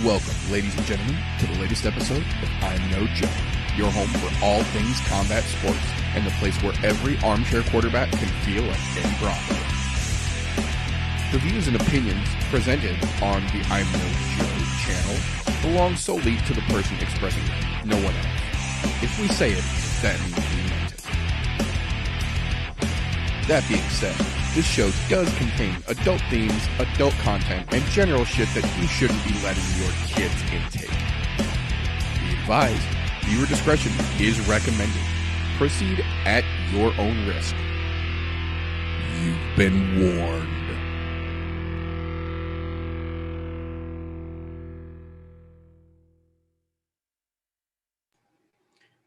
Welcome, ladies and gentlemen, to the latest episode of I'm No Joe, your home for all things combat sports, and the place where every armchair quarterback can feel like Eddie Bravo. The views and opinions presented on the I'm No Joe channel belong solely to the person expressing them, no one else. If we say it, that means we meant it. That being said, this show does contain adult themes, adult content, and general shit that you shouldn't be letting your kids intake. Be advised, viewer discretion is recommended. Proceed at your own risk. You've been warned.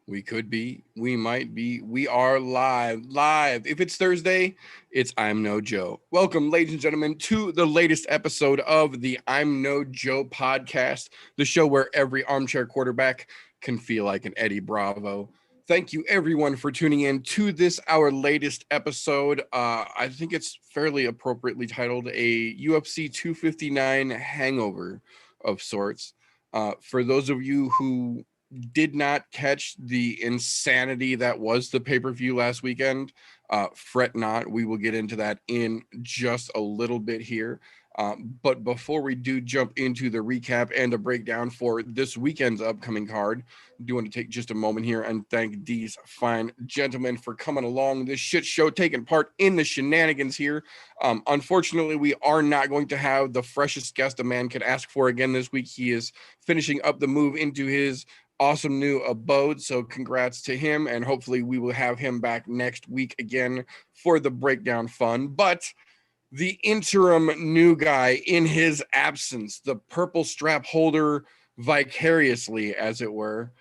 We could be, we might be, we are live. If it's Thursday, it's I'm No Joe. Welcome, ladies and gentlemen, to the latest episode of the I'm No Joe podcast, the show where every armchair quarterback can feel like an Eddie Bravo. Thank you, everyone, for tuning in to this, our latest episode. I think it's fairly appropriately titled a UFC 259 hangover of sorts. For those of you who did not catch the insanity that was the pay-per-view last weekend, fret not. We will get into that in just a little bit here. But before we do jump into the recap and the breakdown for this weekend's upcoming card, I do want to take just a moment here and thank these fine gentlemen for coming along this shit show, taking part in the shenanigans here. Unfortunately, we are not going to have the freshest guest a man could ask for again this week. He is finishing up the move into his awesome new abode, so congrats to him, and hopefully we will have him back next week again for the breakdown fun. But the interim new guy in his absence, the purple strap holder vicariously, as it were,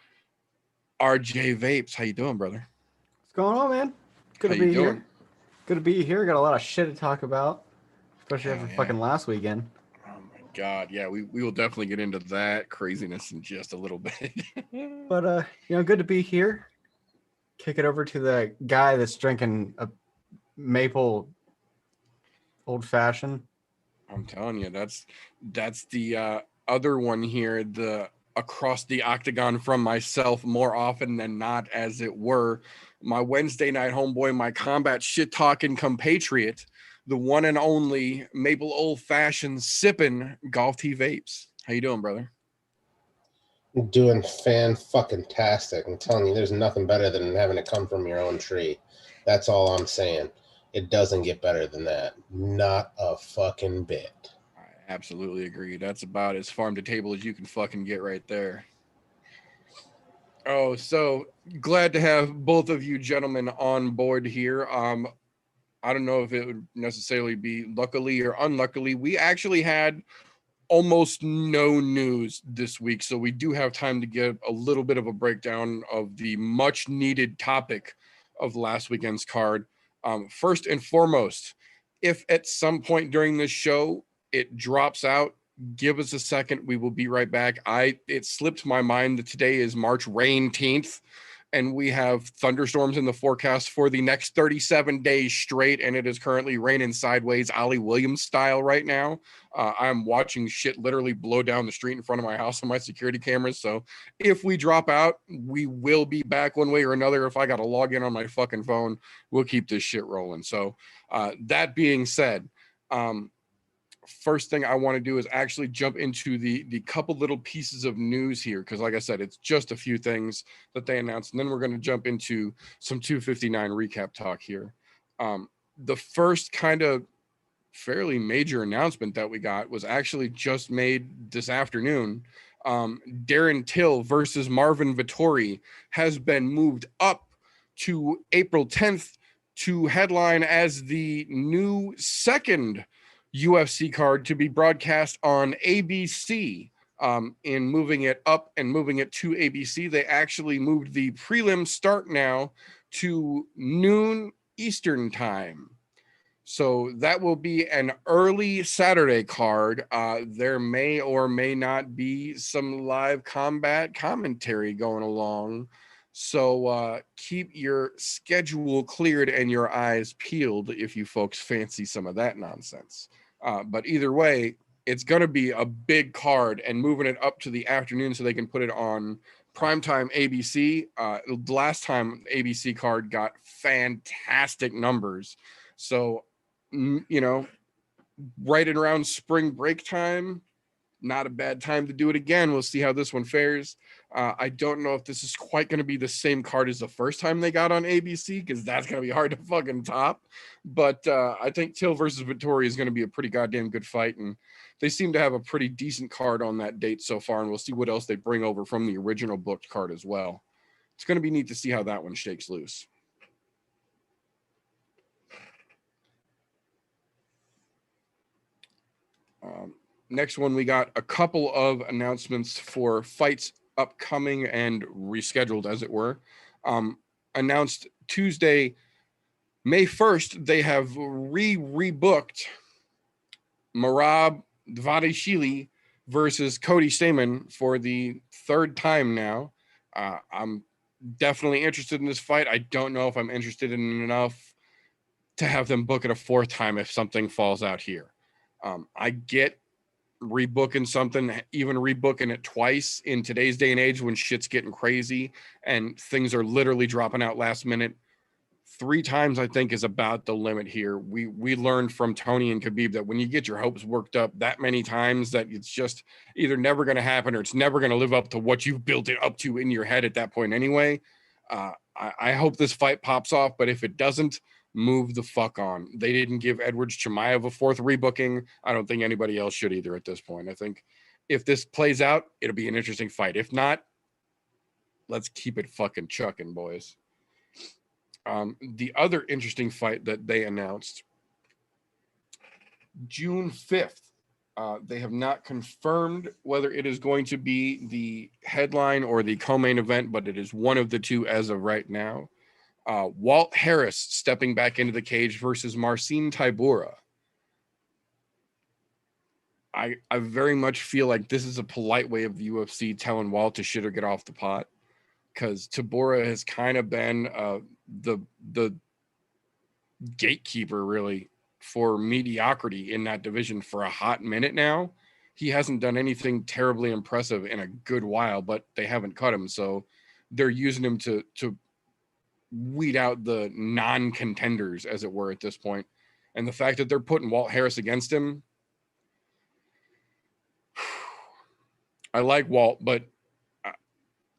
RJ Vapes. How you doing, brother? What's going on, man? Good to be here. Good to be here. Got a lot of shit to talk about, especially after fucking last weekend. God, yeah, we will definitely get into that craziness in just a little bit. But good to be here. Kick it over to the guy that's drinking a maple old fashioned. I'm telling you, that's the other one here, the across the octagon from myself more often than not, as it were. My Wednesday night homeboy, my combat shit talking compatriot, the one and only maple old fashioned sipping golf tea vapes. How you doing, brother? I'm doing fan-fucking-tastic. I'm telling you, there's nothing better than having it come from your own tree. That's all I'm saying. It doesn't get better than that. Not a fucking bit. I absolutely agree. That's about as farm to table as you can fucking get right there. Oh, so glad to have both of you gentlemen on board here. I don't know if it would necessarily be luckily or unluckily. We actually had almost no news this week, so we do have time to give a little bit of a breakdown of the much needed topic of last weekend's card. First and foremost, if at some point during this show it drops out, give us a second. We will be right back. It slipped my mind that today is March 18th. And we have thunderstorms in the forecast for the next 37 days straight, and it is currently raining sideways, Ollie Williams style right now. I'm watching shit literally blow down the street in front of my house on my security cameras. So if we drop out, we will be back one way or another. If I got to log in on my fucking phone, we'll keep this shit rolling. So that being said, first thing I want to do is actually jump into the couple little pieces of news here, because like I said, it's just a few things that they announced, and then we're going to jump into some 259 recap talk here. The first kind of fairly major announcement that we got was actually just made this afternoon. Darren Till versus Marvin Vettori has been moved up to April 10th to headline as the new second UFC card to be broadcast on ABC. In moving it up and moving it to ABC, they actually moved the prelim start now to noon Eastern time. So that will be an early Saturday card. There may or may not be some live combat commentary going along. So keep your schedule cleared and your eyes peeled if you folks fancy some of that nonsense. But either way, it's going to be a big card, and moving it up to the afternoon so they can put it on primetime ABC. The last time ABC card got fantastic numbers. So, you know, right and around spring break time, not a bad time to do it again. We'll see how this one fares. I don't know if this is quite going to be the same card as the first time they got on ABC, because that's going to be hard to fucking top. But I think Till versus Vittori is going to be a pretty goddamn good fight, and they seem to have a pretty decent card on that date so far, and we'll see what else they bring over from the original booked card as well. It's going to be neat to see how that one shakes loose. Next one, we got a couple of announcements for fights upcoming and rescheduled, as it were. Announced Tuesday, May 1st, they have rebooked Merab Dvalishvili versus Cody Stamann for the third time now. I'm definitely interested in this fight. I don't know if I'm interested in enough to have them book it a fourth time if something falls out here. I get rebooking something, even rebooking it twice in today's day and age when shit's getting crazy and things are literally dropping out last minute. 3 times, I think, is about the limit here. We learned from Tony and Khabib that when you get your hopes worked up that many times, that it's just either never going to happen or it's never going to live up to what you've built it up to in your head at that point anyway. I hope this fight pops off, but if it doesn't, move the fuck on. They didn't give Edwards Chimaev a fourth rebooking. I don't think anybody else should either at this point. I think if this plays out, it'll be an interesting fight. If not, let's keep it fucking chucking, boys. The other interesting fight that they announced, June 5th. They have not confirmed whether it is going to be the headline or the co-main event, but it is one of the two as of right now. Walt Harris stepping back into the cage versus Marcin Tybura. I very much feel like this is a polite way of the UFC telling Walt to shit or get off the pot, because Tybura has kind of been the gatekeeper, really, for mediocrity in that division for a hot minute now. He hasn't done anything terribly impressive in a good while, but they haven't cut him, so they're using him to weed out the non-contenders, as it were, at this point. And the fact that they're putting Walt Harris against him, I like Walt, but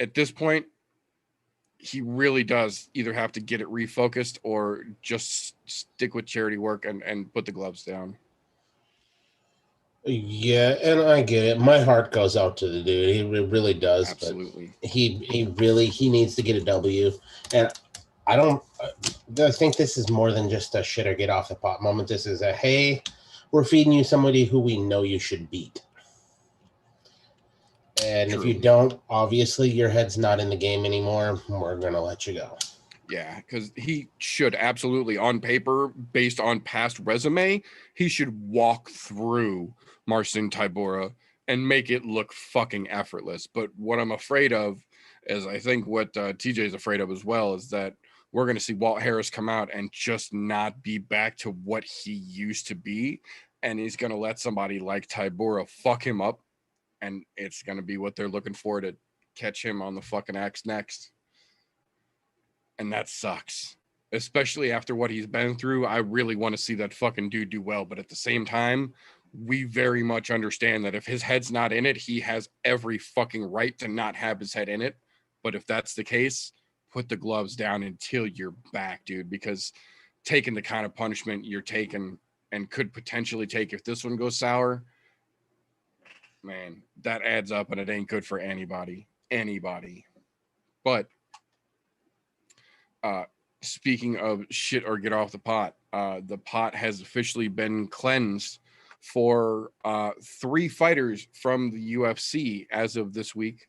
at this point, he really does either have to get it refocused or just stick with charity work and put the gloves down. Yeah, and I get it. My heart goes out to the dude. He really does. Absolutely. But he needs to get a W. And I think this is more than just a shit or get off the pot moment. This is a, hey, we're feeding you somebody who we know you should beat. And True. If you don't, obviously your head's not in the game anymore. We're going to let you go. Yeah, because he should absolutely, on paper, based on past resume, he should walk through Marcin Tybura and make it look fucking effortless. But what I'm afraid of is, I think what TJ is afraid of as well, is that we're going to see Walt Harris come out and just not be back to what he used to be. And he's going to let somebody like Tybura fuck him up. And it's going to be what they're looking for, to catch him on the fucking axe next. And that sucks, especially after what he's been through. I really want to see that fucking dude do well. But at the same time, we very much understand that if his head's not in it, he has every fucking right to not have his head in it. But if that's the case, put the gloves down until you're back, dude, because taking the kind of punishment you're taking and could potentially take if this one goes sour, man, that adds up, and it ain't good for anybody. But speaking of shit or get off the pot, the pot has officially been cleansed for 3 fighters from the UFC as of this week.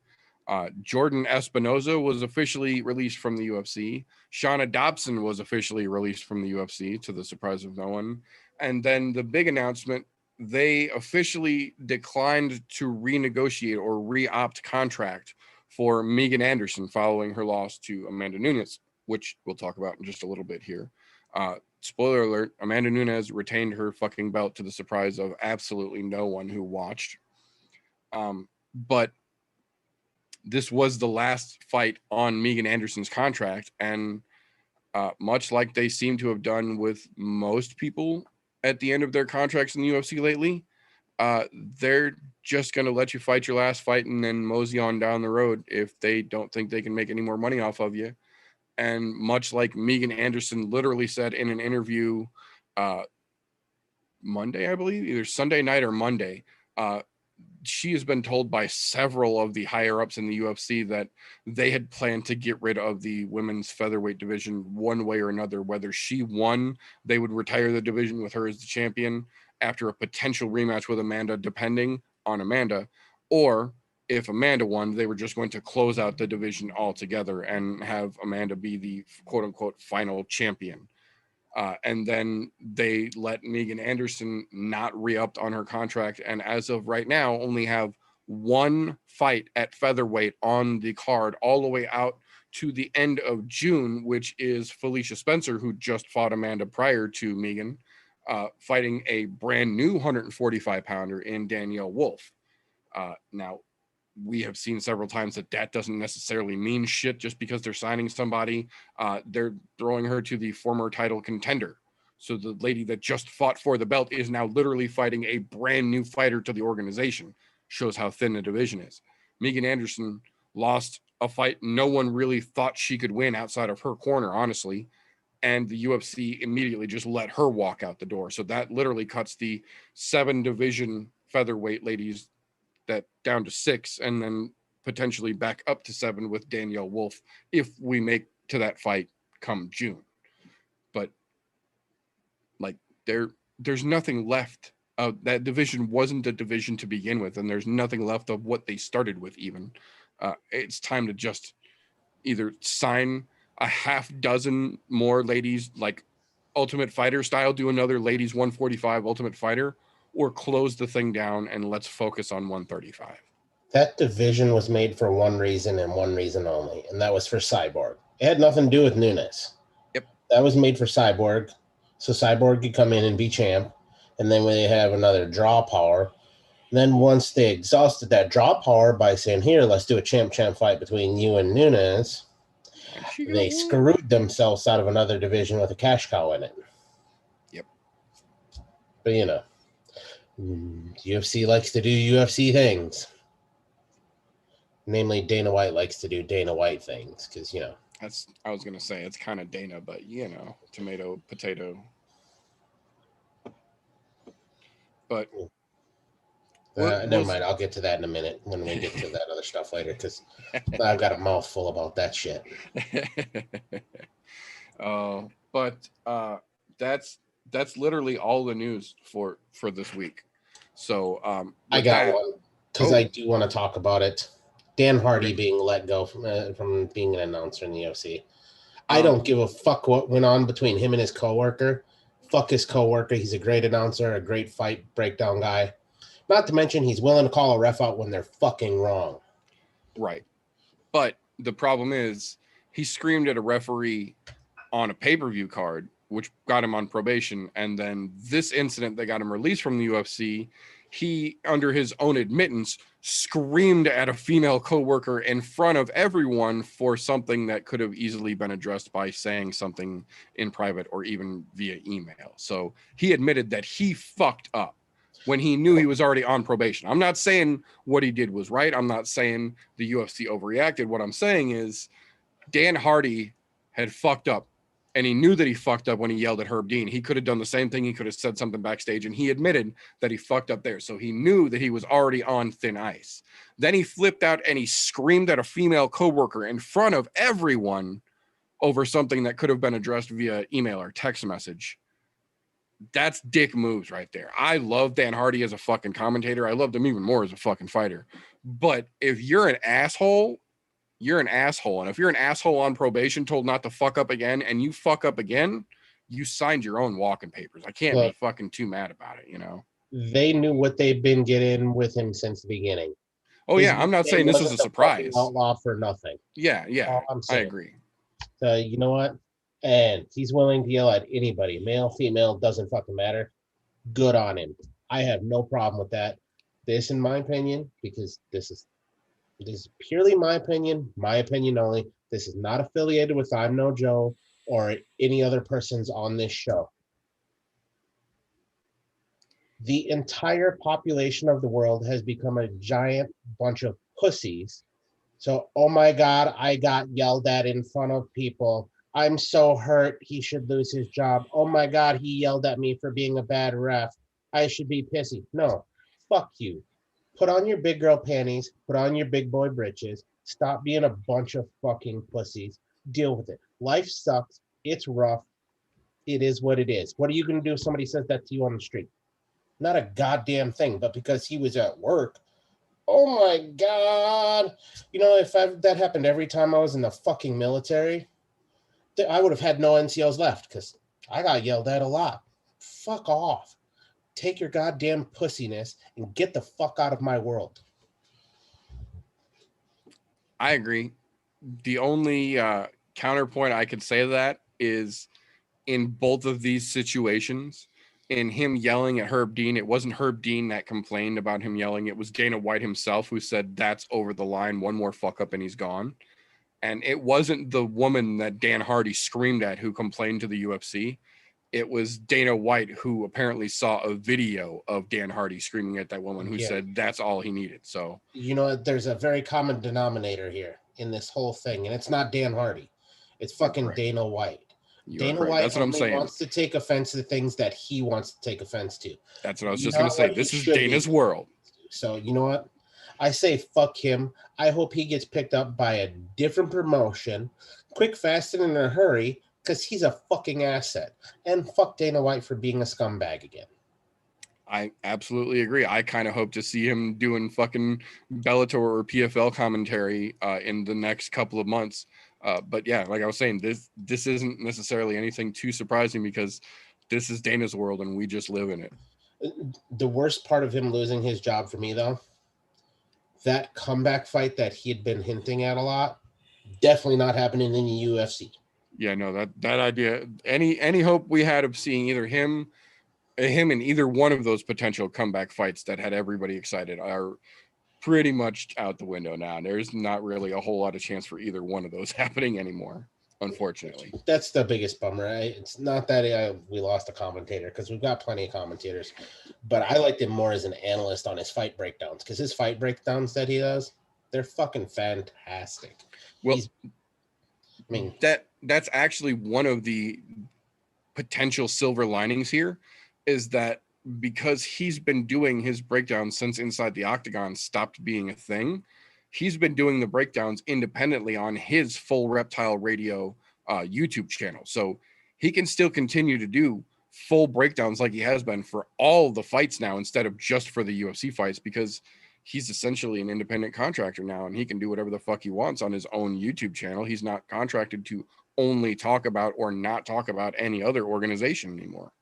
Jordan Espinoza was officially released from the UFC. Shauna Dobson was officially released from the UFC, to the surprise of no one. And then the big announcement, they officially declined to renegotiate or re-opt contract for Megan Anderson following her loss to Amanda Nunes. which we'll talk about in just a little bit here. Spoiler alert, Amanda Nunes retained her fucking belt to the surprise of absolutely no one who watched. But this was the last fight on Megan Anderson's contract, and much like they seem to have done with most people at the end of their contracts in the UFC lately, they're just going to let you fight your last fight and then mosey on down the road if they don't think they can make any more money off of you. And much like Megan Anderson literally said in an interview Monday, I believe, either Sunday night or Monday, she has been told by several of the higher ups in the UFC that they had planned to get rid of the women's featherweight division one way or another. Whether she won, they would retire the division with her as the champion after a potential rematch with Amanda, depending on Amanda, or if Amanda won, they were just going to close out the division altogether and have Amanda be the quote unquote final champion. And then they let Megan Anderson not re-upped on her contract. And as of right now, only have one fight at featherweight on the card all the way out to the end of June, which is Felicia Spencer, who just fought Amanda prior to Megan, fighting a brand new 145 pounder in Danielle Wolf. Now, we have seen several times that doesn't necessarily mean shit just because they're signing somebody. They're throwing her to the former title contender. So the lady that just fought for the belt is now literally fighting a brand new fighter to the organization. Shows how thin the division is. Megan Anderson lost a fight no one really thought she could win outside of her corner, honestly. And the UFC immediately just let her walk out the door. So that literally cuts the 7 division featherweight ladies that down to 6, and then potentially back up to 7 with Danielle Wolf if we make to that fight come June. But like there's nothing left. That division wasn't a division to begin with, and there's nothing left of what they started with even. It's time to just either sign a half dozen more ladies, like Ultimate Fighter style, do another ladies 145 Ultimate Fighter, or close the thing down and let's focus on 135. That division was made for one reason and one reason only, and that was for Cyborg. It had nothing to do with Nunes. Yep. That was made for Cyborg, so Cyborg could come in and be champ, and then when they have another draw power, then once they exhausted that draw power by saying, here, let's do a champ-champ fight between you and Nunes, they screwed themselves out of another division with a cash cow in it. Yep. But, you know, UFC likes to do UFC things. Namely, Dana White likes to do Dana White things because, you know. I was going to say, it's kind of Dana, but, you know, tomato, potato. But. Never mind. I'll get to that in a minute when we get to that other stuff later because I've got a mouthful about that shit. But that's literally all the news for this week. So I got one because I do want to talk about it. Dan Hardy being let go from being an announcer in the UFC. I don't give a fuck what went on between him and his coworker. Fuck his coworker. He's a great announcer, a great fight breakdown guy. Not to mention he's willing to call a ref out when they're fucking wrong. Right. But the problem is he screamed at a referee on a pay-per-view card, which got him on probation. And then this incident that got him released from the UFC, he, under his own admittance, screamed at a female coworker in front of everyone for something that could have easily been addressed by saying something in private or even via email. So he admitted that he fucked up when he knew he was already on probation. I'm not saying what he did was right. I'm not saying the UFC overreacted. What I'm saying is Dan Hardy had fucked up, and he knew that he fucked up when he yelled at Herb Dean. He could have done the same thing. He could have said something backstage, and he admitted that he fucked up there. So he knew that he was already on thin ice. Then he flipped out and he screamed at a female coworker in front of everyone over something that could have been addressed via email or text message. That's dick moves right there. I love Dan Hardy as a fucking commentator. I loved him even more as a fucking fighter. But if you're an asshole, you're an asshole. And if you're an asshole on probation told not to fuck up again and you fuck up again, you signed your own walking papers. I can't be fucking too mad about it, you know? They knew what they've been getting with him since the beginning. Oh, yeah. I'm not saying this was a surprise. Outlaw for nothing. Yeah. I agree. So you know what? And he's willing to yell at anybody, male, female, doesn't fucking matter. Good on him. I have no problem with that. This, in my opinion, because this is purely my opinion only. This is not affiliated with I'm No Joe or any other persons on this show. The entire population of the world has become a giant bunch of pussies. So, oh my God, I got yelled at in front of people. I'm so hurt. He should lose his job. Oh my God, he yelled at me for being a bad ref. I should be pissy. No, fuck you. Put on your big girl panties. Put on your big boy britches. Stop being a bunch of fucking pussies. Deal with it. Life sucks. It's rough. It is what it is. What are you going to do if somebody says that to you on the street? Not a goddamn thing, but because he was at work. Oh my God. You know, if that happened every time I was in the fucking military, I would have had no NCOs left because I got yelled at a lot. Fuck off. Take your goddamn pussiness and get the fuck out of my world. I agree. The only counterpoint I could say to that is in both of these situations, in him yelling at Herb Dean, it wasn't Herb Dean that complained about him yelling. It was Dana White himself who said, that's over the line. One more fuck up and he's gone. And it wasn't the woman that Dan Hardy screamed at who complained to the UFC. It was Dana White who apparently saw a video of Dan Hardy screaming at that woman who said that's all he needed. So, you know, there's a very common denominator here in this whole thing, and it's not Dan Hardy. It's fucking Dana White. Dana White that's what I'm saying. Wants to take offense to things that he wants to take offense to. That's what I was just going to say. This is Dana's world. So, you know what? I say fuck him. I hope he gets picked up by a different promotion, quick, fast, and in a hurry, because he's a fucking asset. And fuck Dana White for being a scumbag again. I absolutely agree. I kind of hope to see him doing fucking Bellator or PFL commentary in the next couple of months. But yeah, like I was saying, this isn't necessarily anything too surprising because this is Dana's world and we just live in it. The worst part of him losing his job for me, though, that comeback fight that he had been hinting at a lot, definitely not happening in the UFC. Yeah, no, that idea, any hope we had of seeing either him in either one of those potential comeback fights that had everybody excited are pretty much out the window now. There's not really a whole lot of chance for either one of those happening anymore, unfortunately. That's the biggest bummer. Right? It's not that we lost a commentator because we've got plenty of commentators, but I liked him more as an analyst on his fight breakdowns because his fight breakdowns that he does, they're fucking fantastic. Well, that's actually one of the potential silver linings here is that because he's been doing his breakdowns since Inside the Octagon stopped being a thing, he's been doing the breakdowns independently on his Full Reptile Radio YouTube channel. So he can still continue to do full breakdowns like he has been for all the fights now instead of just for the UFC fights because he's essentially an independent contractor now and he can do whatever the fuck he wants on his own YouTube channel. He's not contracted to only talk about or not talk about any other organization anymore.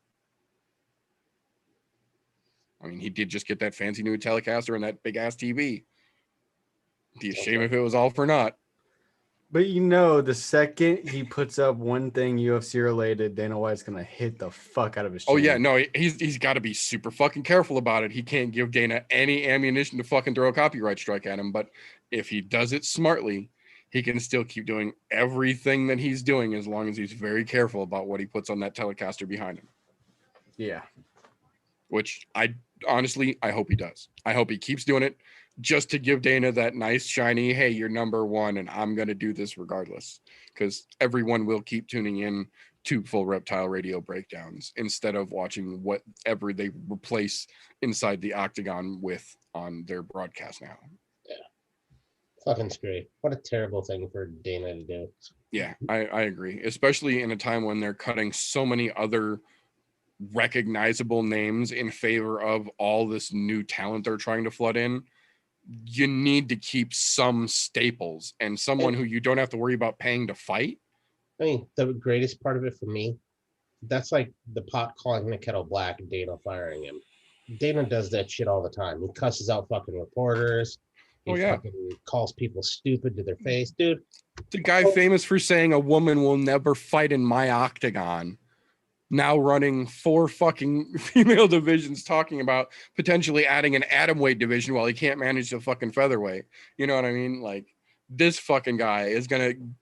I mean, he did just get that fancy new Telecaster and that big ass TV. Be a shame if it was all for naught. But you know, the second he puts up one thing UFC related, Dana White's gonna hit the fuck out of his chin. Oh yeah, no, he's got to be super fucking careful about it. He can't give Dana any ammunition to fucking throw a copyright strike at him. But if he does it smartly, he can still keep doing everything that he's doing as long as he's very careful about what he puts on that Telecaster behind him. Yeah. Which I hope he does. I hope he keeps doing it just to give Dana that nice, shiny, hey, you're number one, and I'm going to do this regardless. Because everyone will keep tuning in to Full Reptile Radio breakdowns instead of watching whatever they replace Inside the Octagon with on their broadcast now. Yeah. Fucking screwy. What a terrible thing for Dana to do. Yeah, I agree. Especially in a time when they're cutting so many other recognizable names in favor of all this new talent they're trying to flood in. You need to keep some staples and someone who you don't have to worry about paying to fight. I mean, the greatest part of it for me, that's like the pot calling the kettle black and Dana firing him. Dana does that shit all the time. He cusses out fucking reporters. He yeah. fucking calls people stupid to their face, dude. The guy famous for saying a woman will never fight in my octagon. Now running 4 fucking female divisions, talking about potentially adding an atomweight division while he can't manage the fucking featherweight. You know what I mean? Like, this fucking guy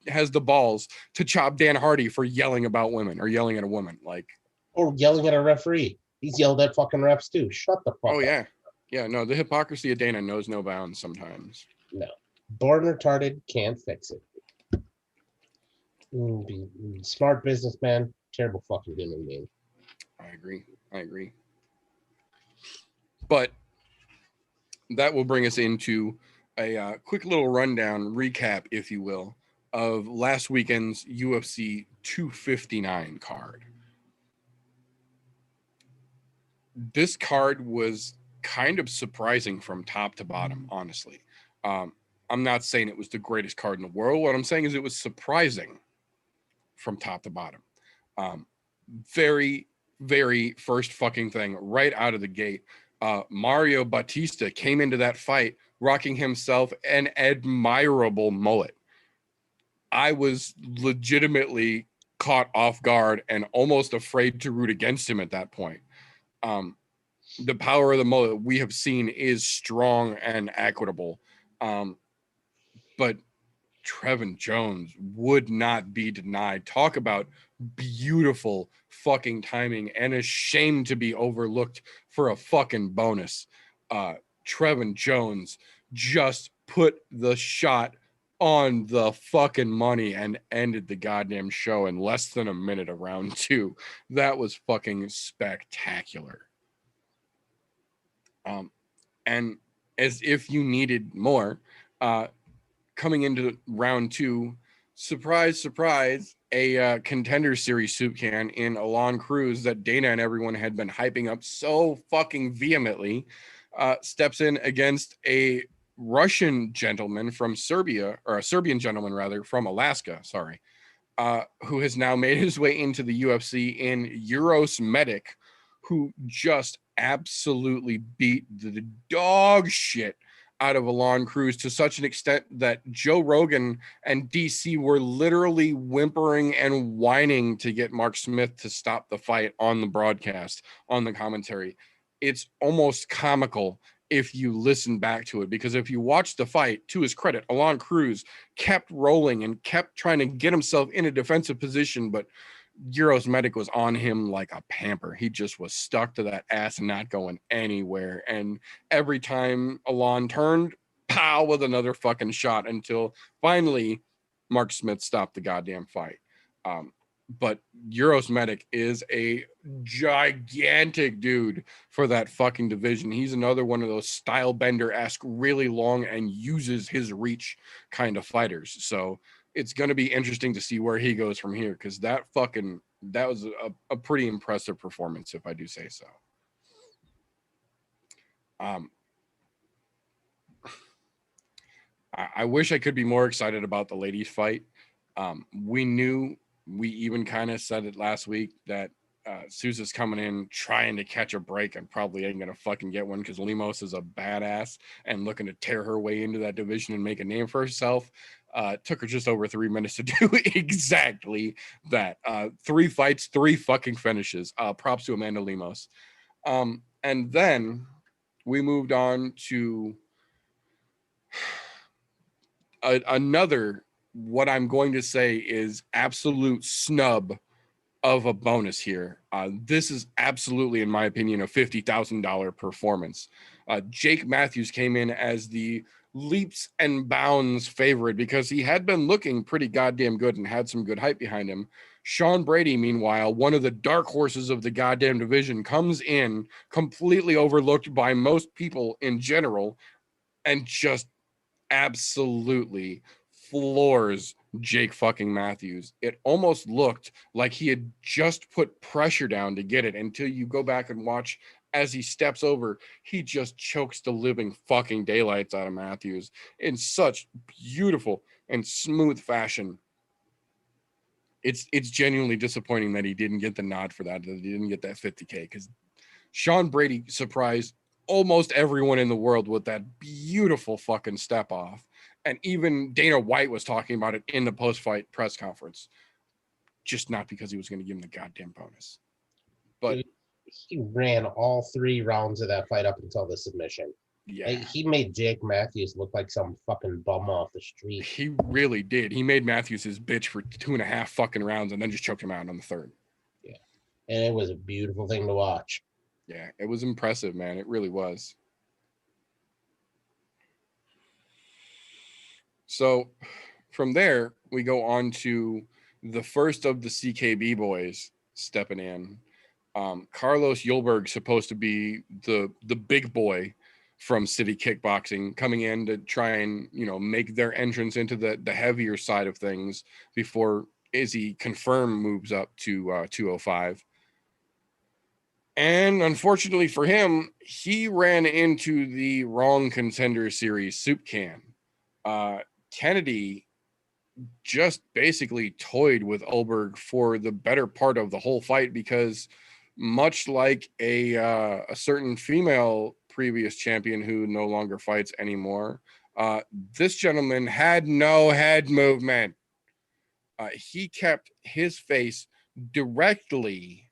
has the balls to chop Dan Hardy for yelling about women or yelling at a woman. Like, Or yelling at a referee. He's yelled at fucking refs too. Shut the fuck oh up. yeah. Yeah, no, the hypocrisy of Dana knows no bounds sometimes. No. Born retarded, can't fix it. Smart businessman, terrible fucking human being. I agree. But that will bring us into a quick little rundown, recap, if you will, of last weekend's UFC 259 card. This card was kind of surprising from top to bottom, honestly. I'm not saying it was the greatest card in the world. What I'm saying is it was surprising from top to bottom. Very, very first fucking thing right out of the gate. Mario Bautista came into that fight rocking himself an admirable mullet. I was legitimately caught off guard and almost afraid to root against him at that point. The power of the mullet we have seen is strong and equitable. But Trevin Jones would not be denied. Talk about beautiful fucking timing and a shame to be overlooked for a fucking bonus. Trevin Jones just put the shot on the fucking money and ended the goddamn show in less than a minute of round 2. That was fucking spectacular. And as if you needed more, coming into round 2, surprise, surprise, a contender series soup can in Alon Cruz that Dana and everyone had been hyping up so fucking vehemently, steps in against a Russian gentleman from Serbia, or a Serbian gentleman rather, from Alaska, sorry, who has now made his way into the UFC in Euros Medic, who just absolutely beat the dog shit out of Alon Cruz to such an extent that Joe Rogan and DC were literally whimpering and whining to get Mark Smith to stop the fight on the broadcast, on the commentary. It's almost comical if you listen back to it, because if you watch the fight, to his credit, Alon Cruz kept rolling and kept trying to get himself in a defensive position, but Euros Medic was on him like a pamper. He just was stuck to that ass and not going anywhere. And every time Alon turned, pow, with another fucking shot until finally Mark Smith stopped the goddamn fight. But Euros Medic is a gigantic dude for that fucking division. He's another one of those style bender-esque, really long and uses his reach kind of fighters. So it's going to be interesting to see where he goes from here, because that was a pretty impressive performance, if I do say so. I wish I could be more excited about the ladies fight. We even kind of said it last week that Sousa's coming in trying to catch a break and probably ain't gonna fucking get one, because Lemos is a badass and looking to tear her way into that division and make a name for herself. Took her just over 3 minutes to do exactly that. 3 fights, 3 fucking finishes. Props to Amanda Lemos. And then we moved on to another, what I'm going to say is absolute snub of a bonus here. This is absolutely, in my opinion, a $50,000 performance. Jake Matthews came in as the leaps and bounds favorite because he had been looking pretty goddamn good and had some good hype behind him. Sean Brady, meanwhile, one of the dark horses of the goddamn division, comes in completely overlooked by most people in general and just absolutely floors Jake fucking Matthews. It almost looked like he had just put pressure down to get it, until you go back and watch as he steps over, he just chokes the living fucking daylights out of Matthews in such beautiful and smooth fashion. It's genuinely disappointing that he didn't get the nod for that he didn't get that $50K, because Sean Brady surprised almost everyone in the world with that beautiful fucking step off. And even Dana White was talking about it in the post-fight press conference. Just not because he was going to give him the goddamn bonus. But he ran all 3 rounds of that fight up until the submission. yeah, Like, he made Jake Matthews look like some fucking bum off the street. he really did. He made Matthews his bitch for 2.5 fucking rounds and then just choked him out on the 3rd. Yeah. And it was a beautiful thing to watch. Yeah, it was impressive, man. It really was. So from there, we go on to the first of the CKB boys stepping in. Carlos Yulberg, supposed to be the big boy from City Kickboxing, coming in to try and, make their entrance into the heavier side of things before Izzy confirmed moves up to 205. And unfortunately for him, he ran into the wrong Contender Series soup can. Kennedy just basically toyed with Ulberg for the better part of the whole fight because, much like a certain female previous champion who no longer fights anymore, this gentleman had no head movement. He kept his face directly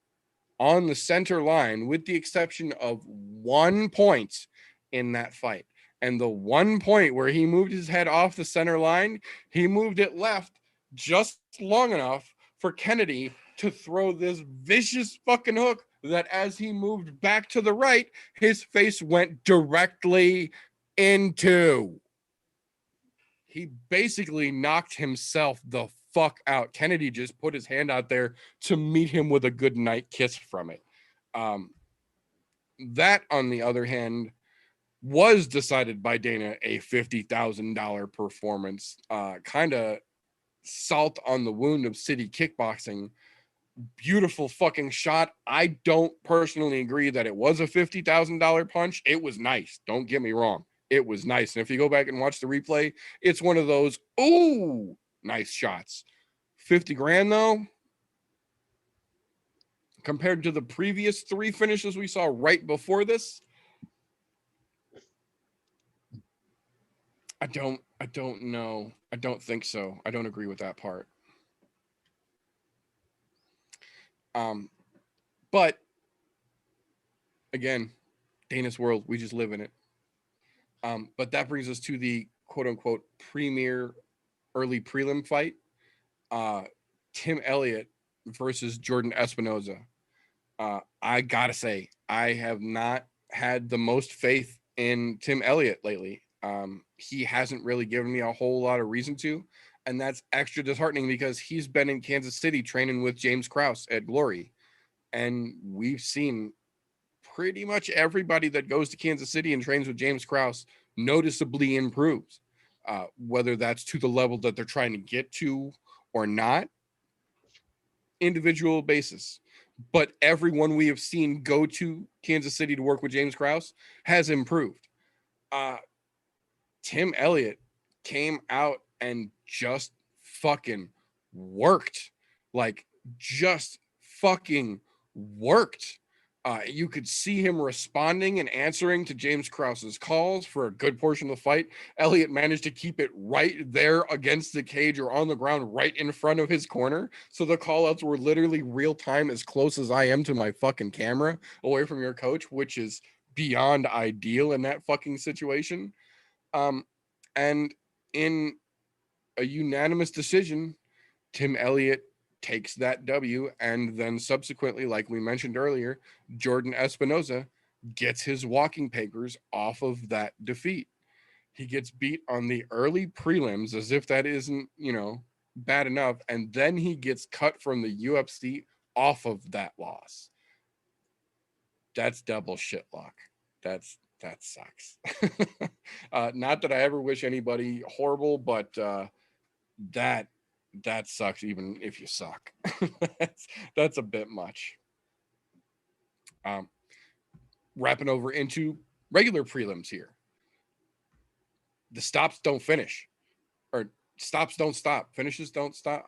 on the center line, with the exception of 1 point in that fight. And the 1 point where he moved his head off the center line, he moved it left just long enough for Kennedy to throw this vicious fucking hook that as he moved back to the right, his face went directly into. He basically knocked himself the fuck out. Kennedy just put his hand out there to meet him with a good night kiss from it. That, on the other hand, was decided by Dana a $50,000 performance. Kind of salt on the wound of City Kickboxing. Beautiful fucking shot. I don't personally agree that it was a $50,000 punch. It was nice. Don't get me wrong. It was nice. And if you go back and watch the replay, it's one of those, ooh, nice shots. 50 grand though, compared to the previous 3 finishes we saw right before this, I don't know. I don't think so. I don't agree with that part. But again, Dana's world, we just live in it. But that brings us to the quote unquote premier early prelim fight. Tim Elliott versus Jordan Espinoza. I gotta say, I have not had the most faith in Tim Elliott lately. He hasn't really given me a whole lot of reason to, and that's extra disheartening because he's been in Kansas City training with James Krause at Glory, and we've seen pretty much everybody that goes to Kansas City and trains with James Krause noticeably improves, whether that's to the level that they're trying to get to or not, individual basis. But everyone we have seen go to Kansas City to work with James Krause has improved. Tim Elliott came out and just fucking worked. Like, just fucking worked. You could see him responding and answering to James Krause's calls for a good portion of the fight. Elliott managed to keep it right there against the cage or on the ground right in front of his corner. So the call-outs were literally real time, as close as I am to my fucking camera away from your coach, which is beyond ideal in that fucking situation. And in a unanimous decision, Tim Elliott takes that W, and then subsequently, like we mentioned earlier, Jordan Espinoza gets his walking papers off of that defeat. He gets beat on the early prelims, as if that isn't, bad enough, and then he gets cut from the UFC off of that loss. That's double shit luck. That sucks. Not that I ever wish anybody horrible, but that sucks, even if you suck. that's a bit much. Wrapping over into regular prelims here. The stops don't finish, or stops don't stop. Finishes don't stop.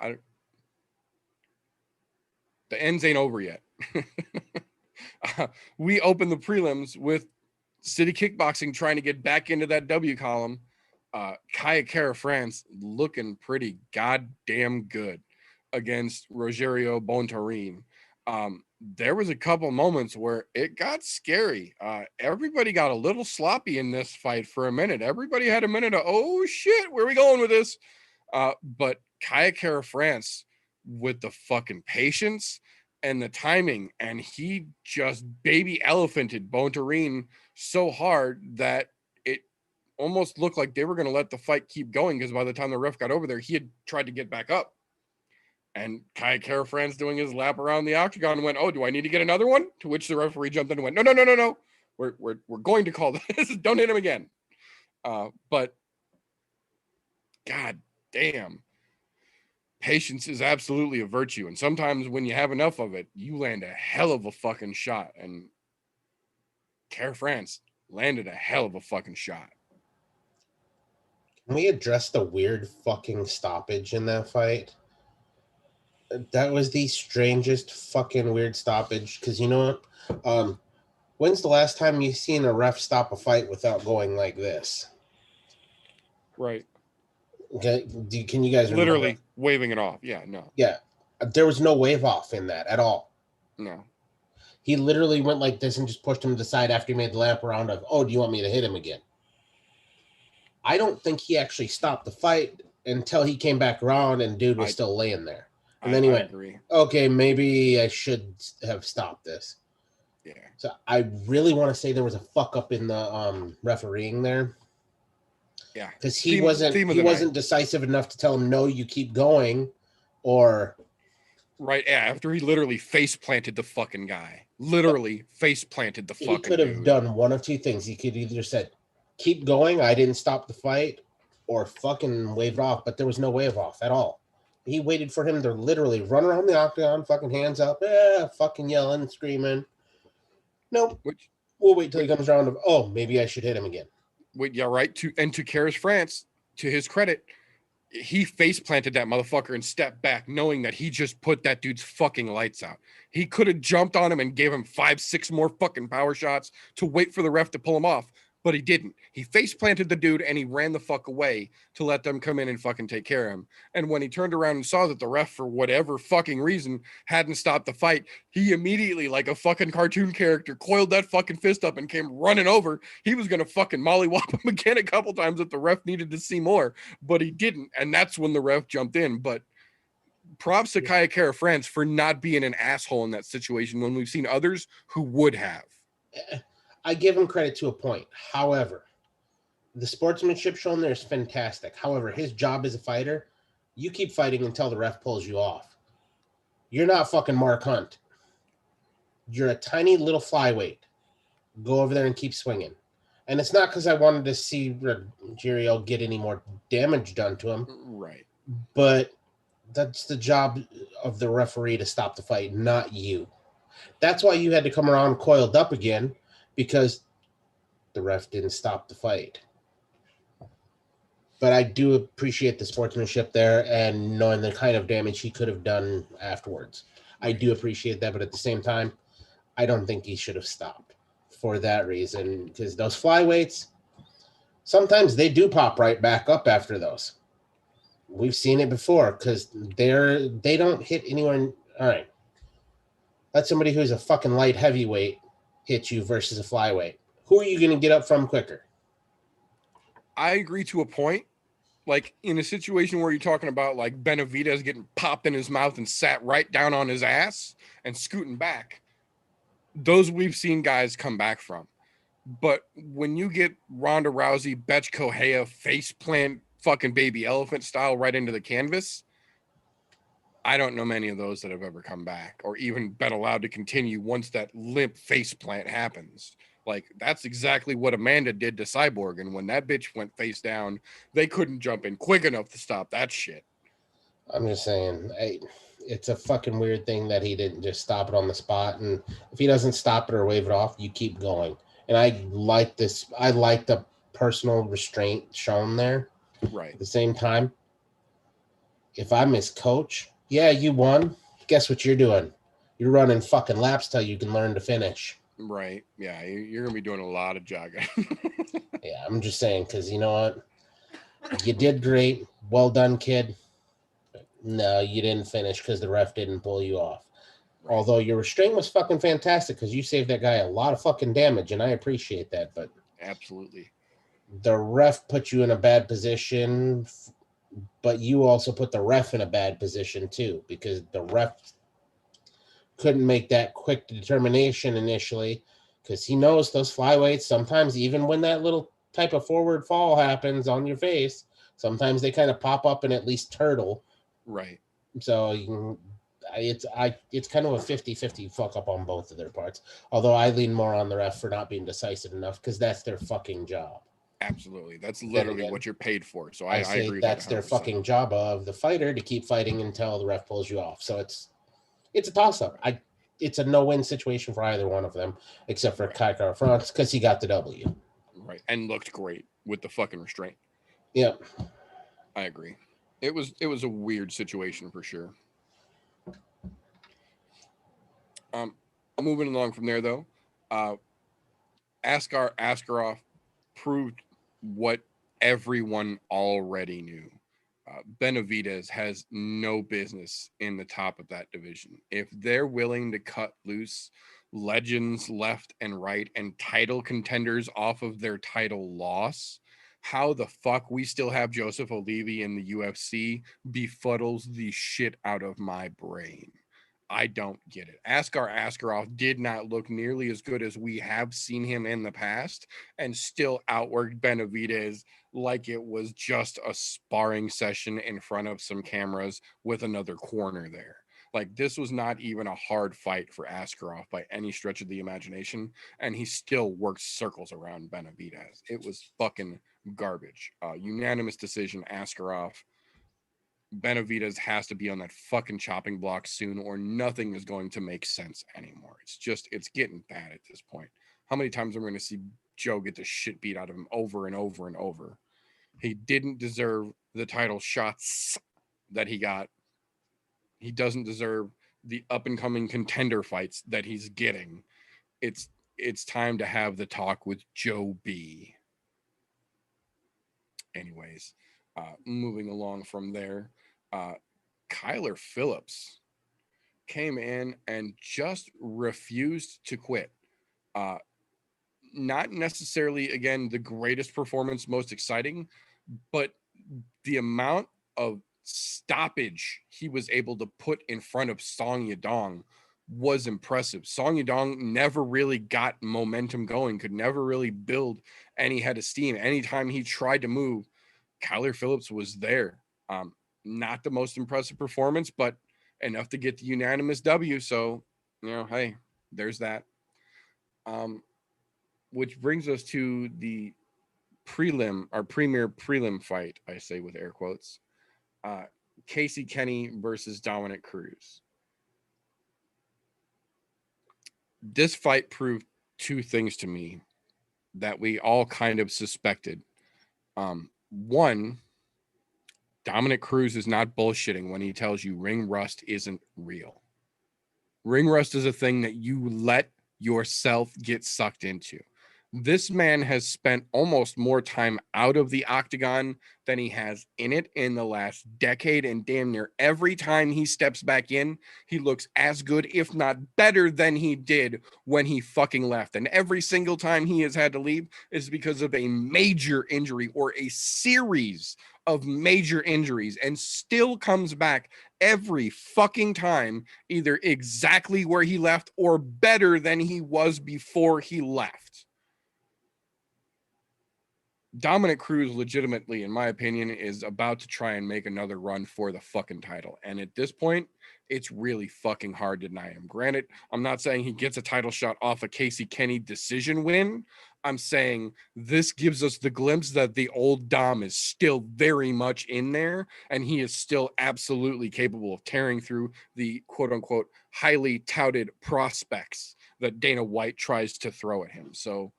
The ends ain't over yet. We open the prelims with City Kickboxing trying to get back into that W column. Kaya Kara France looking pretty goddamn good against Rogerio Bontorin. There was a couple moments where it got scary. Everybody got a little sloppy in this fight for a minute. Everybody had a minute of, oh shit, where are we going with this? But Kaya Kara France with the fucking patience and the timing, and he just baby elephanted Bontorin so hard that it almost looked like they were going to let the fight keep going, because by the time the ref got over there, he had tried to get back up. And Kaya Kara France doing his lap around the octagon went, oh, do I need to get another one? To which the referee jumped in and went, no. We're going to call this. Don't hit him again. But God damn. Patience is absolutely a virtue. And sometimes when you have enough of it, you land a hell of a fucking shot. And Kara France landed a hell of a fucking shot. Can we address the weird fucking stoppage in that fight? That was the strangest fucking weird stoppage. Because you know what? When's the last time you've seen a ref stop a fight without going like this? Right. Okay. Can you guys literally remember? Waving it off? Yeah, no. Yeah. There was no wave off in that at all. No. He literally went like this and just pushed him to the side after he made the lap around of, oh, do you want me to hit him again? I don't think he actually stopped the fight until he came back around and dude was still laying there. And then he went, agree. Okay, maybe I should have stopped this. Yeah. So I really want to say there was a fuck up in the refereeing there. Yeah. Because he wasn't decisive enough to tell him, no, you keep going, or right, yeah, after he literally face planted the fucking guy. Literally face planted the fucking He could have done one of two things. He could either said, keep going, I didn't stop the fight, or fucking waved off, but there was no wave off at all. He waited for him to literally run around the octagon, fucking hands up, fucking yelling, screaming. Nope. We'll wait till he comes around of, oh, maybe I should hit him again. Yeah, right. To Kara France, to his credit, he face planted that motherfucker and stepped back, knowing that he just put that dude's fucking lights out. He could have jumped on him and gave him 5-6 more fucking power shots to wait for the ref to pull him off, but he didn't. He face planted the dude and he ran the fuck away to let them come in and fucking take care of him. And when he turned around and saw that the ref, for whatever fucking reason, hadn't stopped the fight, he immediately, like a fucking cartoon character, coiled that fucking fist up and came running over. He was gonna fucking mollywop him again a couple times if the ref needed to see more, but he didn't. And that's when the ref jumped in. But props to Kaya Kara France for not being an asshole in that situation when we've seen others who would have. I give him credit to a point. However, the sportsmanship shown there is fantastic. However, his job as a fighter, you keep fighting until the ref pulls you off. You're not fucking Mark Hunt. You're a tiny little flyweight. Go over there and keep swinging. And it's not because I wanted to see Rogerio get any more damage done to him. Right. But that's the job of the referee to stop the fight, not you. That's why you had to come around coiled up again, because the ref didn't stop the fight. But I do appreciate the sportsmanship there and knowing the kind of damage he could have done afterwards. I do appreciate that, but at the same time, I don't think he should have stopped for that reason, because those flyweights, sometimes they do pop right back up after those. We've seen it before, because they don't hit anyone. All right. Let somebody who's a fucking light heavyweight hit you versus a flyweight. Who are you going to get up from quicker? I agree to a point. Like in a situation where you're talking about like Benavidez getting popped in his mouth and sat right down on his ass and scooting back, those we've seen guys come back from. But when you get Ronda Rousey, Betch Kohea face plant fucking baby elephant style right into the canvas, I don't know many of those that have ever come back or even been allowed to continue once that limp face plant happens. Like, that's exactly what Amanda did to Cyborg. And when that bitch went face down, they couldn't jump in quick enough to stop that shit. I'm just saying, it's a fucking weird thing that he didn't just stop it on the spot. And if he doesn't stop it or wave it off, you keep going. And I like this. I like the personal restraint shown there. Right. At the same time, if I'm his coach, yeah, you won. Guess what you're doing? You're running fucking laps till you can learn to finish. Right. Yeah, you're gonna be doing a lot of jogging. Yeah, I'm just saying, because you know what? You did great. Well done, kid. No, you didn't finish because the ref didn't pull you off. Right. Although your restraint was fucking fantastic because you saved that guy a lot of fucking damage, and I appreciate that. But Absolutely. the ref put you in a bad position, but you also put the ref in a bad position too because the ref couldn't make that quick determination initially because he knows those flyweights sometimes, even when that little type of forward fall happens on your face, sometimes they kind of pop up and at least turtle. Right. So it's kind of a 50-50 fuck up on both of their parts. Although I lean more on the ref for not being decisive enough because that's their fucking job. Absolutely. That's Then literally again, what you're paid for. So I I say agree with that's that their 100%. fucking job of the fighter to keep fighting until the ref pulls you off. So it's a toss up. It's a no win situation for either one of them, except for Kai Kara France because he got the W. Right. And looked great with the fucking restraint. Yep. I agree. It was a weird situation for sure. Moving along from there though, Askarov proved what everyone already knew. Benavidez has no business in the top of that division. If they're willing to cut loose legends left and right and title contenders off of their title loss, how the fuck we still have Joseph Olivi in the UFC befuddles the shit out of my brain. I don't get it. Askarov did not look nearly as good as we have seen him in the past and still outworked Benavidez like it was just a sparring session in front of some cameras with another corner there. Like, this was not even a hard fight for Askarov by any stretch of the imagination, and he still worked circles around Benavidez. It was fucking garbage. Unanimous decision, Askarov. Benavidez has to be on that fucking chopping block soon, or nothing is going to make sense anymore. It's getting bad at this point. How many times are we going to see Joe get the shit beat out of him over and over and over? He didn't deserve the title shots that he got. He doesn't deserve the up and coming contender fights that he's getting. It's time to have the talk with Joe B. Anyways, moving along from there, Kyler Phillips came in and just refused to quit. Uh, Not necessarily, again, the greatest performance, most exciting, but the amount of stoppage he was able to put in front of Song Yadong was impressive. Song Yadong never really got momentum going, could never really build any head of steam. Anytime he tried to move, Kyler Phillips was there. Not the most impressive performance, but enough to get the unanimous W. So, hey, there's that. Which brings us to the prelim, our premier prelim fight, I say with air quotes. Casey Kenney versus Dominick Cruz. This fight proved two things to me that we all kind of suspected. One, Dominick Cruz is not bullshitting when he tells you ring rust isn't real. Ring rust is a thing that you let yourself get sucked into. This man has spent almost more time out of the octagon than he has in it in the last decade, and damn near every time he steps back in, he looks as good, if not better, than he did when he fucking left. And every single time he has had to leave is because of a major injury or a series of major injuries, and still comes back every fucking time either exactly where he left or better than he was before he left. Dominick Cruz legitimately, in my opinion, is about to try and make another run for the fucking title. And at this point, it's really fucking hard to deny him. Granted, I'm not saying he gets a title shot off a Casey Kenney decision win. I'm saying this gives us the glimpse that the old Dom is still very much in there, and he is still absolutely capable of tearing through the quote unquote highly touted prospects that Dana White tries to throw at him. So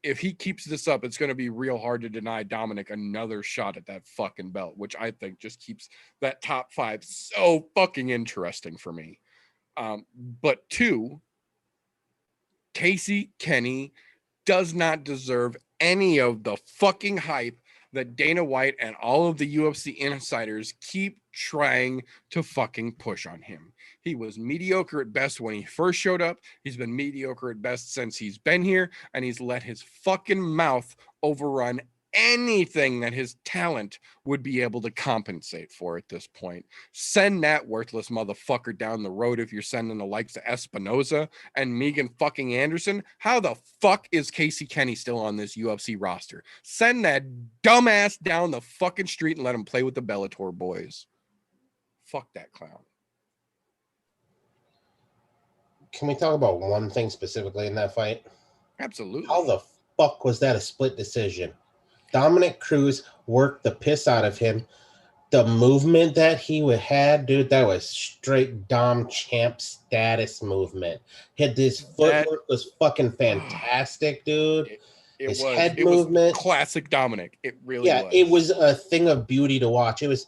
if he keeps this up, it's going to be real hard to deny Dominick another shot at that fucking belt, which I think just keeps that top five so fucking interesting for me. But two, Casey Kenney does not deserve any of the fucking hype that Dana White and all of the UFC insiders keep trying to fucking push on him. He was mediocre at best when he first showed up. He's been mediocre at best since he's been here, and he's let his fucking mouth overrun anything that his talent would be able to compensate for at this point. Send that worthless motherfucker down the road if you're sending the likes of Espinoza and Megan fucking Anderson. How the fuck is Casey Kenney still on this UFC roster? Send that dumbass down the fucking street and let him play with the Bellator boys. Fuck that clown. Can we talk about one thing specifically in that fight? Absolutely. How the fuck was that a split decision? Dominick Cruz worked the piss out of him. The movement that he had, dude, that was straight Dom champ status movement. His footwork was fucking fantastic, dude. His head movement, was classic Dominick. It really was. Yeah, it was a thing of beauty to watch. It was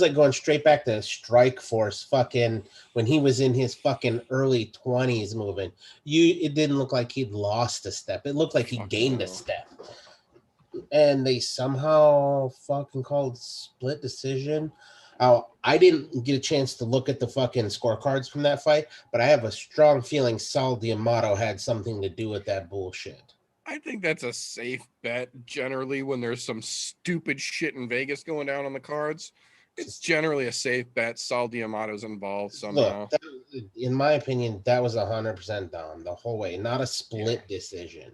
like going straight back to Strike Force, fucking when he was in his fucking early 20s moving. It didn't look like he'd lost a step. It looked like he gained a step. And they somehow fucking called split decision. I didn't get a chance to look at the fucking scorecards from that fight, but I have a strong feeling Sal D'Amato had something to do with that bullshit. I think that's a safe bet generally when there's some stupid shit in Vegas going down on the cards. It's generally a safe bet. Sal D'Amato's involved somehow. Look, in my opinion, that was 100% Dom the whole way, not a split decision.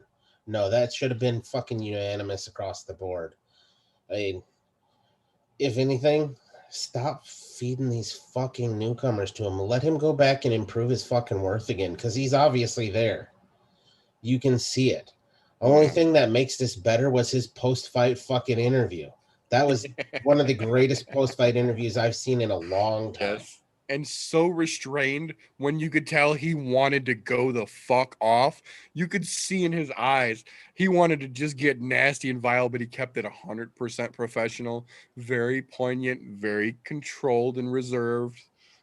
No, that should have been fucking unanimous across the board. I mean, if anything, stop feeding these fucking newcomers to him. Let him go back and improve his fucking worth again, because he's obviously there. You can see it. The only thing that makes this better was his post-fight fucking interview. That was one of the greatest post-fight interviews I've seen in a long time. Yes. And so restrained when you could tell he wanted to go the fuck off. You could see in his eyes he wanted to just get nasty and vile, but he kept it 100% professional, very poignant, very controlled and reserved.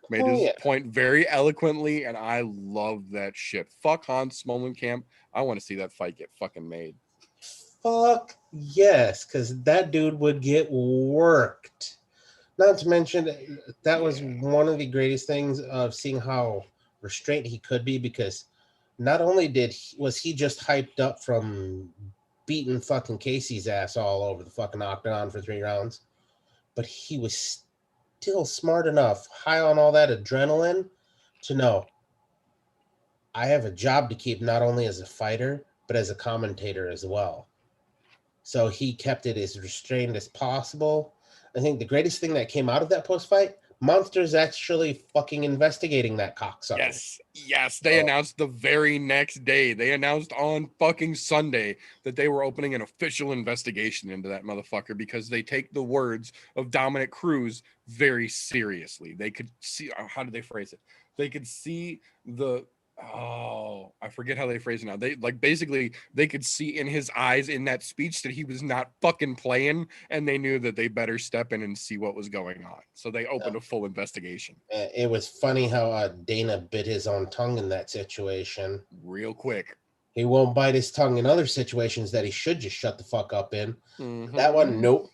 Made his point very eloquently, and I love that shit. Fuck Hans Smolenkamp. I want to see that fight get fucking made. Fuck yes, because that dude would get worked. Not to mention, that was one of the greatest things of seeing how restrained he could be, because not only was he just hyped up from beating fucking Casey's ass all over the fucking octagon for 3 rounds, but he was still smart enough, high on all that adrenaline, to know I have a job to keep not only as a fighter, but as a commentator as well. So he kept it as restrained as possible. I think the greatest thing that came out of that post-fight, Monster's actually fucking investigating that cocksucker. Yes. They announced the very next day. They announced on fucking Sunday that they were opening an official investigation into that motherfucker, because they take the words of Dominick Cruz very seriously. They could see, how did they phrase it? They could see I forget how they phrase it now. They basically they could see in his eyes in that speech that he was not fucking playing, and they knew that they better step in and see what was going on. So they opened a full investigation. It was funny how Dana bit his own tongue in that situation. Real quick. He won't bite his tongue in other situations that he should just shut the fuck up in. Mm-hmm. That one, nope.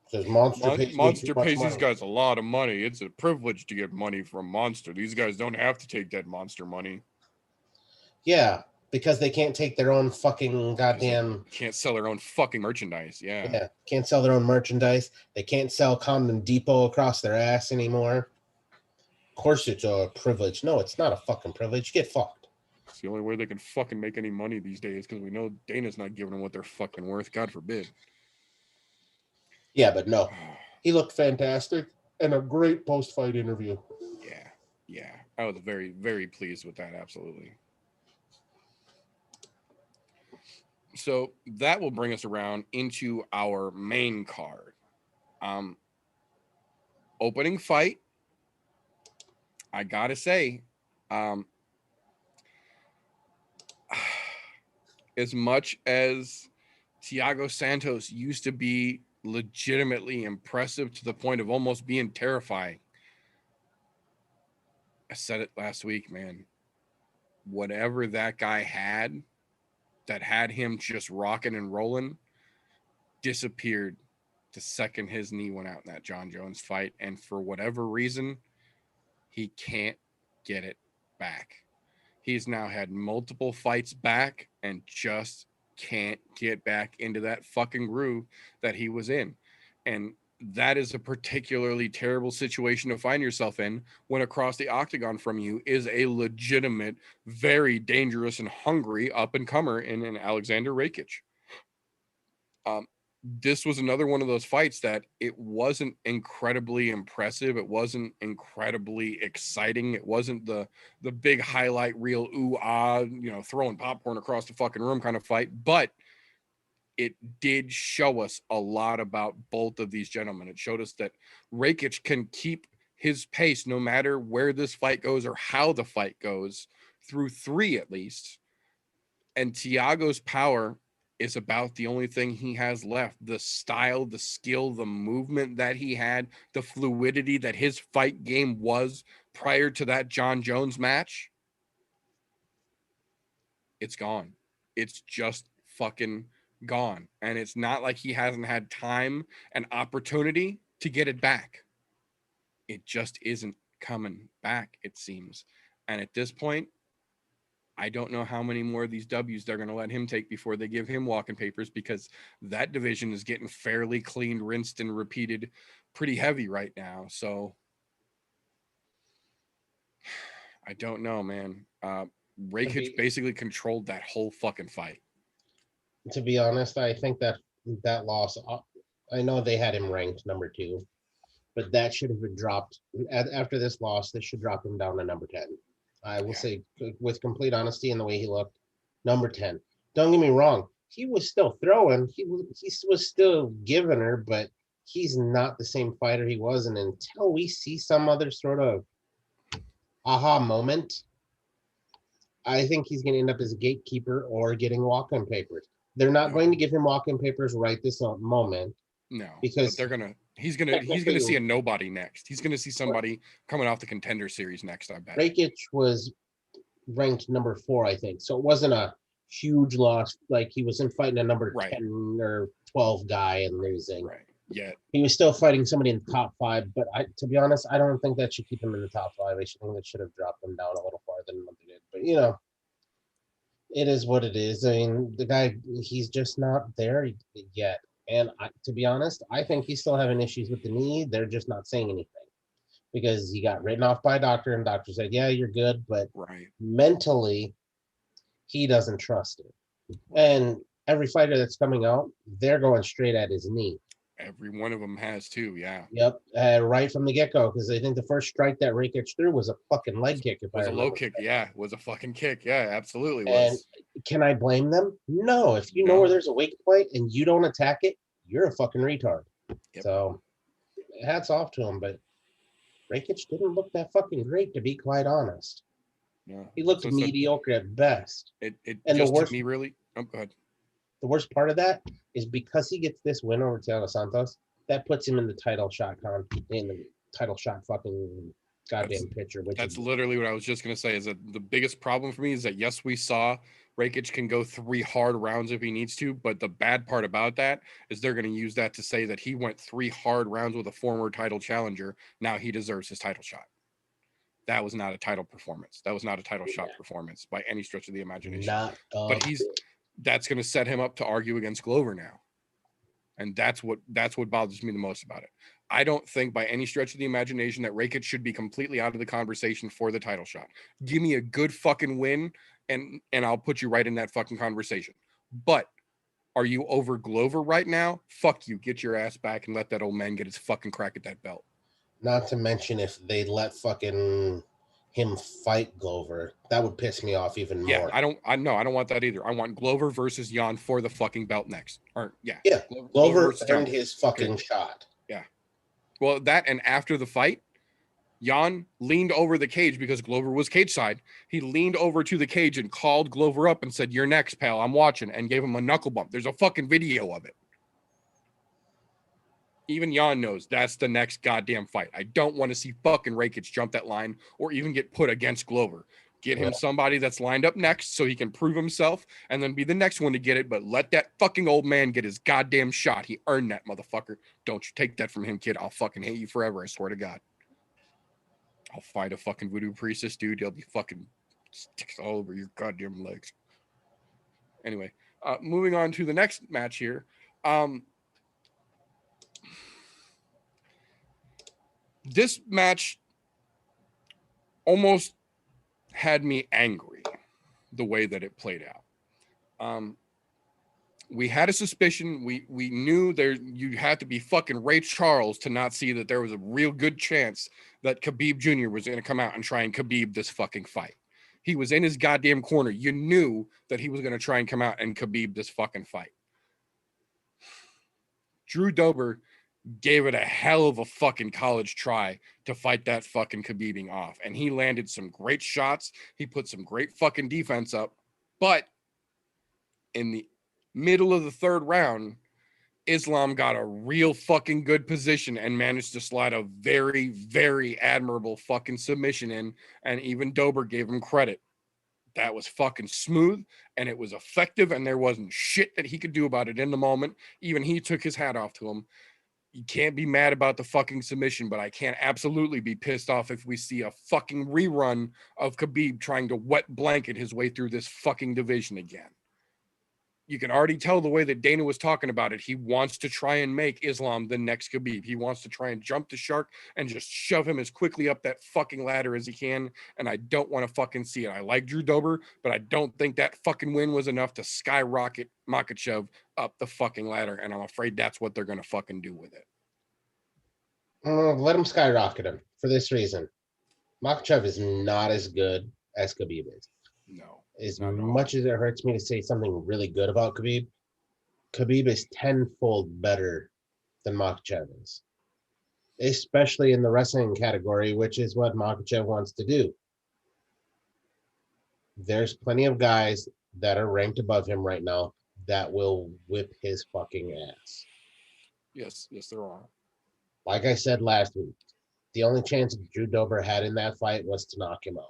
Says Monster pays these guys a lot of money. It's a privilege to get money from Monster. These guys don't have to take that Monster money. Yeah, because they can't take their own fucking goddamn... Can't sell their own fucking merchandise, Yeah, can't sell their own merchandise. They can't sell Condom Depot across their ass anymore. Of course it's a privilege. No, it's not a fucking privilege. Get fucked. It's the only way they can fucking make any money these days, because we know Dana's not giving them what they're fucking worth. God forbid. Yeah, but no. He looked fantastic, and a great post-fight interview. Yeah. I was very, very pleased with that, absolutely. So that will bring us around into our main card. Opening fight, I gotta say, as much as Thiago Santos used to be legitimately impressive to the point of almost being terrifying, I said it last week, man. Whatever that guy had that had him just rocking and rolling disappeared the second his knee went out in that John Jones fight. And for whatever reason, he can't get it back. He's now had multiple fights back and just can't get back into that fucking groove that he was in. And that is a particularly terrible situation to find yourself in when across the octagon from you is a legitimate, very dangerous and hungry up-and-comer in an Alexander Rakic. This was another one of those fights that it wasn't incredibly impressive. It wasn't incredibly exciting. It wasn't the big highlight reel, ooh, ah, throwing popcorn across the fucking room kind of fight. But it did show us a lot about both of these gentlemen. It showed us that Rakic can keep his pace no matter where this fight goes or how the fight goes, through 3 at least. And Thiago's power is about the only thing he has left. The style, the skill, the movement that he had, the fluidity that his fight game was prior to that John Jones match. It's gone. It's just fucking gone. And it's not like he hasn't had time and opportunity to get it back. It just isn't coming back, it seems. And at this point, I don't know how many more of these W's they're going to let him take before they give him walking papers, because that division is getting fairly cleaned, rinsed, and repeated pretty heavy right now. So I don't know, man. Rakic basically controlled that whole fucking fight. To be honest, I think that loss, I know they had him ranked number 2, but that should have been dropped. After this loss, they should drop him down to number 10. I will say, with complete honesty, and the way he looked, number 10. Don't get me wrong. He was still throwing. He was still giving her, but he's not the same fighter he was. And until we see some other sort of aha moment, I think he's going to end up as a gatekeeper or getting walk-in papers. They're not going to give him walk-in papers right this moment. No, because he's gonna see a nobody next. He's gonna see somebody coming off the Contender Series next, I bet. Rakic was ranked number 4, I think, so it wasn't a huge loss. Like, he wasn't fighting a number 10 or 12 guy and losing. Right. Yeah. He was still fighting somebody in the top 5, but to be honest, I don't think that should keep him in the top 5. I think that should have dropped him down a little farther than what they did. But it is what it is. I mean, the guy, he's just not there yet. And to be honest, I think he's still having issues with the knee. They're just not saying anything because he got written off by a doctor, and doctor said, yeah, you're good. But mentally, he doesn't trust it. And every fighter that's coming out, they're going straight at his knee. Every one of them has too, yeah. Yep, right from the get-go, because I think the first strike that Rakic threw was a fucking leg kick. It was a low kick, yeah. It was a fucking kick, yeah, absolutely was. And can I blame them? No. If you know where there's a weak point and you don't attack it, you're a fucking retard. Yep. So, hats off to him, but Rakic didn't look that fucking great, to be quite honest. No. He looked mediocre at best. It and just took me really... Oh, go ahead. The worst part of that is because he gets this win over Thiago Santos, that puts him in the title shot fucking goddamn picture. That's literally what I was just going to say, is that the biggest problem for me is that, yes, we saw Rakic can go 3 hard rounds if he needs to, but the bad part about that is they're going to use that to say that he went 3 hard rounds with a former title challenger. Now he deserves his title shot. That was not a title performance. That was not a title shot performance by any stretch of the imagination. But that's going to set him up to argue against Glover now. And that's what bothers me the most about it. I don't think by any stretch of the imagination that Rakic should be completely out of the conversation for the title shot. Give me a good fucking win and I'll put you right in that fucking conversation. But are you over Glover right now? Fuck you. Get your ass back and let that old man get his fucking crack at that belt. Not to mention, if they let fucking him fight Glover, that would piss me off even more. Yeah, I don't want that either. I want Glover versus Jan for the fucking belt next. Glover earned his fucking shot. Yeah. Well, that, and after the fight, Jan leaned over the cage because Glover was cage side. He leaned over to the cage and called Glover up and said, "You're next, pal. I'm watching," and gave him a knuckle bump. There's a fucking video of it. Even Jan knows that's the next goddamn fight. I don't want to see fucking Rakic jump that line or even get put against Glover. Get him somebody that's lined up next so he can prove himself and then be the next one to get it. But let that fucking old man get his goddamn shot. He earned that, motherfucker. Don't you take that from him, kid. I'll fucking hate you forever. I swear to God. I'll fight a fucking voodoo priestess, dude. You'll be fucking sticks all over your goddamn legs. Anyway, moving on to the next match here. This match almost had me angry the way that it played out. We had a suspicion. We knew you had to be fucking Ray Charles to not see that there was a real good chance that Khabib Jr. was going to come out and try and Khabib this fucking fight. He was in his goddamn corner. You knew that he was going to try and come out and Khabib this fucking fight. Drew Dober gave it a hell of a fucking college try to fight that fucking Khabibing off. And he landed some great shots. He put some great fucking defense up. But in the middle of the third round, Islam got a real fucking good position and managed to slide a very, very admirable fucking submission in. And even Dober gave him credit. That was fucking smooth and it was effective and there wasn't shit that he could do about it in the moment. Even he took his hat off to him. You can't be mad about the fucking submission, but I can't absolutely be pissed off if we see a fucking rerun of Khabib trying to wet blanket his way through this fucking division again. You can already tell the way that Dana was talking about it. He wants to try and make Islam the next Khabib. He wants to try and jump the shark and just shove him as quickly up that fucking ladder as he can. And I don't want to fucking see it. I like Drew Dober, but I don't think that fucking win was enough to skyrocket Makhachev up the fucking ladder. And I'm afraid that's what they're going to fucking do with it. Let him skyrocket him for this reason. Makhachev is not as good as Khabib is. No. As much as it hurts me to say something really good about Khabib, Khabib is tenfold better than Makhachev is, especially in the wrestling category, which is what Makhachev wants to do. There's plenty of guys that are ranked above him right now that will whip his fucking ass. Yes, there are. Like I said last week, the only chance Drew Dober had in that fight was to knock him out.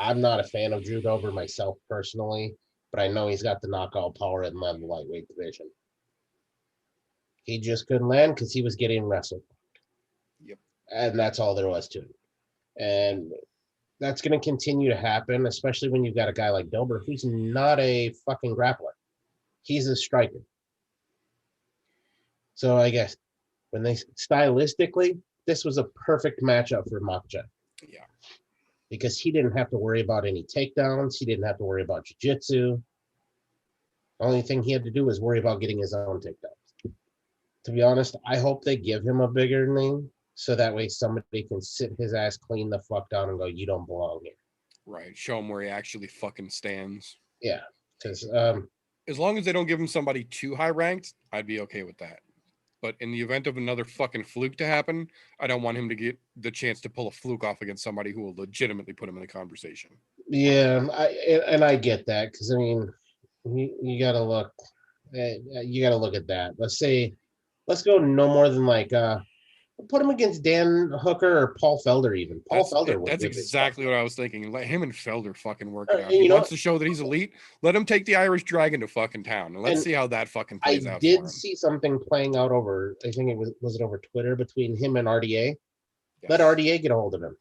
I'm not a fan of Drew Dober myself personally, but I know he's got the knockout power in the lightweight division. He just couldn't land because he was getting wrestled. Yep. And that's all there was to it. And that's going to continue to happen, especially when you've got a guy like Dober who's not a fucking grappler. He's a striker. So I guess when they stylistically, this was a perfect matchup for Makhachev. Yeah. Because he didn't have to worry about any takedowns. He didn't have to worry about jiu-jitsu. The only thing he had to do was worry about getting his own takedowns. To be honest, I hope they give him a bigger name so that way somebody can sit his ass clean the fuck down and go, you don't belong here. Right. Show him where he actually fucking stands. Yeah. Because as long as they don't give him somebody too high ranked, I'd be okay with that. But in the event of another fucking fluke to happen, I don't want him to get the chance to pull a fluke off against somebody who will legitimately put him in the conversation. Yeah, I get that because I mean, you got to look at that. Let's go no more than like put him against Dan Hooker or Paul Felder even. That's exactly what I was thinking. Let him and Felder fucking work it out. He wants to show that he's elite. Let him take the Irish Dragon to fucking town. And let's see how that fucking plays out. I did see something playing out over, I think it was over Twitter between him and RDA. Yes. Let RDA get a hold of him.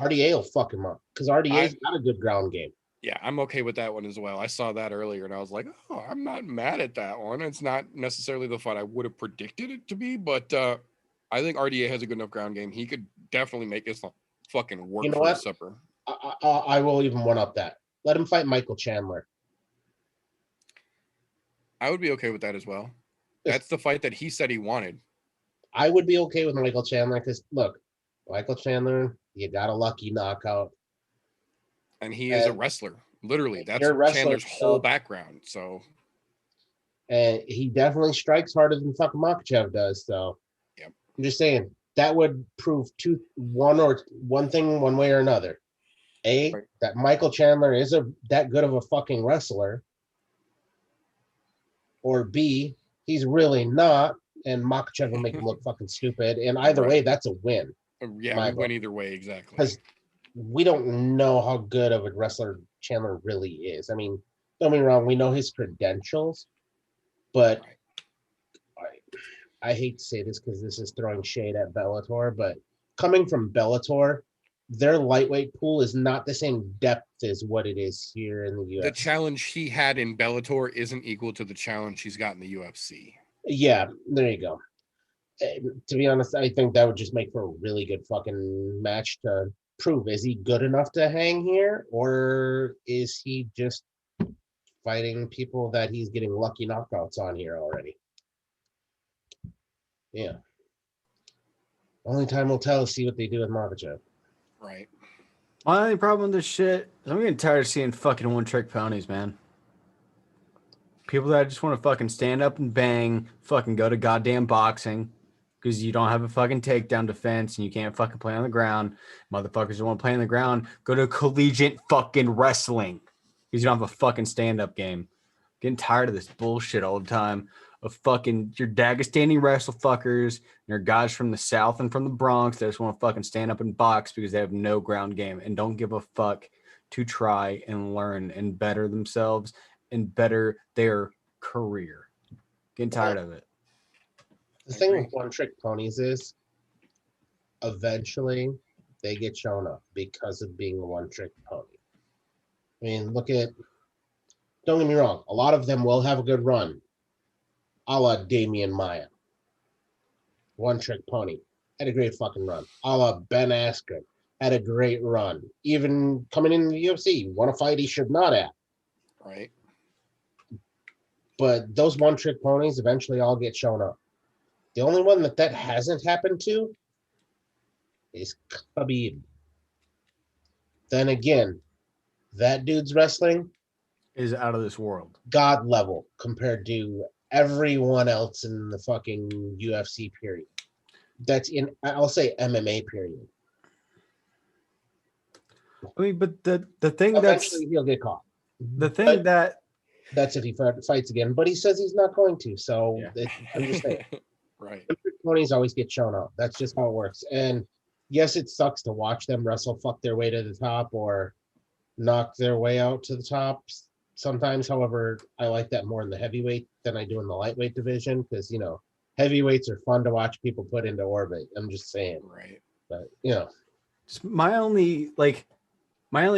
RDA will fuck him up because RDA's got a good ground game. Yeah, I'm okay with that one as well. I saw that earlier and I was like, oh, I'm not mad at that one. It's not necessarily the fight I would have predicted it to be, but I think RDA has a good enough ground game. He could definitely make Islam fucking work for his supper. I will even one up that. Let him fight Michael Chandler. I would be okay with that as well. That's the fight that he said he wanted. I would be okay with Michael Chandler because, look, Michael Chandler, you got a lucky knockout. And he is a wrestler. Literally, that's Chandler's whole background. So, and he definitely strikes harder than fucking Makhachev does, so. I'm just saying that would prove one thing one way or another. That Michael Chandler is that good of a fucking wrestler. Or B, he's really not, and Makhachev will make him look fucking stupid. And either way, that's a win. Yeah, we win either way, exactly. Because we don't know how good of a wrestler Chandler really is. I mean, don't get me wrong, we know his credentials, but I hate to say this because this is throwing shade at Bellator, but coming from Bellator, their lightweight pool is not the same depth as what it is here in the UFC. The challenge he had in Bellator isn't equal to the challenge he's got in the UFC. Yeah, there you go. To be honest, I think that would just make for a really good fucking match to prove, is he good enough to hang here, or is he just fighting people that he's getting lucky knockouts on here already? Yeah. Only time will tell. See what they do with Makachev. Right. My only problem with this shit is I'm getting tired of seeing fucking one-trick ponies, man. People that just want to fucking stand up and bang, fucking go to goddamn boxing because you don't have a fucking takedown defense and you can't fucking play on the ground. Motherfuckers who want to play on the ground, go to collegiate fucking wrestling because you don't have a fucking stand-up game. Getting tired of this bullshit all the time of fucking your Dagestani wrestle fuckers and your guys from the South and from the Bronx that just want to fucking stand up and box because they have no ground game and don't give a fuck to try and learn and better themselves and better their career. Getting tired of it. The thing with one-trick ponies is eventually they get shown up because of being a one-trick pony. I mean, look at, don't get me wrong, a lot of them will have a good run, a la Damian Maya. One-trick pony. Had a great fucking run. A la Ben Askren. Had a great run. Even coming in the UFC, won a fight he should not have. Right. But those one-trick ponies eventually all get shown up. The only one that hasn't happened to is Khabib. Then again, that dude's wrestling Is out of this world. God level compared to everyone else in the fucking UFC period. That's in, I'll say MMA period. I mean, but the thing Eventually he'll get caught. the thing But that's if he fights again. But he says he's not going to. So I'm just saying. Right. Ponies always get shown up. That's just how it works. And yes, it sucks to watch them wrestle, fuck their way to the top or knock their way out to the top sometimes. However, I like that more in the heavyweight than I do in the lightweight division because, you know, heavyweights are fun to watch people put into orbit. I'm just saying. Right. But, you know. my only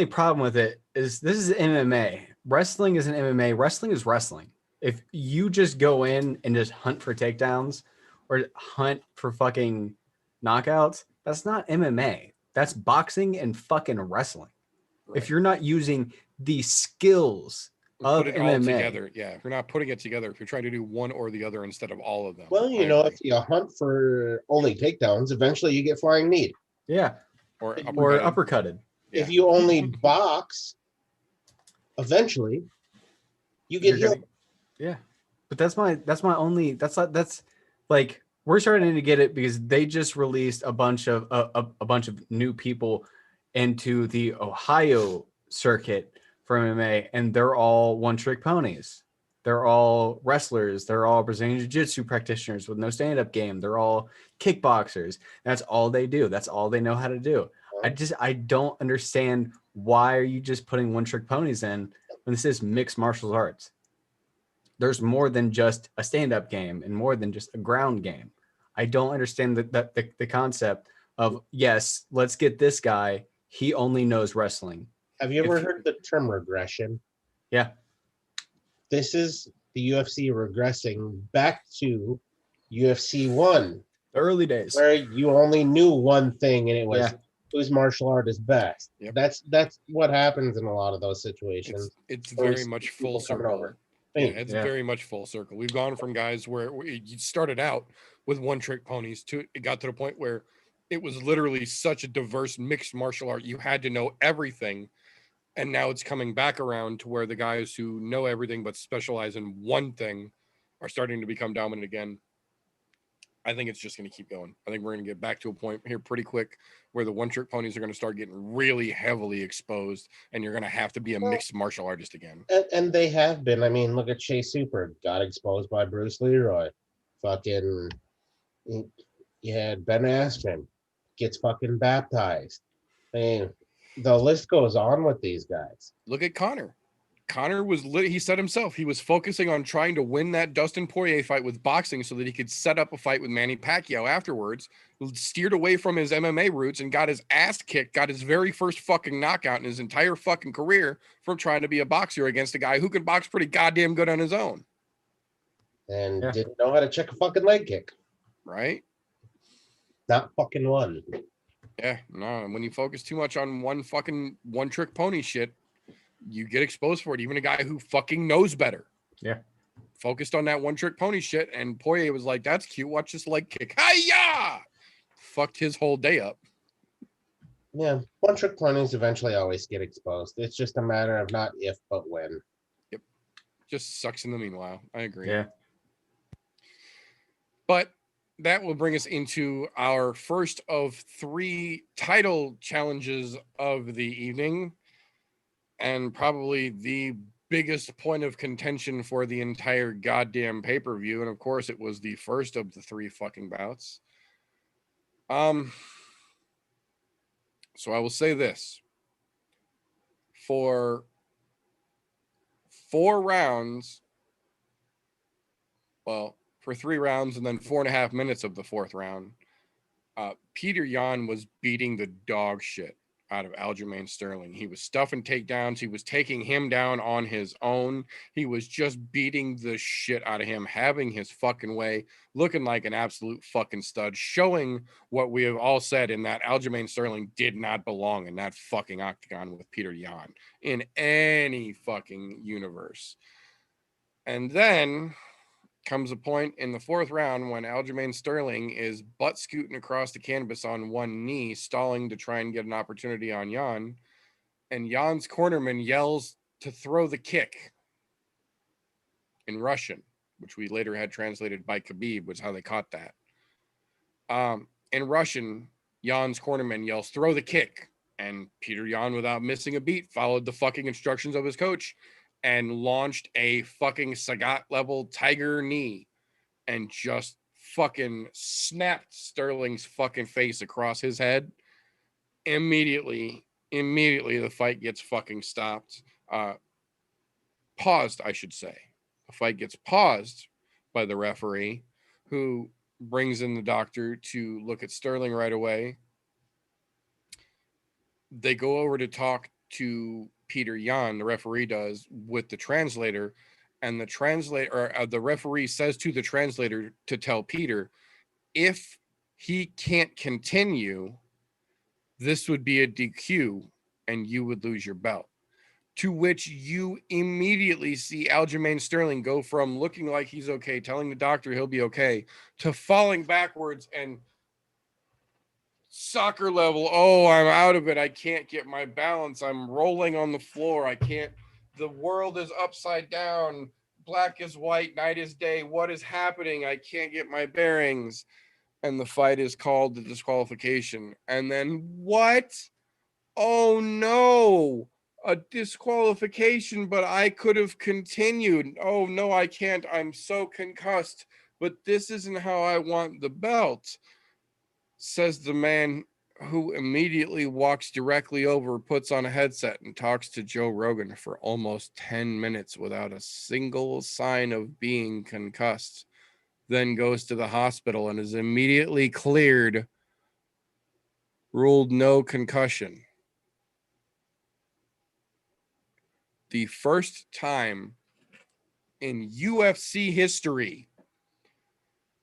problem with it is this is MMA. Wrestling isn't MMA. Wrestling is wrestling. If you just go in and just hunt for takedowns or hunt for fucking knockouts, that's not MMA. That's boxing and fucking wrestling. Right. If you're not using the skills of put it MMA all together, yeah. If you're not putting it together, if you're trying to do one or the other instead of all of them. Well, you know, if you hunt for only takedowns, eventually you get flying knee. Yeah. Or uppercutted. Yeah. If you only box, eventually you get healed. Yeah. But that's like we're starting to get it because they just released a bunch of new people into the Ohio circuit for MMA, and they're all one-trick ponies. They're all wrestlers. They're all Brazilian Jiu-Jitsu practitioners with no stand-up game. They're all kickboxers. That's all they do. That's all they know how to do. I don't understand why are you just putting one-trick ponies in when this is mixed martial arts. There's more than just a stand-up game and more than just a ground game. I don't understand the concept of, yes, let's get this guy. He only knows wrestling. Have you ever heard the term regression? Yeah. This is the UFC regressing back to UFC 1. The early days. Where you only knew one thing and it was whose martial art is best. Yep. That's what happens in a lot of those situations. It's very much full circle. Yeah, it's very much full circle. We've gone from guys where you started out with one-trick ponies to it got to the point where it was literally such a diverse mixed martial art. You had to know everything. And now it's coming back around to where the guys who know everything but specialize in one thing are starting to become dominant again. I think it's just going to keep going. I think we're going to get back to a point here pretty quick where the one-trick ponies are going to start getting really heavily exposed, and you're going to have to be a mixed martial artist again. And they have been. I mean, look at Chase Super. Got exposed by Bruce Leroy. Fucking, you had Ben Askren. Gets fucking baptized. I mean, The list goes on with these guys. Look at Conor. Conor was he said himself, he was focusing on trying to win that Dustin Poirier fight with boxing so that he could set up a fight with Manny Pacquiao afterwards, steered away from his MMA roots and got his ass kicked, got his very first fucking knockout in his entire fucking career from trying to be a boxer against a guy who could box pretty goddamn good on his own. And didn't know how to check a fucking leg kick. Right? Not fucking one. Yeah, no. When you focus too much on one trick pony shit, you get exposed for it. Even a guy who fucking knows better. Yeah. Focused on that one trick pony shit. And Poirier was like, that's cute. Watch this leg kick. Hi-ya! Fucked his whole day up. Yeah. One trick ponies eventually always get exposed. It's just a matter of not if, but when. Yep. Just sucks in the meanwhile. I agree. Yeah. But that will bring us into our first of 3 title challenges of the evening. And probably the biggest point of contention for the entire goddamn pay-per-view. And of course, it was the first of the 3 fucking bouts. So I will say this. For 4 rounds, well, for 3 rounds and then 4.5 minutes of the 4th round, Peter Yan was beating the dog shit out of Aljamain Sterling. He was stuffing takedowns. He was taking him down on his own. He was just beating the shit out of him, having his fucking way, looking like an absolute fucking stud, showing what we have all said in that Aljamain Sterling did not belong in that fucking octagon with Peter Yan in any fucking universe. And then comes a point in the 4th round when Aljamain Sterling is butt scooting across the canvas on one knee, stalling to try and get an opportunity on Yan. And Jan's cornerman yells to throw the kick in Russian, which we later had translated by Khabib, was how they caught that. In Russian, Jan's cornerman yells, throw the kick. And Peter Yan, without missing a beat, followed the fucking instructions of his coach and launched a fucking Sagat level tiger knee and just fucking snapped Sterling's fucking face across his head. Immediately the fight gets fucking stopped. Paused, I should say. The fight gets paused by the referee, who brings in the doctor to look at Sterling right away. They go over to talk to Peter Yan, the referee does, with the translator, and the referee says to the translator to tell Peter, if he can't continue, this would be a DQ and you would lose your belt. To which you immediately see Aljamain Sterling go from looking like he's okay, telling the doctor he'll be okay, to falling backwards and soccer level, oh, I'm out of it. I can't get my balance. I'm rolling on the floor. I can't. The world is upside down. Black is white. Night is day. What is happening? I can't get my bearings. And the fight is called the disqualification. And then what? Oh, no. A disqualification, but I could have continued. Oh, no, I can't. I'm so concussed. But this isn't how I want the belt, says the man who immediately walks directly over, puts on a headset, and talks to Joe Rogan for almost 10 minutes without a single sign of being concussed, then goes to the hospital and is immediately cleared, ruled no concussion. The first time in UFC history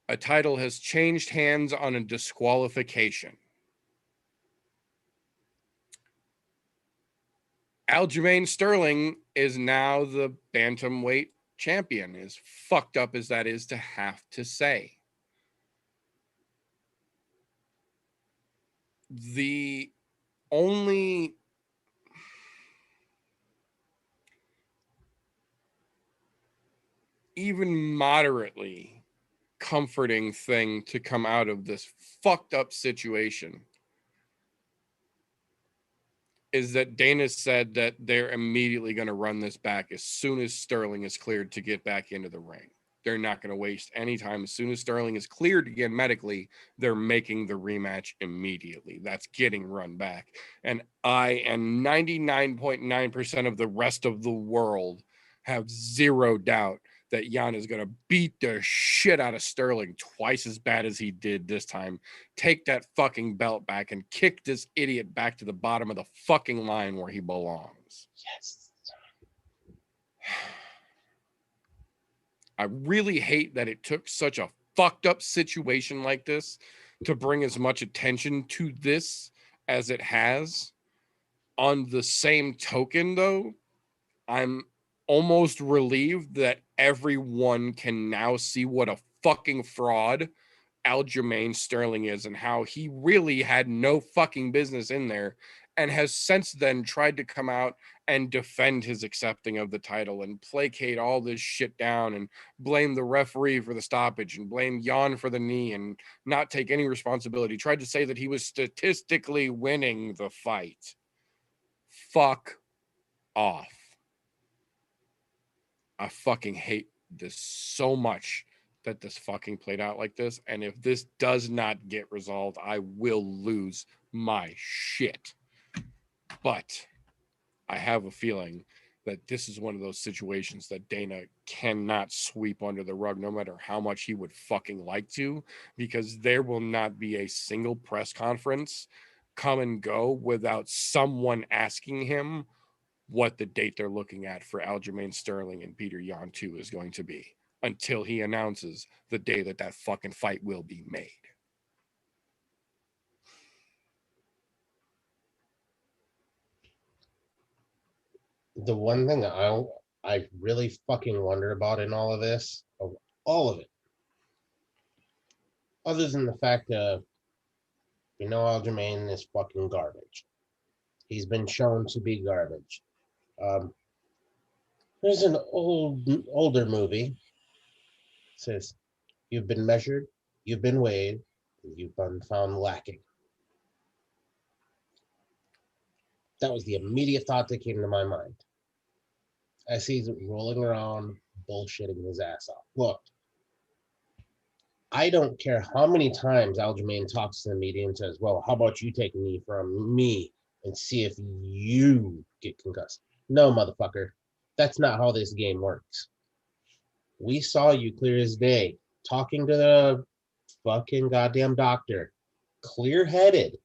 a title has changed hands on a disqualification. Aljamain Sterling is now the bantamweight champion, as fucked up as that is to have to say. The only even moderately comforting thing to come out of this fucked up situation is that Dana said that they're immediately going to run this back as soon as Sterling is cleared to get back into the ring. They're not going to waste any time. As soon as Sterling is cleared again medically, they're making the rematch immediately. That's getting run back. And I and 99.9% of the rest of the world have zero doubt that Jan is going to beat the shit out of Sterling twice as bad as he did this time. Take that fucking belt back and kick this idiot back to the bottom of the fucking line where he belongs. Yes. I really hate that it took such a fucked up situation like this to bring as much attention to this as it has. On the same token, though, I'm almost relieved that everyone can now see what a fucking fraud Aljamain Sterling is and how he really had no fucking business in there, and has since then tried to come out and defend his accepting of the title and placate all this shit down and blame the referee for the stoppage and blame Jan for the knee and not take any responsibility. Tried to say that he was statistically winning the fight. Fuck off. I fucking hate this so much that this fucking played out like this. And if this does not get resolved, I will lose my shit. But I have a feeling that this is one of those situations that Dana cannot sweep under the rug, no matter how much he would fucking like to, because there will not be a single press conference come and go without someone asking him what the date they're looking at for Aljamain Sterling and Peter Yan 2 is going to be, until he announces the day that that fucking fight will be made. The one thing I really fucking wonder about in all of this, all of it, other than the fact that Aljamain is fucking garbage. He's been shown to be garbage. There's an older movie. It says, "You've been measured, you've been weighed, and you've been found lacking." That was the immediate thought that came to my mind as he's rolling around bullshitting his ass off. Look, I don't care how many times Aljamain talks to the media and says, "Well, how about you take a knee from me and see if you get concussed?" No, motherfucker. That's not how this game works. We saw you clear as day talking to the fucking goddamn doctor, clear-headed.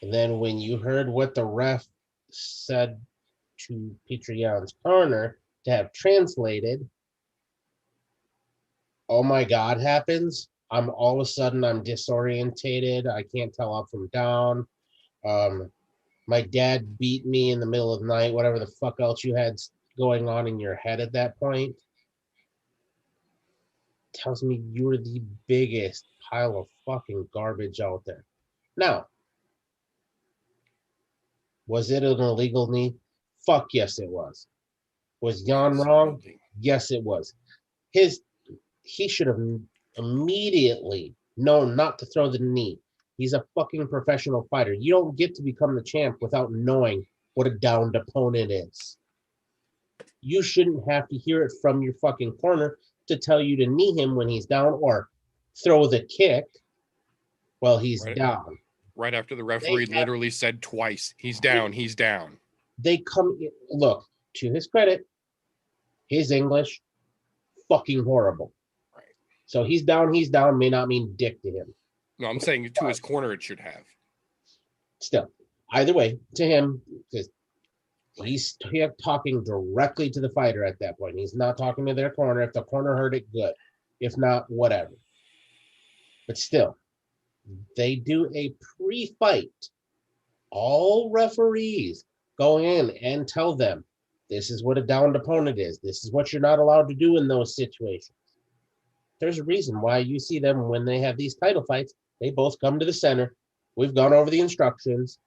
And then when you heard what the ref said to Peter Yan's corner to have translated, oh my God happens. All of a sudden I'm disorientated. I can't tell up from down. My dad beat me in the middle of the night, whatever the fuck else you had going on in your head at that point. Tells me you're the biggest pile of fucking garbage out there. Now, was it an illegal knee? Fuck yes, it was. Was Jan wrong? Yes, it was. He should have immediately known not to throw the knee. He's a fucking professional fighter. You don't get to become the champ without knowing what a downed opponent is. You shouldn't have to hear it from your fucking corner to tell you to knee him when he's down or throw the kick while he's down. Right after the referee literally said twice, he's down, he's down. They come in, look, to his credit, his English, fucking horrible. Right. So he's down, may not mean dick to him. No, I'm saying to his corner it should have. Still, either way, to him, because he's talking directly to the fighter at that point. He's not talking to their corner. If the corner heard it, good. If not, whatever. But still, they do a pre-fight. All referees go in and tell them, this is what a downed opponent is. This is what you're not allowed to do in those situations. There's a reason why you see them when they have these title fights. They both come to the center. We've gone over the instructions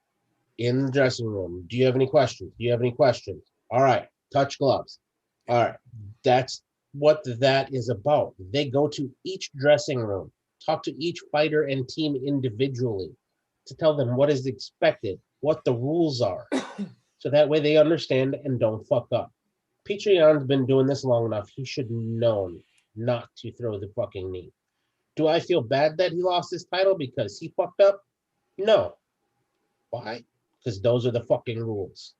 in the dressing room. Do you have any questions? Do you have any questions? All right, touch gloves. All right, that's what that is about. They go to each dressing room, talk to each fighter and team individually to tell them what is expected, what the rules are, so that way they understand and don't fuck up. Patreon's been doing this long enough. He should have known not to throw the fucking knee. Do I feel bad that he lost his title because he fucked up? No. Why? Because those are the fucking rules.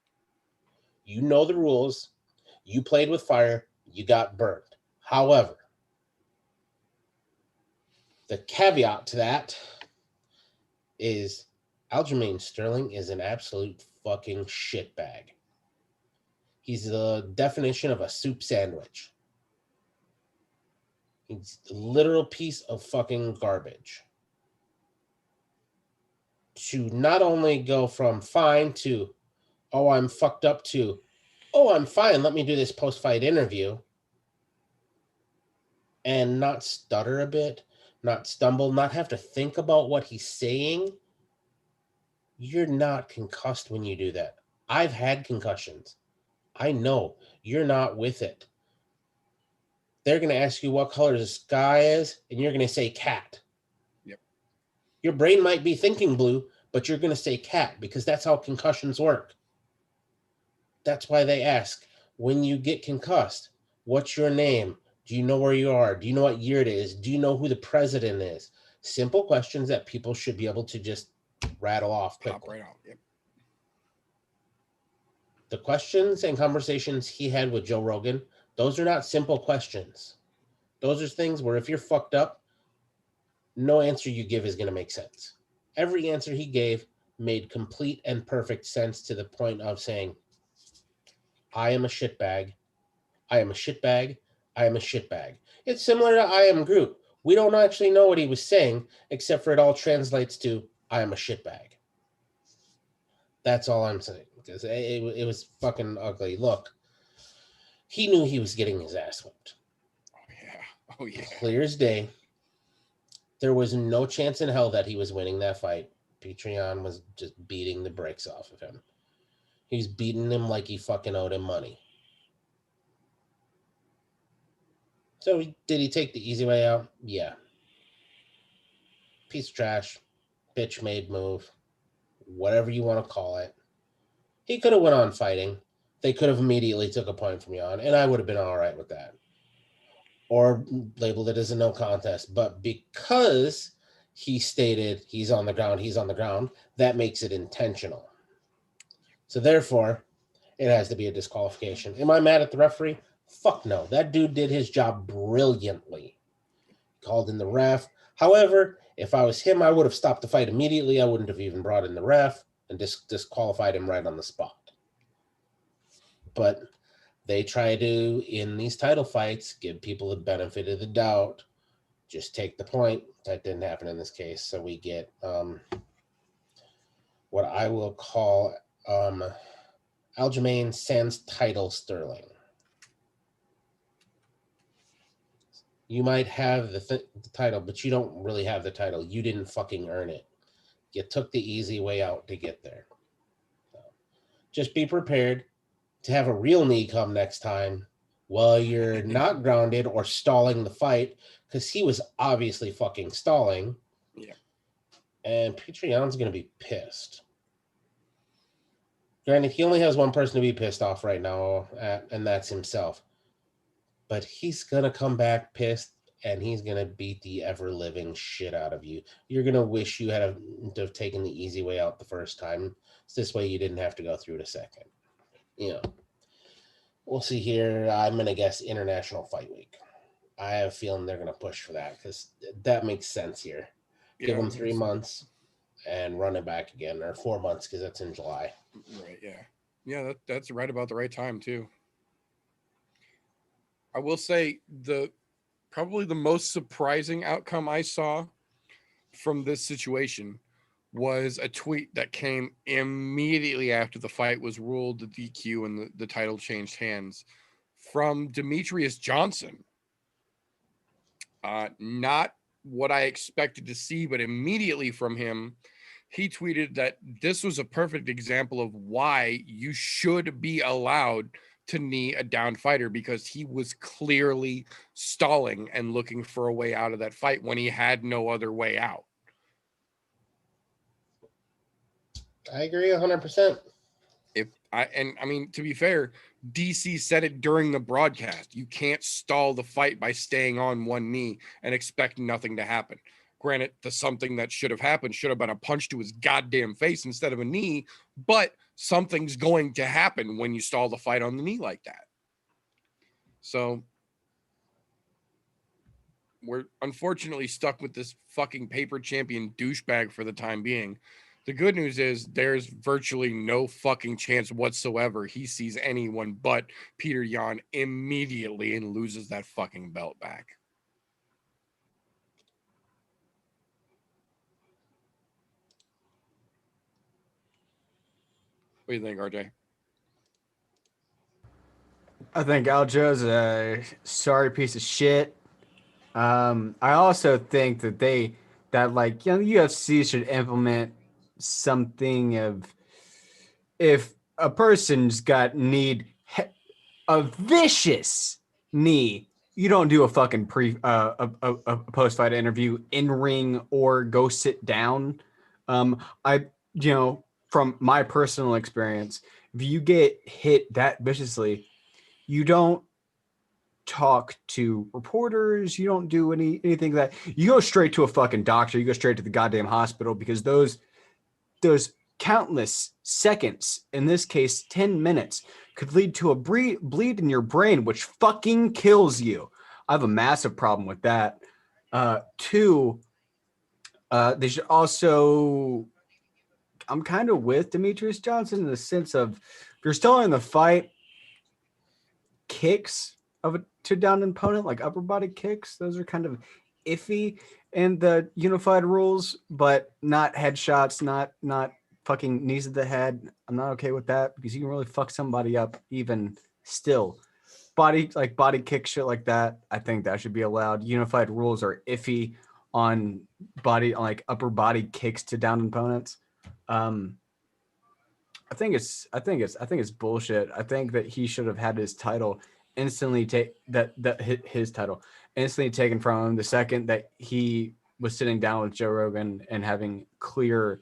You know the rules. You played with fire. You got burned. However, the caveat to that is Aljamain Sterling is an absolute fucking shitbag. He's the definition of a soup sandwich. He's a literal piece of fucking garbage. To not only go from fine to, oh, I'm fucked up to, oh, I'm fine, let me do this post-fight interview, and not stutter a bit, not stumble, not have to think about what he's saying. You're not concussed when you do that. I've had concussions. I know you're not with it. They're going to ask you what color the sky is, and you're going to say cat. Yep. Your brain might be thinking blue, but you're going to say cat because that's how concussions work. That's why they ask, when you get concussed, what's your name? Do you know where you are? Do you know what year it is? Do you know who the president is? Simple questions that people should be able to just rattle off quickly. Pop right out. Yep. The questions and conversations he had with Joe Rogan, those are not simple questions. Those are things where if you're fucked up, no answer you give is going to make sense. Every answer he gave made complete and perfect sense to the point of saying, I am a shitbag. I am a shitbag. I am a shitbag. It's similar to I am Groot. We don't actually know what he was saying, except for it all translates to I am a shitbag. That's all I'm saying. Because it was fucking ugly. Look, he knew he was getting his ass whipped. Oh, yeah. Oh, yeah. Clear as day. There was no chance in hell that he was winning that fight. Patreon was just beating the brakes off of him. He's beating him like he fucking owed him money. So did he take the easy way out? Yeah. Piece of trash. Bitch made move. Whatever you want to call it. He could have went on fighting. They could have immediately took a point from Jan, and I would have been all right with that. Or labeled it as a no contest. But because he stated he's on the ground, that makes it intentional. So therefore, it has to be a disqualification. Am I mad at the referee? Fuck no. That dude did his job brilliantly. Called in the ref. However, if I was him, I would have stopped the fight immediately. I wouldn't have even brought in the ref and disqualified him right on the spot. But they try to, in these title fights, give people the benefit of the doubt. Just take the point. That didn't happen in this case. So we get what I will call Aljamain Sans title Sterling. You might have the title, but you don't really have the title. You didn't fucking earn it. You took the easy way out to get there. So just be prepared to have a real knee come next time while you're not grounded or stalling the fight, because he was obviously fucking stalling. Yeah. And Patreon's going to be pissed. Granted, he only has one person to be pissed off right now, and that's himself. But he's going to come back pissed, and he's going to beat the ever-living shit out of you. You're going to wish you had to have taken the easy way out the first time. So this way you didn't have to go through it a second. You know, we'll see here. I'm going to guess International Fight Week. I have a feeling they're going to push for that because that makes sense here. Give them 3 months and run it back again, or 4 months because that's in July. Right, yeah. Yeah, that's right about the right time, too. I will say probably the most surprising outcome I saw from this situation was a tweet that came immediately after the fight was ruled the DQ and the title changed hands from Demetrius Johnson. Not what I expected to see, but immediately from him, he tweeted that this was a perfect example of why you should be allowed to knee a down fighter, because he was clearly stalling and looking for a way out of that fight when he had no other way out. I agree 100%. I mean, to be fair, DC said it during the broadcast. You can't stall the fight by staying on one knee and expect nothing to happen. Granted, the something that should have happened should have been a punch to his goddamn face instead of a knee, but something's going to happen when you stall the fight on the knee like that. So we're unfortunately stuck with this fucking paper champion douchebag for the time being. The good news is there's virtually no fucking chance whatsoever he sees anyone but Peter Yan immediately and loses that fucking belt back. What do you think, RJ? I think Aljo's a sorry piece of shit. I also think that the UFC should implement something of, if a person's got a vicious knee, you don't do a fucking a post fight interview in ring or go sit down. From my personal experience, if you get hit that viciously, you don't talk to reporters. You don't do anything like that. You go straight to a fucking doctor. You go straight to the goddamn hospital, because those countless seconds, in this case 10 minutes, could lead to a bleed in your brain, which fucking kills you. I have a massive problem with that. Two, they should also, I'm kind of with Demetrius Johnson in the sense of, if you're still in the fight, kicks of a two-down opponent, like upper body kicks, those are kind of iffy in the unified rules, but not headshots, not fucking knees to the head. I'm not okay with that, because you can really fuck somebody up even still. Body kick shit like that, I think that should be allowed. Unified rules are iffy on upper body kicks to down opponents. I think it's bullshit. I think that he should have had his title instantly his title instantly taken from him the second that he was sitting down with Joe Rogan and having clear,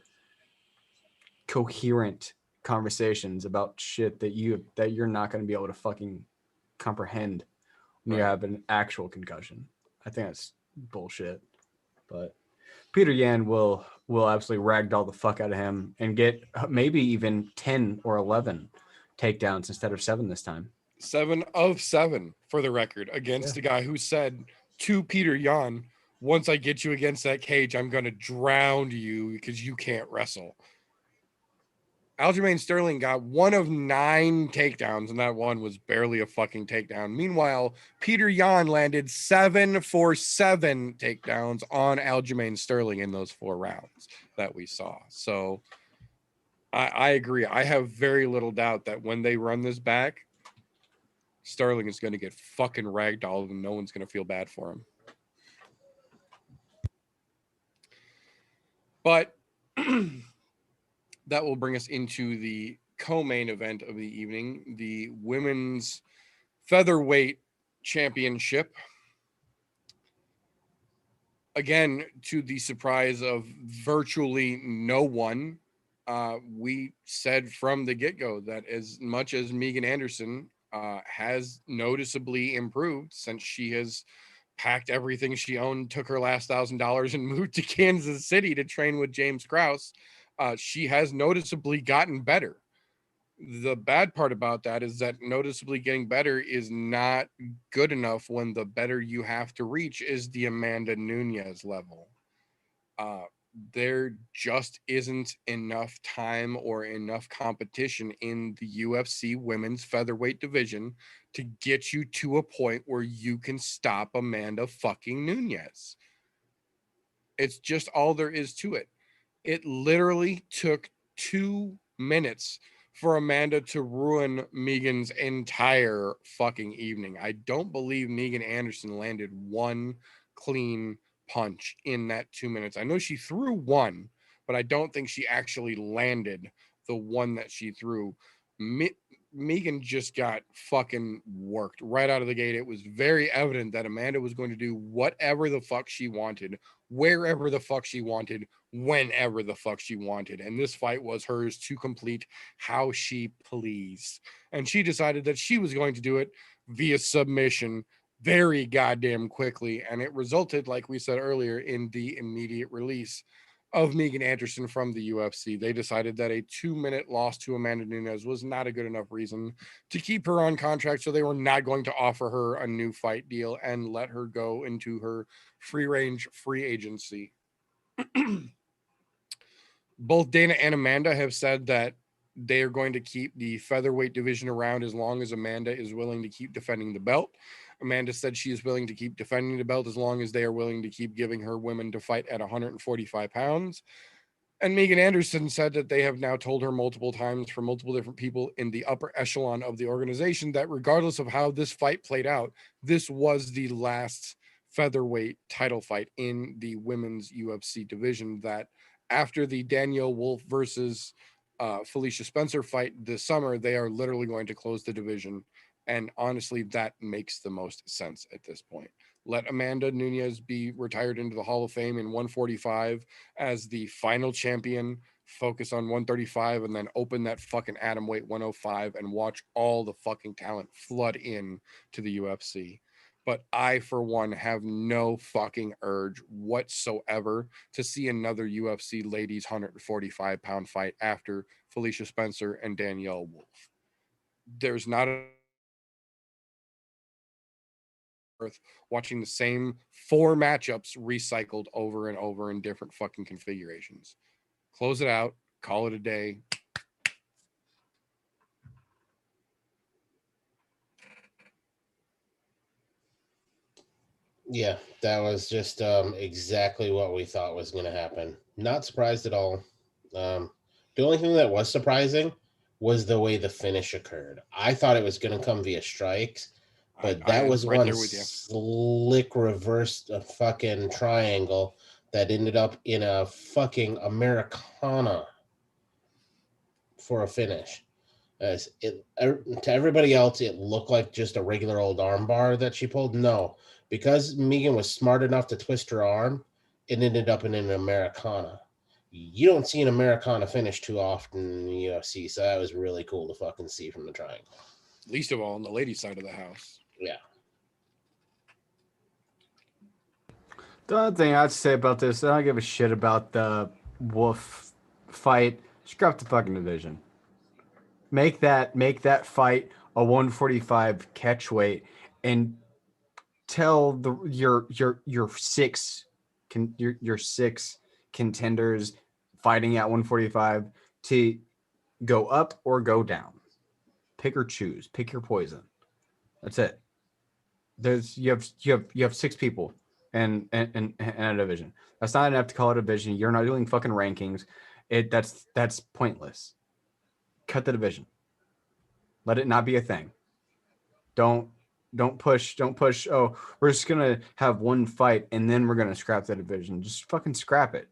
coherent conversations about shit that you're not going to be able to fucking comprehend when you have an actual concussion. I think that's bullshit. But Peter Yan will absolutely ragdoll the fuck out of him and get maybe even 10 or 11 takedowns instead of 7 this time. 7 of 7 for the record, against a guy who said to Peter Yan, once I get you against that cage, I'm going to drown you because you can't wrestle. Aljamain Sterling got 1 of 9 takedowns, and that one was barely a fucking takedown. Meanwhile, Peter Yan landed 7 for 7 takedowns on Aljamain Sterling in those 4 rounds that we saw. So I agree. I have very little doubt that when they run this back, Sterling is going to get fucking ragdolled and no one's going to feel bad for him. But that will bring us into the co-main event of the evening, the women's featherweight championship. Again, to the surprise of virtually no one, we said from the get-go that as much as Megan Anderson has noticeably improved since she has packed everything she owned, took her last $1,000 and moved to Kansas City to train with James Krause, she has noticeably gotten better. The bad part about that is that noticeably getting better is not good enough when the better you have to reach is the Amanda Nunes level. There just isn't enough time or enough competition in the UFC women's featherweight division to get you to a point where you can stop Amanda fucking Nunes. It's just all there is to it. It literally took 2 minutes for Amanda to ruin Megan's entire fucking evening. I don't believe Megan Anderson landed 1 clean punch in that 2 minutes. I know she threw 1, but I don't think she actually landed the one that she threw. Megan just got fucking worked right out of the gate. It was very evident that Amanda was going to do whatever the fuck she wanted, wherever the fuck she wanted, whenever the fuck she wanted. And this fight was hers to complete how she pleased. And she decided that she was going to do it via submission very goddamn quickly. And it resulted, like we said earlier, in the immediate release of Megan Anderson from the UFC. They decided that a 2-minute loss to Amanda Nunes was not a good enough reason to keep her on contract, so they were not going to offer her a new fight deal and let her go into her free-range free agency. Both Dana and Amanda have said that they are going to keep the featherweight division around as long as Amanda is willing to keep defending the belt. Amanda said she is willing to keep defending the belt as long as they are willing to keep giving her women to fight at 145 pounds. And Megan Anderson said that they have now told her multiple times from multiple different people in the upper echelon of the organization that regardless of how this fight played out, this was the last featherweight title fight in the women's UFC division, that after the Danielle Wolf versus Felicia Spencer fight this summer, they are literally going to close the division. And honestly, that makes the most sense at this point. Let Amanda Nunes be retired into the Hall of Fame in 145 as the final champion, focus on 135, and then open that fucking atomweight 105 and watch all the fucking talent flood in to the UFC. But I, for one, have no fucking urge whatsoever to see another UFC ladies 145-pound fight after Felicia Spencer and Danielle Wolf. There's not worth watching the same 4 matchups recycled over and over in different fucking configurations. Close it out, call it a day. Yeah, that was just exactly what we thought was going to happen. Not surprised at all. The only thing that was surprising was the way the finish occurred. I thought it was going to come via strikes, but that was right one there with you. slick reversed fucking triangle that ended up in a fucking Americana for a finish. As it to everybody else, it looked like just a regular old arm bar that she pulled. No, because Megan was smart enough to twist her arm, it ended up in an Americana. You don't see an Americana finish too often in the UFC, so that was really cool to fucking see from the triangle. Least of all on the ladies' side of the house. Yeah. The other thing I'd say about this, I don't give a shit about the Wolf fight. Scrap the fucking division. Make that fight a 145 catch weight, and tell your 6 contenders fighting at 145 to go up or go down. Pick or choose. Pick your poison. That's it. You have 6 people and a division. That's not enough to call it a division. You're not doing fucking rankings. That's pointless. Cut the division. Let it not be a thing. Don't push. Oh, we're just gonna have one fight and then we're gonna scrap the division. Just fucking scrap it.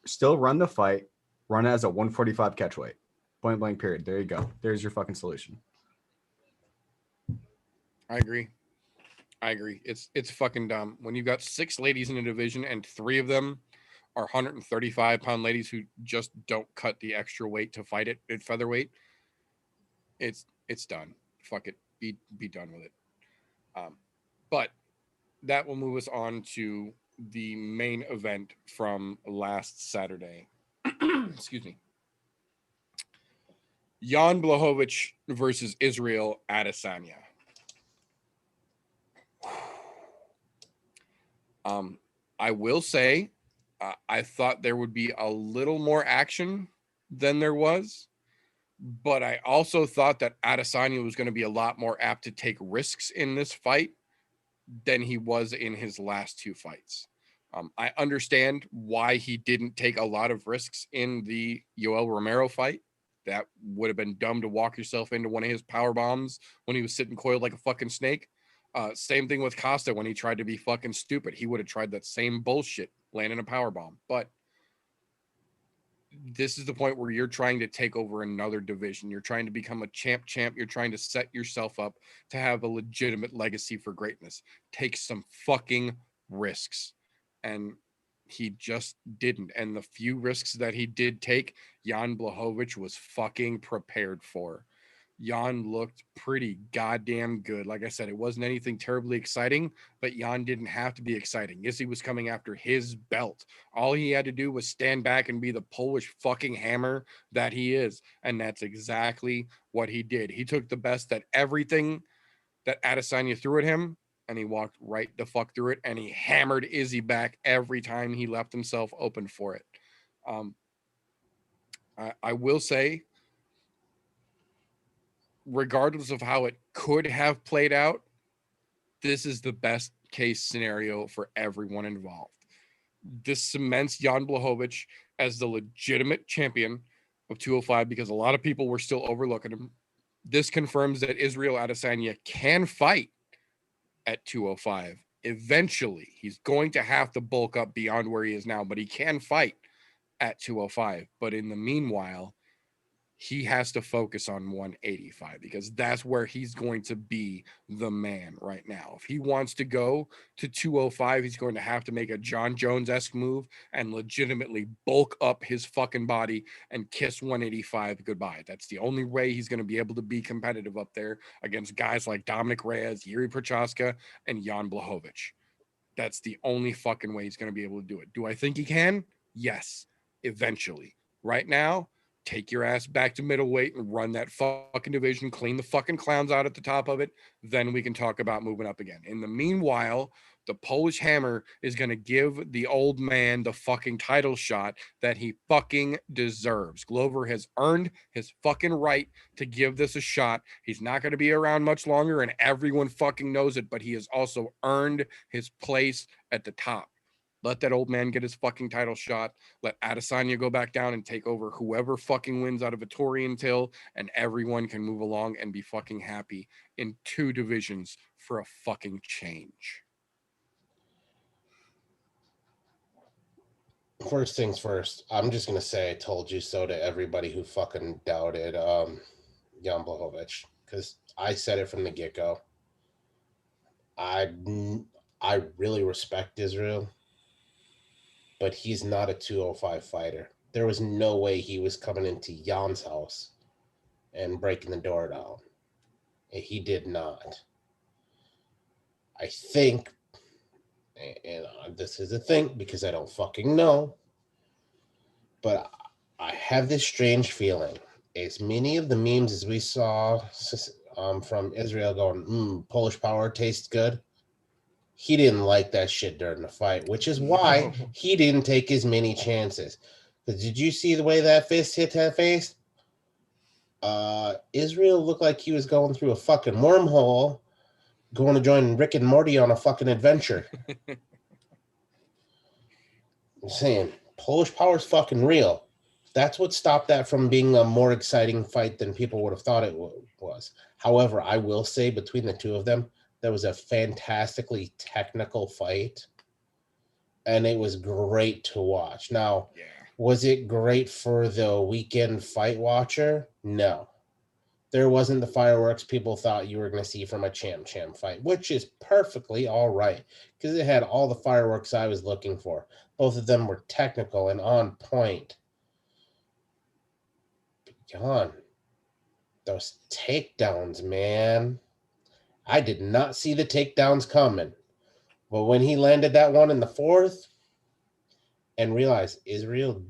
Still run the fight. Run it as a 145 catch weight. Point blank period. There you go. There's your fucking solution. I agree. It's fucking dumb. When you've got 6 ladies in a division and 3 of them are 135-pound ladies who just don't cut the extra weight to fight it at featherweight, it's done. Fuck it. Be done with it. But that will move us on to the main event from last Saturday. Excuse me. Jan Blojovich versus Israel Adasanya. I will say, I thought there would be a little more action than there was, but I also thought that Adesanya was going to be a lot more apt to take risks in this fight than he was in his last 2 fights. I understand why he didn't take a lot of risks in the Yoel Romero fight. That would have been dumb to walk yourself into one of his power bombs when he was sitting coiled like a fucking snake. Same thing with Costa when he tried to be fucking stupid. He would have tried that same bullshit, landing a power bomb. But this is the point where you're trying to take over another division. You're trying to become a champ. You're trying to set yourself up to have a legitimate legacy for greatness. Take some fucking risks. And he just didn't. And the few risks that he did take, Jan Blojovich was fucking prepared for. Jan looked pretty goddamn good. Like I said, it wasn't anything terribly exciting, but Jan didn't have to be exciting. Yes, he was coming after his belt. All he had to do was stand back and be the Polish fucking hammer that he is. And that's exactly what he did. He took the best at everything that Adesanya threw at him, and he walked right the fuck through it, and he hammered Izzy back every time he left himself open for it. I will say, regardless of how it could have played out, this is the best case scenario for everyone involved. This cements Jan Blojovich as the legitimate champion of 205 because a lot of people were still overlooking him. This confirms that Israel Adasanya can fight at 205. Eventually, he's going to have to bulk up beyond where he is now, but he can fight at 205. But in the meanwhile, he has to focus on 185 because that's where he's going to be the man right now. If he wants to go to 205, he's going to have to make a John Jones-esque move and legitimately bulk up his fucking body and kiss 185 goodbye. That's the only way he's going to be able to be competitive up there against guys like Dominick Reyes, Yuri Prochaska, and Jan Blojovich. That's the only fucking way he's going to be able to do it. Do I think he can? Yes, eventually. Right now, take your ass back to middleweight and run that fucking division, clean the fucking clowns out at the top of it. Then we can talk about moving up again. In the meanwhile, the Polish Hammer is going to give the old man the fucking title shot that he fucking deserves. Glover has earned his fucking right to give this a shot. He's not going to be around much longer, and everyone fucking knows it, but he has also earned his place at the top. Let that old man get his fucking title shot. Let Adesanya go back down and take over whoever fucking wins out of Vittori and Till, and everyone can move along and be fucking happy in two divisions for a fucking change. First things first, I'm just going to say I told you so to everybody who fucking doubted Jan Blojovich, because I said it from the get-go. I really respect Israel, but he's not a 205 fighter. There was no way he was coming into Jan's house and breaking the door down. He did not. I think, and this is a thing because I don't fucking know, but I have this strange feeling. As many of the memes as we saw from Israel going, Polish power tastes good, he didn't like that shit during the fight, which is why he didn't take as many chances. Because did you see the way that fist hit that face? Israel looked like he was going through a fucking wormhole, going to join Rick and Morty on a fucking adventure. I'm saying, Polish power's fucking real. That's what stopped that from being a more exciting fight than people would have thought it was. However, I will say between the two of them, that was a fantastically technical fight, and it was great to watch. Now, was it great for the weekend fight watcher? No. There wasn't the fireworks people thought you were going to see from a champ fight, which is perfectly all right, because it had all the fireworks I was looking for. Both of them were technical and on point. But Jan, those takedowns, man. I did not see the takedowns coming. But when he landed that one in the fourth and realized Israel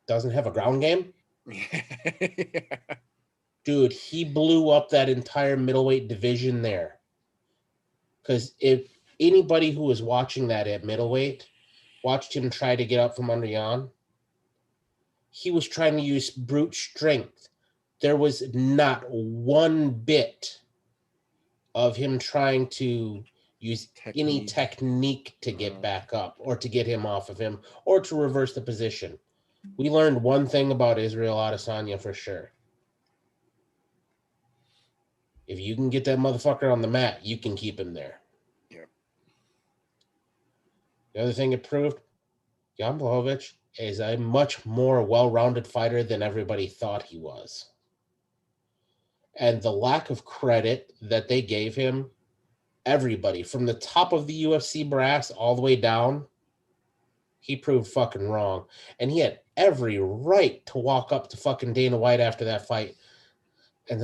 doesn't have a ground game, dude, he blew up that entire middleweight division there. Because if anybody who was watching that at middleweight watched him try to get up from under Jan, he was trying to use brute strength. There was not one bit of him trying to use any technique to get back up or to get him off of him or to reverse the position. We learned one thing about Israel Adasanya for sure. If you can get that motherfucker on the mat, you can keep him there. Yep. The other thing it proved, Jan Blojovich is a much more well-rounded fighter than everybody thought he was. And the lack of credit that they gave him, everybody, from the top of the UFC brass all the way down, he proved fucking wrong. And he had every right to walk up to fucking Dana White after that fight. And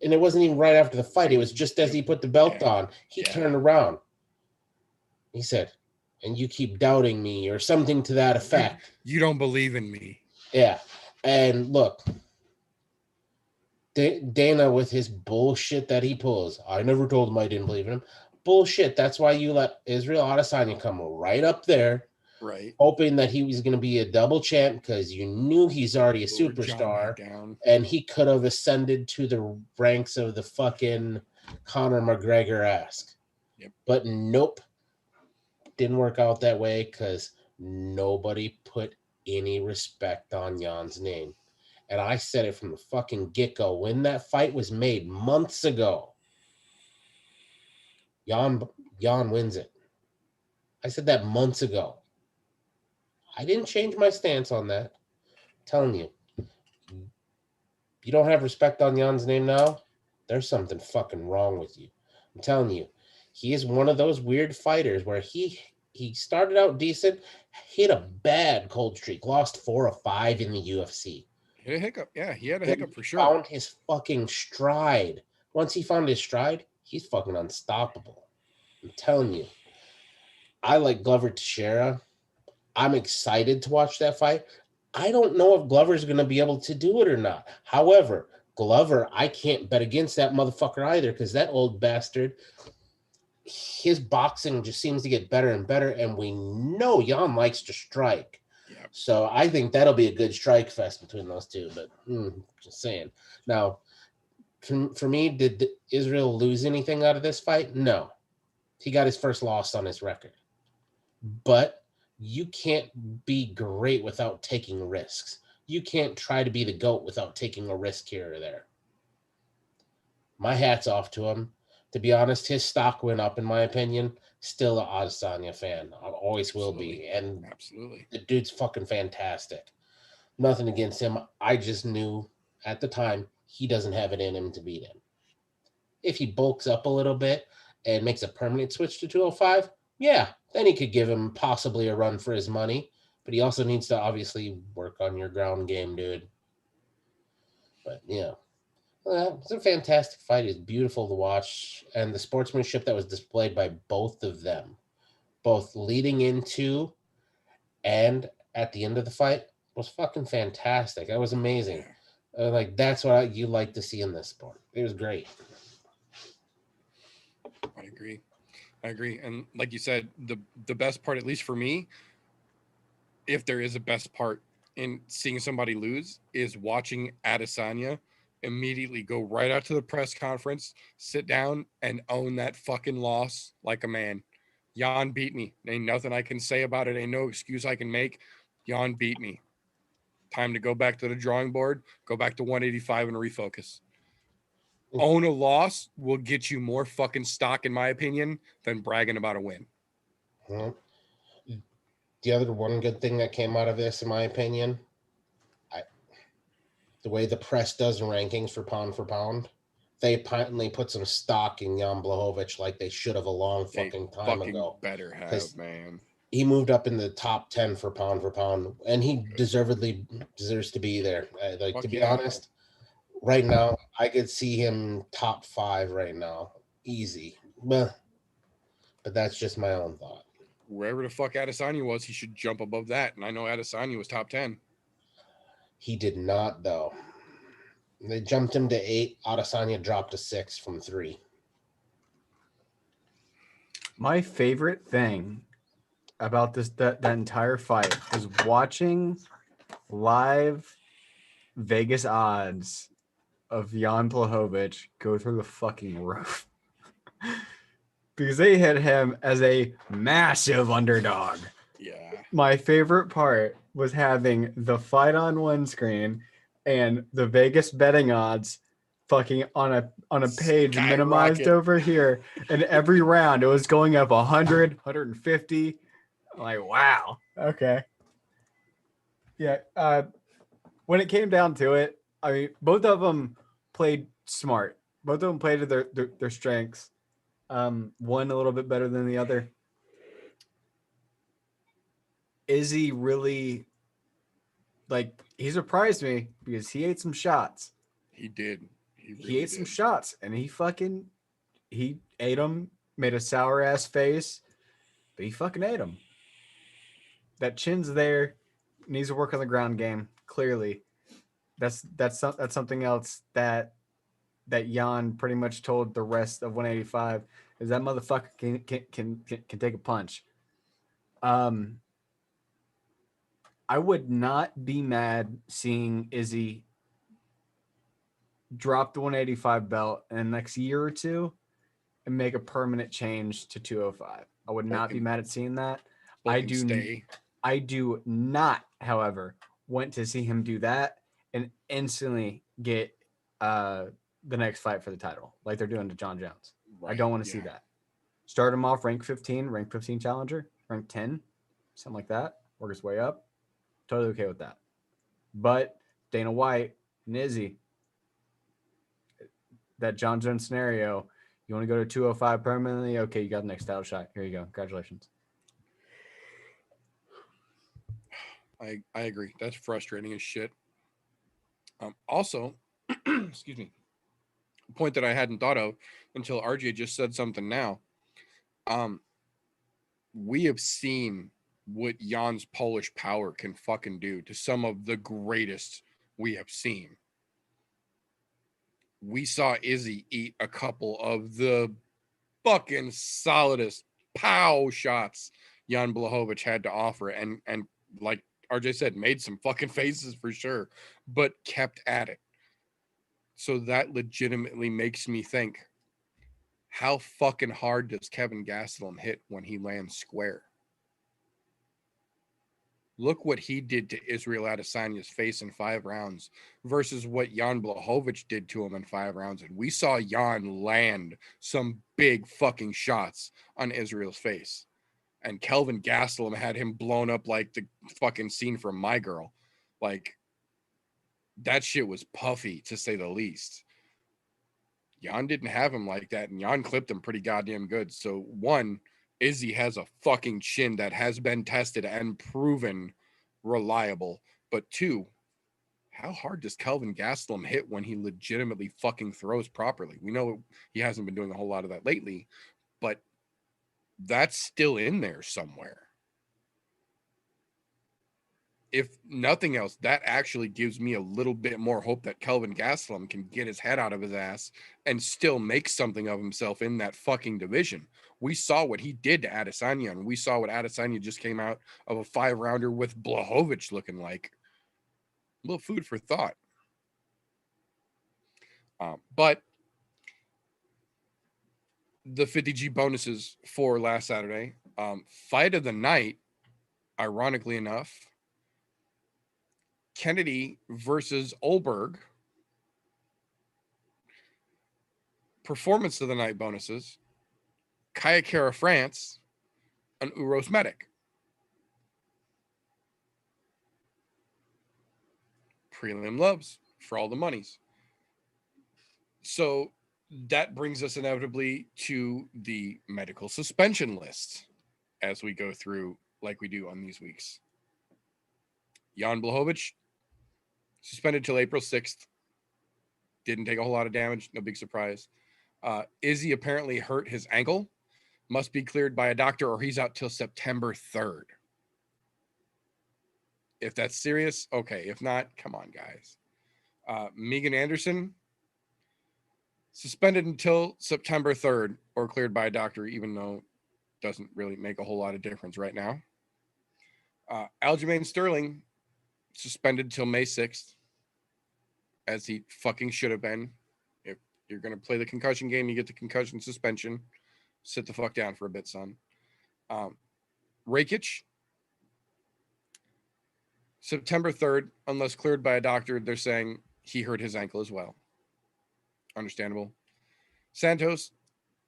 it wasn't even right after the fight. It was just as he put the belt on. He turned around. He said, and you keep doubting me, or something to that effect. You don't believe in me. Yeah. And look, Dana with his bullshit that he pulls. I never told him I didn't believe in him. Bullshit. That's why you let Israel Adasanya come right up there. Right. Hoping that he was going to be a double champ because you knew he's already a superstar. And he could have ascended to the ranks of the fucking Conor McGregor-esque. Yep. But nope. Didn't work out that way because nobody put any respect on Jan's name. And I said it from the fucking get-go. When that fight was made months ago, Jan wins it. I said that months ago. I didn't change my stance on that. I'm telling you. You don't have respect on Jan's name now? There's something fucking wrong with you. I'm telling you. He is one of those weird fighters where he started out decent. He had a bad cold streak. Lost 4 or 5 in the UFC. He had a hiccup. Yeah, he had a hiccup for sure. Found his fucking stride. Once he found his stride, he's fucking unstoppable. I'm telling you. I like Glover Teixeira. I'm excited to watch that fight. I don't know if Glover's going to be able to do it or not. However, Glover, I can't bet against that motherfucker either because that old bastard, his boxing just seems to get better and better, and we know Jan likes to strike. Yep. So I think that'll be a good strike fest between those two, but just saying. Now, for me, did Israel lose anything out of this fight? No. He got his first loss on his record. But you can't be great without taking risks. You can't try to be the GOAT without taking a risk here or there. My hat's off to him. To be honest, his stock went up, in my opinion. Still an Adesanya fan. I always will be. And absolutely, the dude's fucking fantastic. Nothing against him. I just knew at the time he doesn't have it in him to beat him. If he bulks up a little bit and makes a permanent switch to 205, yeah, then he could give him possibly a run for his money. But he also needs to obviously work on your ground game, dude. But, yeah. It's a fantastic fight. It's beautiful to watch. And the sportsmanship that was displayed by both of them, both leading into and at the end of the fight, was fucking fantastic. That was amazing. That's what you like to see in this sport. It was great. I agree. And like you said, the best part, at least for me, if there is a best part in seeing somebody lose, is watching Adesanya immediately go right out to the press conference, sit down, and own that fucking loss like a man. Jan beat me. Ain't nothing I can say about it. Ain't no excuse I can make. Jan beat me. Time to go back to the drawing board, go back to 185 and refocus. Own a loss will get you more fucking stock, in my opinion, than bragging about a win. The other one good thing that came out of this, in my opinion, the way the press does rankings for pound, they apparently put some stock in Jan Blojovich like they should have a long fucking time ago. Better have, man. He moved up in the top 10 for pound, and he deserves to be there. To be honest, right now, I could see him top 5 right now. Easy. But that's just my own thought. Wherever the fuck Adesanya was, he should jump above that. And I know Adesanya was top 10. He did not, though. They jumped him to 8. Adesanya dropped to 6 from 3. My favorite thing about that entire fight was watching live Vegas odds of Jan Blojovich go through the fucking roof. Because they hit him as a massive underdog. Yeah. My favorite part was having the fight on one screen and the Vegas betting odds fucking on a page minimized over here. And every round it was going up 100, 150. I'm like, wow. Okay. Yeah. When it came down to it, I mean, both of them played smart. Both of them played to their strengths. One a little bit better than the other. Izzy really, like, he surprised me because he ate some shots. He did. He He really ate some did. shots, and he ate them, made a sour ass face, but he fucking ate them. That chin's there, needs to work on the ground game. Clearly, that's something else that Jan pretty much told the rest of 185 is that motherfucker can take a punch. I would not be mad seeing Izzy drop the 185 belt in the next year or two and make a permanent change to 205. I would not be mad at seeing that. I do not, however, want to see him do that and instantly get the next fight for the title like they're doing to John Jones. Right, I don't want to see that. Start him off rank 15 challenger, rank 10, something like that. Work his way up. Totally okay with that. But Dana White and Izzy, that John Jones scenario, you want to go to 205 permanently? Okay, you got the next title shot. Here you go. Congratulations. I agree. That's frustrating as shit. Also, excuse me, a point that I hadn't thought of until RJ just said something now. We have seen what Jan's Polish power can fucking do to some of the greatest we have seen. We saw Izzy eat a couple of the fucking solidest pow shots Jan Blojovich had to offer, and like RJ said, made some fucking faces for sure, but kept at it. So that legitimately makes me think, how fucking hard does Kevin Gastelum hit when he lands square? Look what he did to Israel Adasanya's face in 5 rounds versus what Jan Blojovich did to him in 5 rounds. And we saw Jan land some big fucking shots on Israel's face. And Kelvin Gastelum had him blown up like the fucking scene from My Girl. Like, that shit was puffy, to say the least. Jan didn't have him like that, and Jan clipped him pretty goddamn good. So, one, Izzy has a fucking chin that has been tested and proven reliable. But 2, how hard does Kelvin Gastelum hit when he legitimately fucking throws properly? We know he hasn't been doing a whole lot of that lately, but that's still in there somewhere. If nothing else, that actually gives me a little bit more hope that Kelvin Gastelum can get his head out of his ass and still make something of himself in that fucking division. We saw what he did to Adesanya, and we saw what Adesanya just came out of a 5-rounder with Blojovich looking like. A little food for thought. But the 50G bonuses for last Saturday, fight of the night, ironically enough, Kennedy versus Olberg. Performance of the night bonuses, Kayakera France and Uros Medic. Prelim loves for all the monies. So that brings us inevitably to the medical suspension list as we go through like we do on these weeks. Jan Blojovich, suspended till April 6th. Didn't take a whole lot of damage. No big surprise. Izzy apparently hurt his ankle. Must be cleared by a doctor or he's out till September 3rd. If that's serious, okay. If not, come on, guys. Megan Anderson, suspended until September 3rd or cleared by a doctor, even though it doesn't really make a whole lot of difference right now. Aljamain Sterling, suspended till May 6th, as he fucking should have been. If you're going to play the concussion game, you get the concussion suspension. Sit the fuck down for a bit, son. Rakic, September 3rd, unless cleared by a doctor, they're saying he hurt his ankle as well. Understandable. Santos,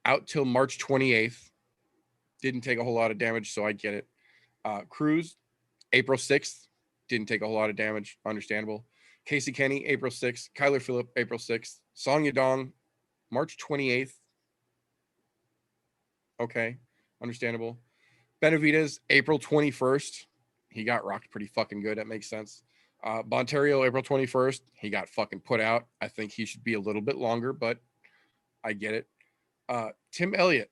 out till March 28th. Didn't take a whole lot of damage, so I get it. Cruz, April 6th. didn't take a whole lot of damage. Understandable. Casey Kenney, April 6th. Kyler Phillip, April 6th. Song Yadong, March 28th. Okay. Understandable. Benavidez, April 21st. He got rocked pretty fucking good. That makes sense. Bontario, April 21st. He got fucking put out. I think he should be a little bit longer, but I get it. Tim Elliott,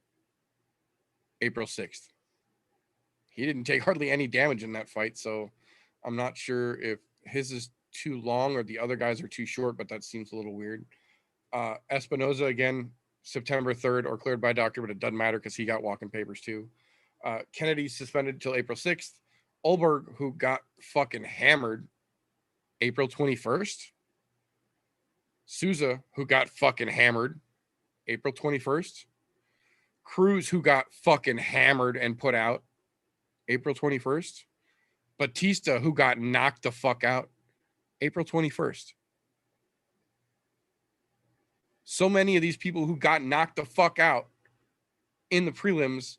April 6th. He didn't take hardly any damage in that fight, so I'm not sure if his is too long or the other guys are too short, but that seems a little weird. Espinoza, again, September 3rd, or cleared by doctor, but it doesn't matter because he got walking papers too. Kennedy suspended until April 6th. Olberg, who got fucking hammered, April 21st. Souza, who got fucking hammered, April 21st. Cruz, who got fucking hammered and put out, April 21st. Batista, who got knocked the fuck out, April 21st. So many of these people who got knocked the fuck out in the prelims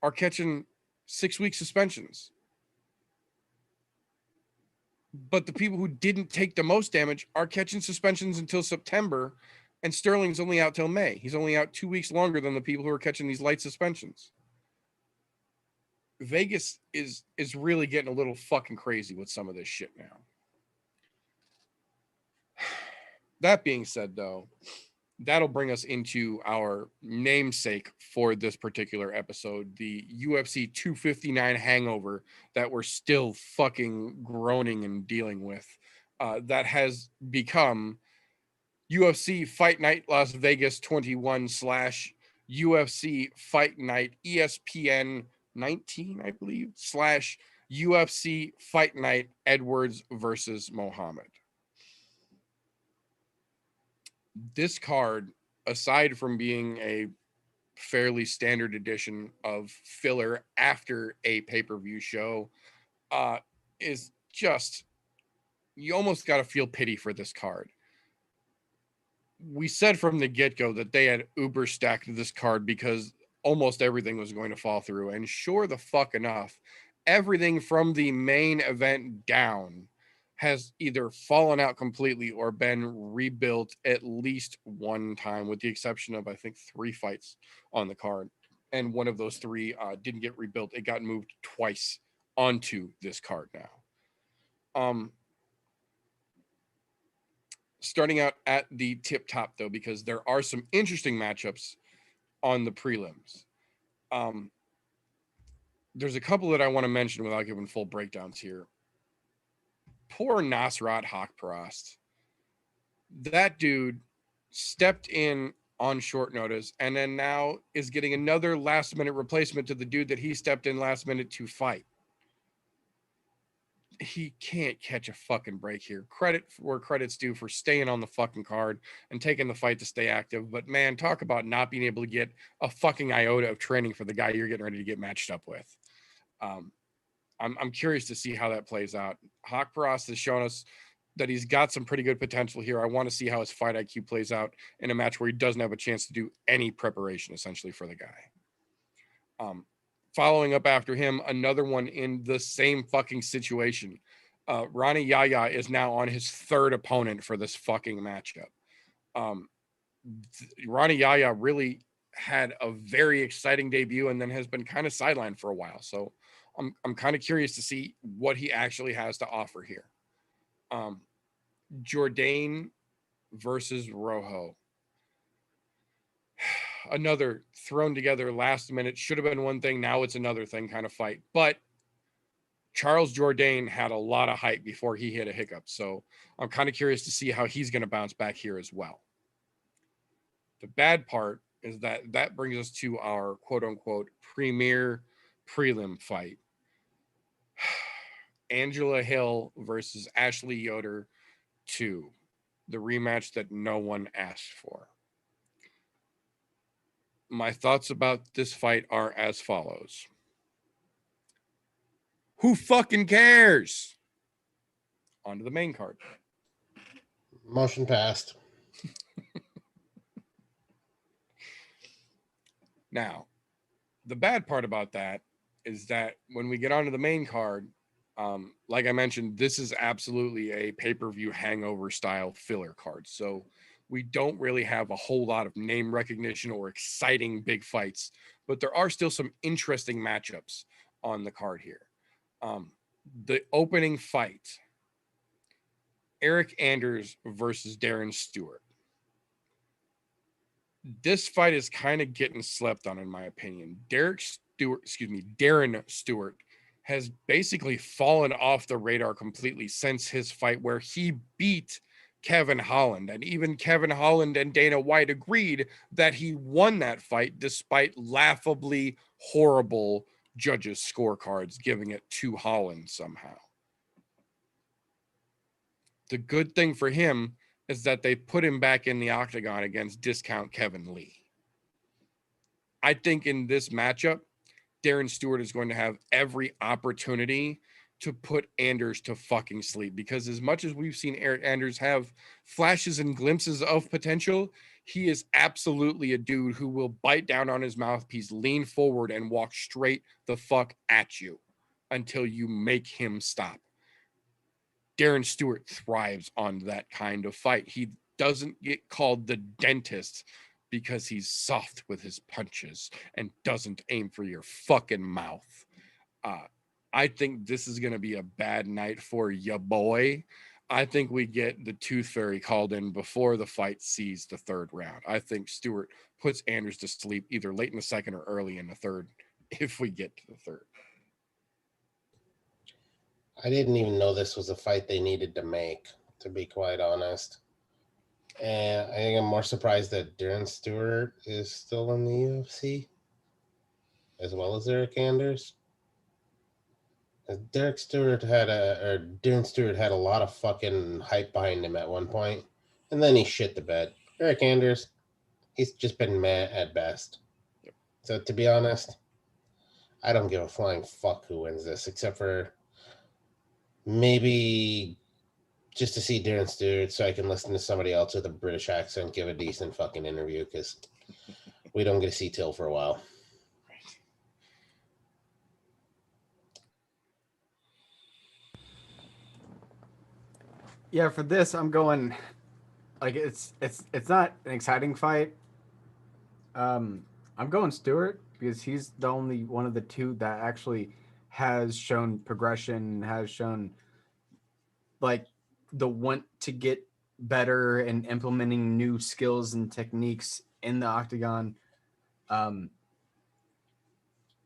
are catching 6-week suspensions. But the people who didn't take the most damage are catching suspensions until September, and Sterling's only out till May. He's only out 2 weeks longer than the people who are catching these light suspensions. Vegas is really getting a little fucking crazy with some of this shit now. That being said, though, that'll bring us into our namesake for this particular episode, the UFC 259 hangover that we're still fucking groaning and dealing with. That has become UFC Fight Night Las Vegas 21 / UFC Fight Night ESPN 19, I believe, / UFC Fight Night Edwards versus Muhammad. This card, aside from being a fairly standard edition of filler after a pay-per-view show, is just, you almost got to feel pity for this card. We said from the get-go that they had uber stacked this card because almost everything was going to fall through. And sure the fuck enough, everything from the main event down has either fallen out completely or been rebuilt at least one time, with the exception of, I think, 3 fights on the card. And one of those 3 didn't get rebuilt. It got moved twice onto this card now. Starting out at the tip top, though, because there are some interesting matchups on the prelims. There's a couple that I want to mention without giving full breakdowns here. Poor Nasrat Haqparast. That dude stepped in on short notice and then now is getting another last minute replacement to the dude that he stepped in last minute to fight. He can't catch a fucking break here. Credit where credit's due for staying on the fucking card and taking the fight to stay active. But man, talk about not being able to get a fucking iota of training for the guy you're getting ready to get matched up with. I'm curious to see how that plays out. Haqparast has shown us that he's got some pretty good potential here. I want to see how his fight IQ plays out in a match where he doesn't have a chance to do any preparation, essentially, for the guy. Following up after him, another one in the same fucking situation. Ronnie Yahya is now on his 3rd opponent for this fucking matchup. Ronnie Yahya really had a very exciting debut and then has been kind of sidelined for a while. So I'm kind of curious to see what he actually has to offer here. Jordan versus Rojo. Another thrown together last minute, should have been one thing, now it's another thing kind of fight. But Charles Jordan had a lot of hype before he hit a hiccup. So I'm kind of curious to see how he's going to bounce back here as well. The bad part is that brings us to our quote unquote premier prelim fight. Angela Hill versus Ashley Yoder 2, the rematch that no one asked for. My thoughts about this fight are as follows. Who fucking cares? On to the main card. Motion passed. Now, the bad part about that is that when we get onto the main card, Like I mentioned, this is absolutely a pay-per-view hangover style filler card. So we don't really have a whole lot of name recognition or exciting big fights, but there are still some interesting matchups on the card here. The opening fight, Eric Anders versus Darren Stewart. This fight is kind of getting slept on, in my opinion. Darren Stewart has basically fallen off the radar completely since his fight where he beat Kevin Holland. And even Kevin Holland and Dana White agreed that he won that fight despite laughably horrible judges' scorecards giving it to Holland somehow. The good thing for him is that they put him back in the octagon against discount Kevin Lee. I think in this matchup, Darren Stewart is going to have every opportunity to put Anders to fucking sleep, because as much as we've seen Eric Anders have flashes and glimpses of potential, he is absolutely a dude who will bite down on his mouthpiece, lean forward, and walk straight the fuck at you until you make him stop. Darren Stewart thrives on that kind of fight. He doesn't get called the dentist because he's soft with his punches and doesn't aim for your fucking mouth. I think this is going to be a bad night for ya boy. I think we get the Tooth Fairy called in before the fight sees the third round. I think Stewart puts Anders to sleep either late in the second or early in the third, if we get to the third. I didn't even know this was a fight they needed to make, to be quite honest. And I think I'm more surprised that Darren Stewart is still in the UFC, as well as Eric Anders. Darren Stewart had a lot of fucking hype behind him at one point, and then he shit the bed. Eric Anders, he's just been meh at best. Yep. So to be honest, I don't give a flying fuck who wins this, except for maybe just to see Darren Stewart so I can listen to somebody else with a British accent give a decent fucking interview, because we don't get to see Till for a while. Yeah, for this, I'm going like it's not an exciting fight. I'm going Stewart because he's the only one of the two that actually has shown progression, has shown like the want to get better and implementing new skills and techniques in the octagon. And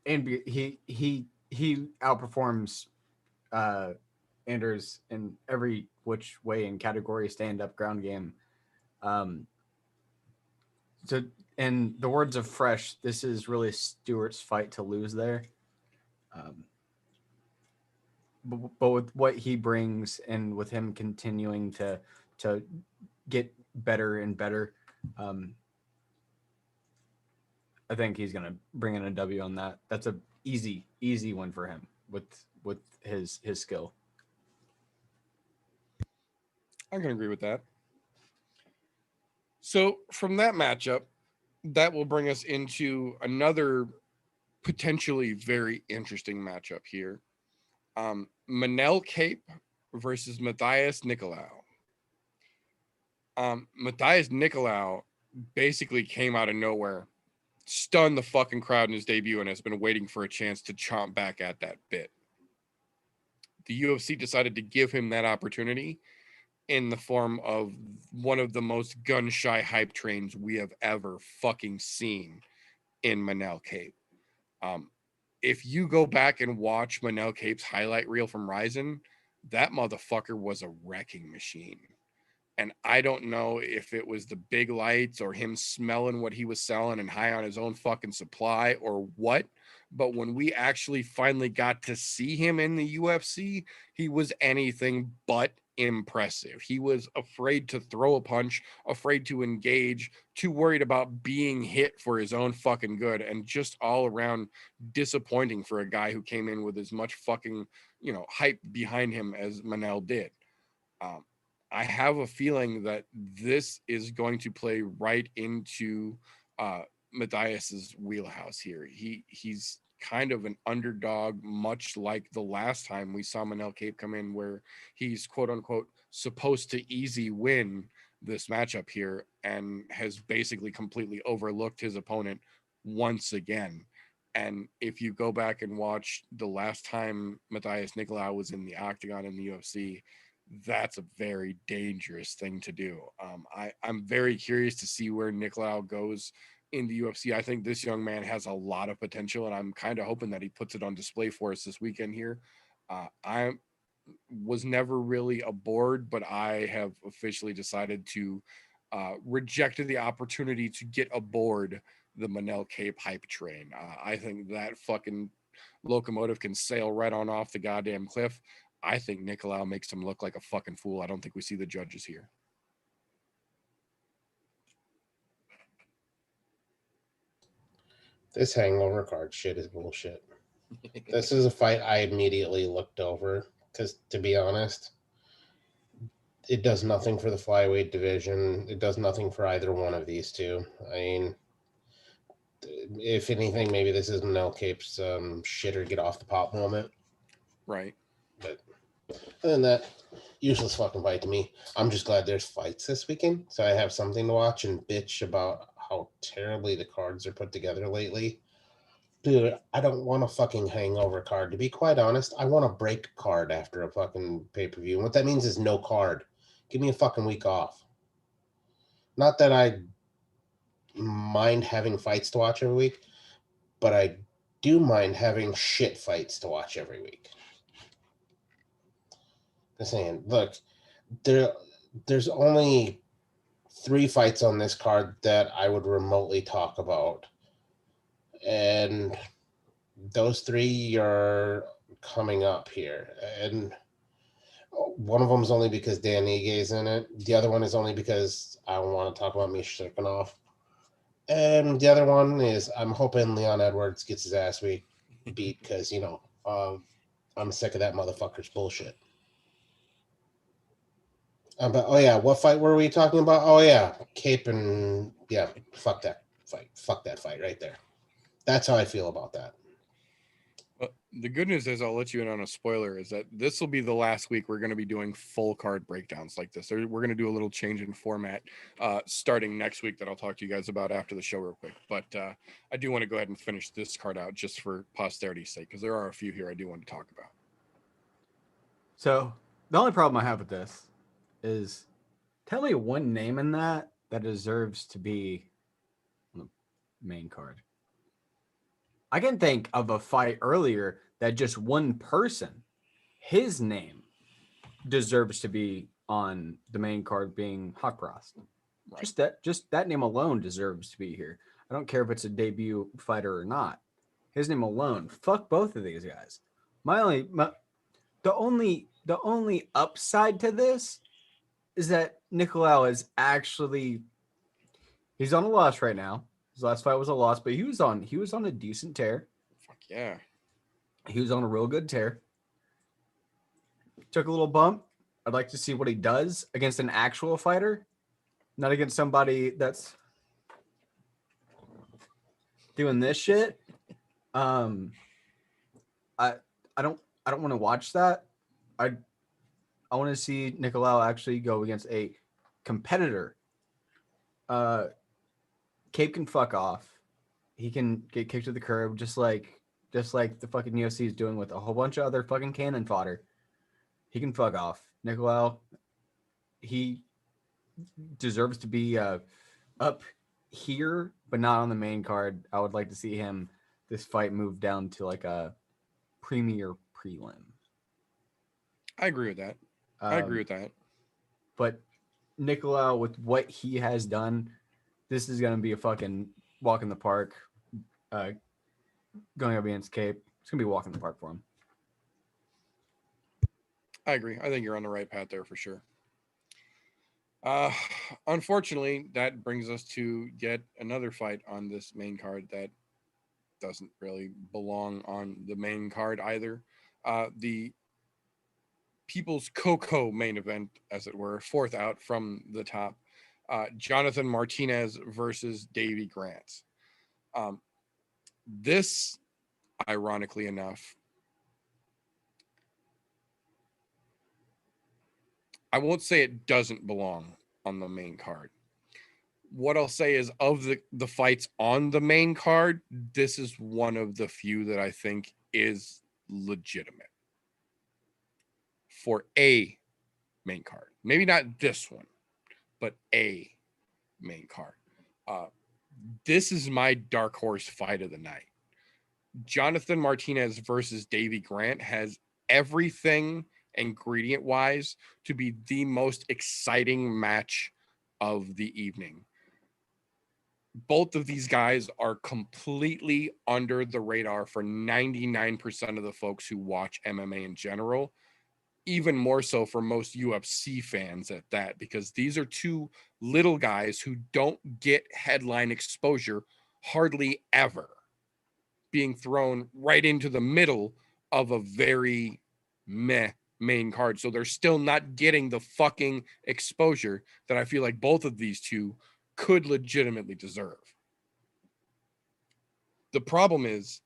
he outperforms Anders in every which way in category, stand up, ground game. So in the words of Fresh, this is really Stewart's fight to lose there. But with what he brings and with him continuing to get better and better, I think he's gonna bring in a W on that. That's a easy one for him with his skill. I can agree with that. So from that matchup, that will bring us into another potentially very interesting matchup here. Manel Cape versus Matthias Nikolao. Matthias Nikolao basically came out of nowhere, stunned the fucking crowd in his debut, and has been waiting for a chance to chomp back at that bit. The UFC decided to give him that opportunity in the form of one of the most gun-shy hype trains we have ever fucking seen in Manel Cape. If you go back and watch Manel Cape's highlight reel from Ryzen, that motherfucker was a wrecking machine. And I don't know if it was the big lights or him smelling what he was selling and high on his own fucking supply or what, but when we actually finally got to see him in the UFC, he was anything but impressive. He was afraid to throw a punch, afraid to engage, too worried about being hit for his own fucking good, and just all around disappointing for a guy who came in with as much fucking, hype behind him as Manel did. I have a feeling that this is going to play right into Matthias's wheelhouse here. He's kind of an underdog, much like the last time we saw Manel Cape come in, where he's quote unquote supposed to easy win this matchup here and has basically completely overlooked his opponent once again. And if you go back and watch the last time Matthias Nikolao was in the octagon in the UFC, that's a very dangerous thing to do. I'm very curious to see where Nikolao goes in the UFC. I think this young man has a lot of potential, and I'm kind of hoping that he puts it on display for us this weekend here. I was never really aboard, but I have officially decided to reject the opportunity to get aboard the Manel Cape hype train. I think that fucking locomotive can sail right on off the goddamn cliff. I think Nikolao makes him look like a fucking fool. I don't think we see the judges here. This hangover card shit is bullshit. This is a fight I immediately looked over because, to be honest, it does nothing for the flyweight division. It does nothing for either one of these two. I mean, if anything, maybe this is Manel Cape's shit or get off the pot moment. Right. But other than that, useless fucking fight to me. I'm just glad there's fights this weekend, so I have something to watch and bitch about how terribly the cards are put together lately. Dude, I don't want a fucking hangover card. To be quite honest, I want a break card after a fucking pay-per-view. And what that means is no card. Give me a fucking week off. Not that I mind having fights to watch every week, but I do mind having shit fights to watch every week. Just saying, look, there's only 3 fights on this card that I would remotely talk about. And those 3 are coming up here. And one of them is only because Dan Ige is in it. The other one is only because I want to talk about Misha Serkinov. And the other one is I'm hoping Leon Edwards gets his ass beat because, I'm sick of that motherfucker's bullshit. But, oh, yeah, what fight were we talking about? Oh, yeah, Cape and, yeah, fuck that fight. Fuck that fight right there. That's how I feel about that. Well, the good news is, I'll let you in on a spoiler, is that this will be the last week we're going to be doing full card breakdowns like this. We're going to do a little change in format starting next week that I'll talk to you guys about after the show real quick. But I do want to go ahead and finish this card out just for posterity's sake, because there are a few here I do want to talk about. So the only problem I have with this is, tell me one name in that deserves to be on the main card. I can think of a fight earlier that just one person, his name, deserves to be on the main card, being Hawkcross. Right. Just that name alone deserves to be here. I don't care if it's a debut fighter or not. His name alone. Fuck both of these guys. The only upside to this is that Nikolao is actually, he's on a loss right now. His last fight was a loss, but he was on a decent tear. Fuck yeah. He was on a real good tear. Took a little bump. I'd like to see what he does against an actual fighter, not against somebody that's doing this shit. I don't want to watch that. I want to see Nikolao actually go against a competitor. Cape can fuck off. He can get kicked to the curb, just like the fucking UFC is doing with a whole bunch of other fucking cannon fodder. He can fuck off. Nikolao, he deserves to be up here, but not on the main card. I would like to see this fight move down to like a premier prelim. I agree with that. But Nikolao, with what he has done, this is going to be a fucking walk in the park. Going up against Cape, it's going to be a walk in the park for him. I agree. I think you're on the right path there for sure. Unfortunately, that brings us to yet another fight on this main card that doesn't really belong on the main card either. The People's Coco main event, as it were, fourth out from the top. Jonathan Martinez versus Davy Grant. This ironically enough. I won't say it doesn't belong on the main card. What I'll say is, of the fights on the main card, this is one of the few that I think is legitimate for a main card. Maybe not this one, but a main card. This is my dark horse fight of the night. Jonathan Martinez versus Davy Grant has everything ingredient wise to be the most exciting match of the evening. Both of these guys are completely under the radar for 99% of the folks who watch MMA in general, even more so for most UFC fans at that, because these are two little guys who don't get headline exposure hardly ever, being thrown right into the middle of a very meh main card. So they're still not getting the fucking exposure that I feel like both of these two could legitimately deserve. The problem is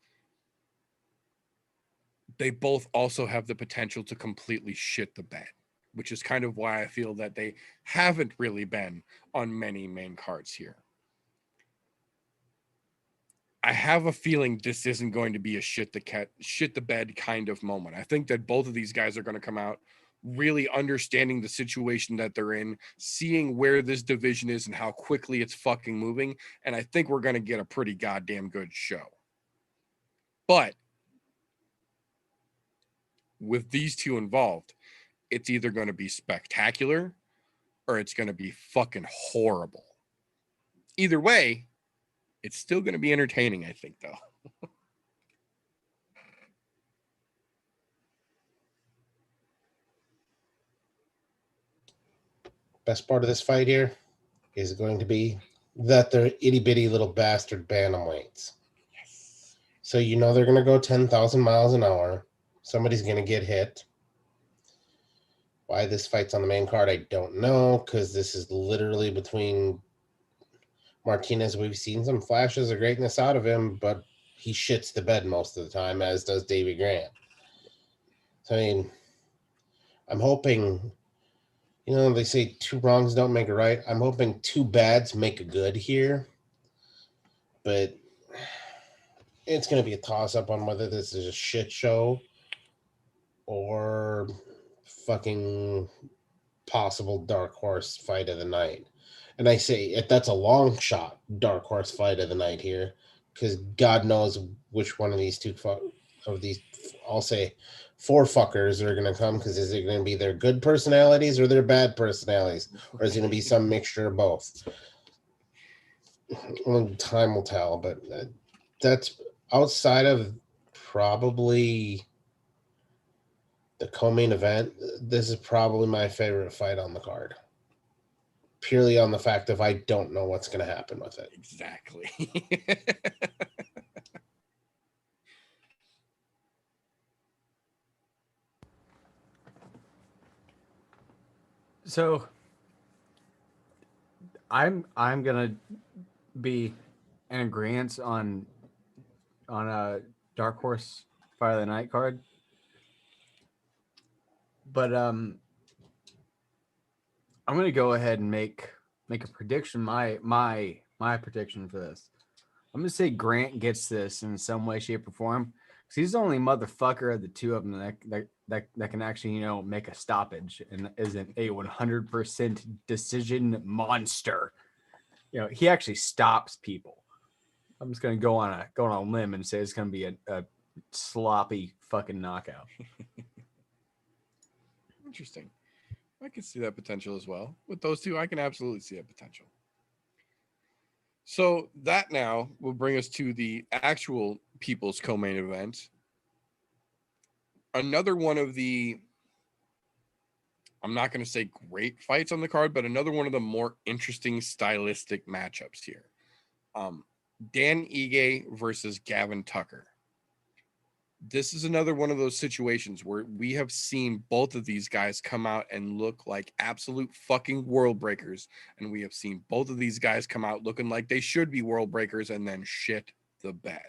they both also have the potential to completely shit the bed, which is kind of why I feel that they haven't really been on many main cards here. I have a feeling this isn't going to be a shit the bed kind of moment. I think that both of these guys are going to come out really understanding the situation that they're in, seeing where this division is and how quickly it's fucking moving. And I think we're going to get a pretty goddamn good show. But with these two involved, it's either going to be spectacular or it's going to be fucking horrible. Either way, it's still going to be entertaining, I think, though. Best part of this fight here is going to be that they're itty-bitty little bastard bantamweights. Yes. So you know they're going to go 10,000 miles an hour. Somebody's going to get hit. Why this fight's on the main card, I don't know, because this is literally between Martinez. We've seen some flashes of greatness out of him, but he shits the bed most of the time, as does Davy Grant. So, I mean, I'm hoping... You know, they say two wrongs don't make a right. I'm hoping two bads make a good here. But it's going to be a toss-up on whether this is a shit show or fucking possible dark horse fight of the night. And I say that's a long shot dark horse fight of the night here, because God knows which one of these I'll say four fuckers are going to come, because is it going to be their good personalities or their bad personalities? Or is it going to be some mixture of both? Only time will tell, but that's outside of probably the co-main event. This is probably my favorite fight on the card. Purely on the fact of I don't know what's going to happen with it. Exactly. So I'm gonna be in agreement on a dark horse fight of the night card, but I'm gonna go ahead and make a prediction. My prediction for this, I'm gonna say Grant gets this in some way, shape, or form, because he's the only motherfucker of the two of them that can actually, make a stoppage and isn't a 100% decision monster. He actually stops people. I'm just gonna go on a limb and say it's gonna be a sloppy fucking knockout. Interesting. I can see that potential as well. With those two, I can absolutely see that potential. So that now will bring us to the actual People's Co-Main event. Another one of the, I'm not going to say great fights on the card, but another one of the more interesting stylistic matchups here. Dan Ige versus Gavin Tucker. This is another one of those situations where we have seen both of these guys come out and look like absolute fucking world breakers. And we have seen both of these guys come out looking like they should be world breakers and then shit the bed.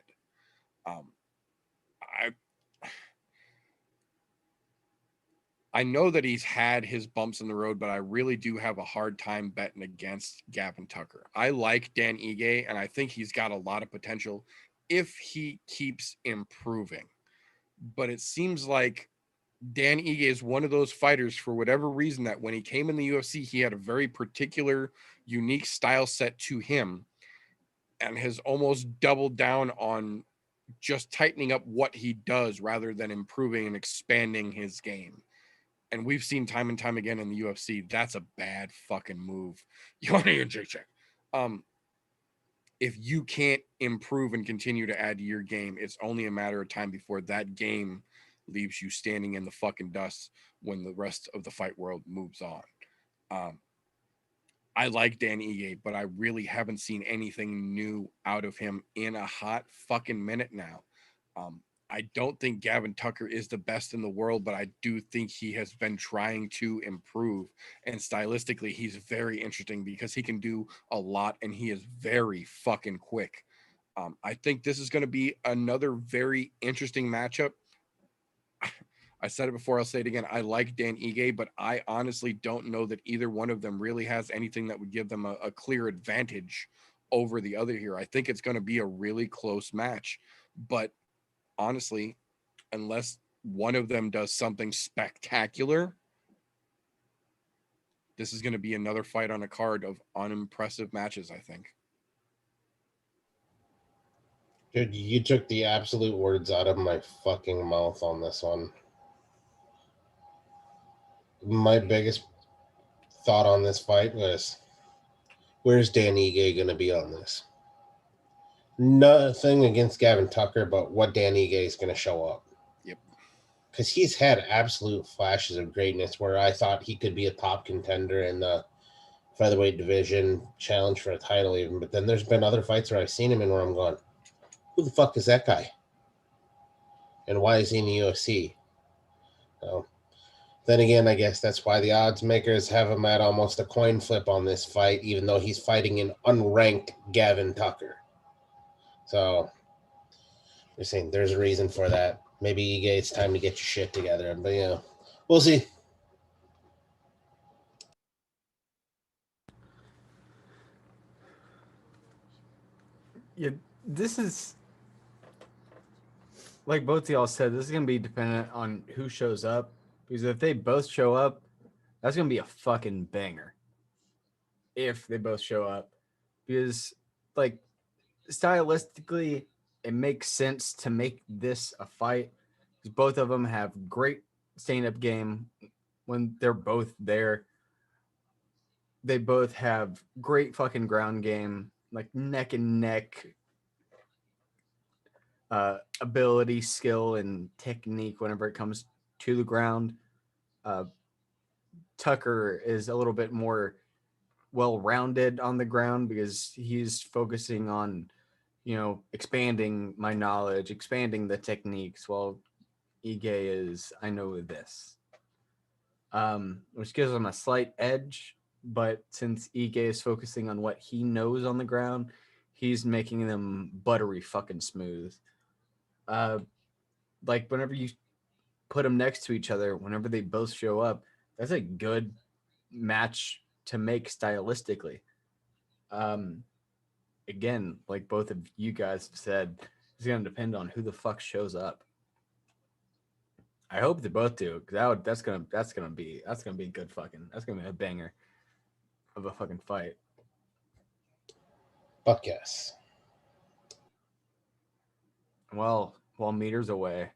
I know that he's had his bumps in the road, but I really do have a hard time betting against Gavin Tucker. I like Dan Ige, and I think he's got a lot of potential if he keeps improving. But it seems like Dan Ige is one of those fighters, for whatever reason, that when he came in the UFC, he had a very particular, unique style set to him and has almost doubled down on just tightening up what he does rather than improving and expanding his game. And we've seen time and time again in the UFC, that's a bad fucking move. You want to check. If you can't improve and continue to add to your game, it's only a matter of time before that game leaves you standing in the fucking dust when the rest of the fight world moves on. I like Dan Ige, but I really haven't seen anything new out of him in a hot fucking minute now. I don't think Gavin Tucker is the best in the world, but I do think he has been trying to improve. And stylistically, he's very interesting because he can do a lot and he is very fucking quick. I think this is going to be another very interesting matchup. I said it before, I'll say it again. I like Dan Ige, but I honestly don't know that either one of them really has anything that would give them a clear advantage over the other here. I think it's going to be a really close match, but honestly, unless one of them does something spectacular, this is going to be another fight on a card of unimpressive matches, I think. Dude, you took the absolute words out of my fucking mouth on this one. My biggest thought on this fight was, where's Dan Ige going to be on this? Nothing against Gavin Tucker, but what Dan Ige is going to show up. Yep. Because he's had absolute flashes of greatness where I thought he could be a top contender in the featherweight division, challenge for a title even. But then there's been other fights where I've seen him in where I'm going, who the fuck is that guy? And why is he in the UFC? So, then again, I guess that's why the odds makers have him at almost a coin flip on this fight, even though he's fighting an unranked Gavin Tucker. So, you're saying there's a reason for that. Maybe Ige, it's time to get your shit together. But, you know, we'll see. Yeah, this is, like both of y'all said, this is going to be dependent on who shows up. Because if they both show up, that's going to be a fucking banger. If they both show up. Because, like, stylistically, it makes sense to make this a fight. Because both of them have great stand-up game when they're both there. They both have great fucking ground game, like neck and neck ability, skill, and technique whenever it comes to the ground. Tucker is a little bit more well-rounded on the ground because he's focusing on, you know, expanding my knowledge, expanding the techniques, while Ige is, I know this. Which gives him a slight edge, but since Ige is focusing on what he knows on the ground, he's making them buttery fucking smooth. Like whenever you put them next to each other, whenever they both show up, that's a good match to make stylistically. Again, like both of you guys have said, it's going to depend on who the fuck shows up. I hope they both do, because that's gonna be a good fucking, that's gonna be a banger of a fucking fight. Fuck yes. Well, while meters away,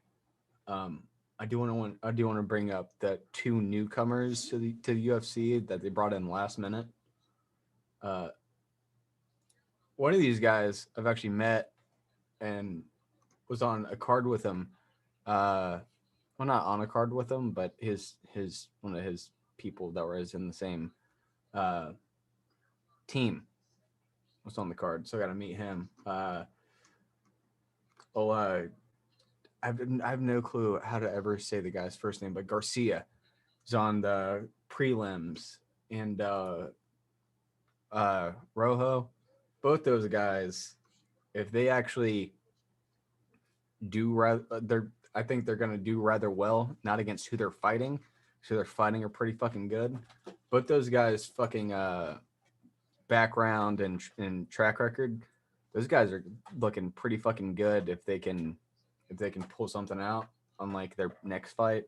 I do want to bring up the two newcomers to the UFC that they brought in last minute. One of these guys I've actually met and was on a card with him. Well, not on a card with him, but his one of his people that was in the same team was on the card, so I got to meet him. I have no clue how to ever say the guy's first name, but Garcia is on the prelims, and Rojo. Both those guys, if they actually do rather, I think they're going to do rather well, not against who they're fighting, So their fighting are pretty fucking good. Both those guys fucking background and track record, those guys are looking pretty fucking good if they can pull something out on like their next fight.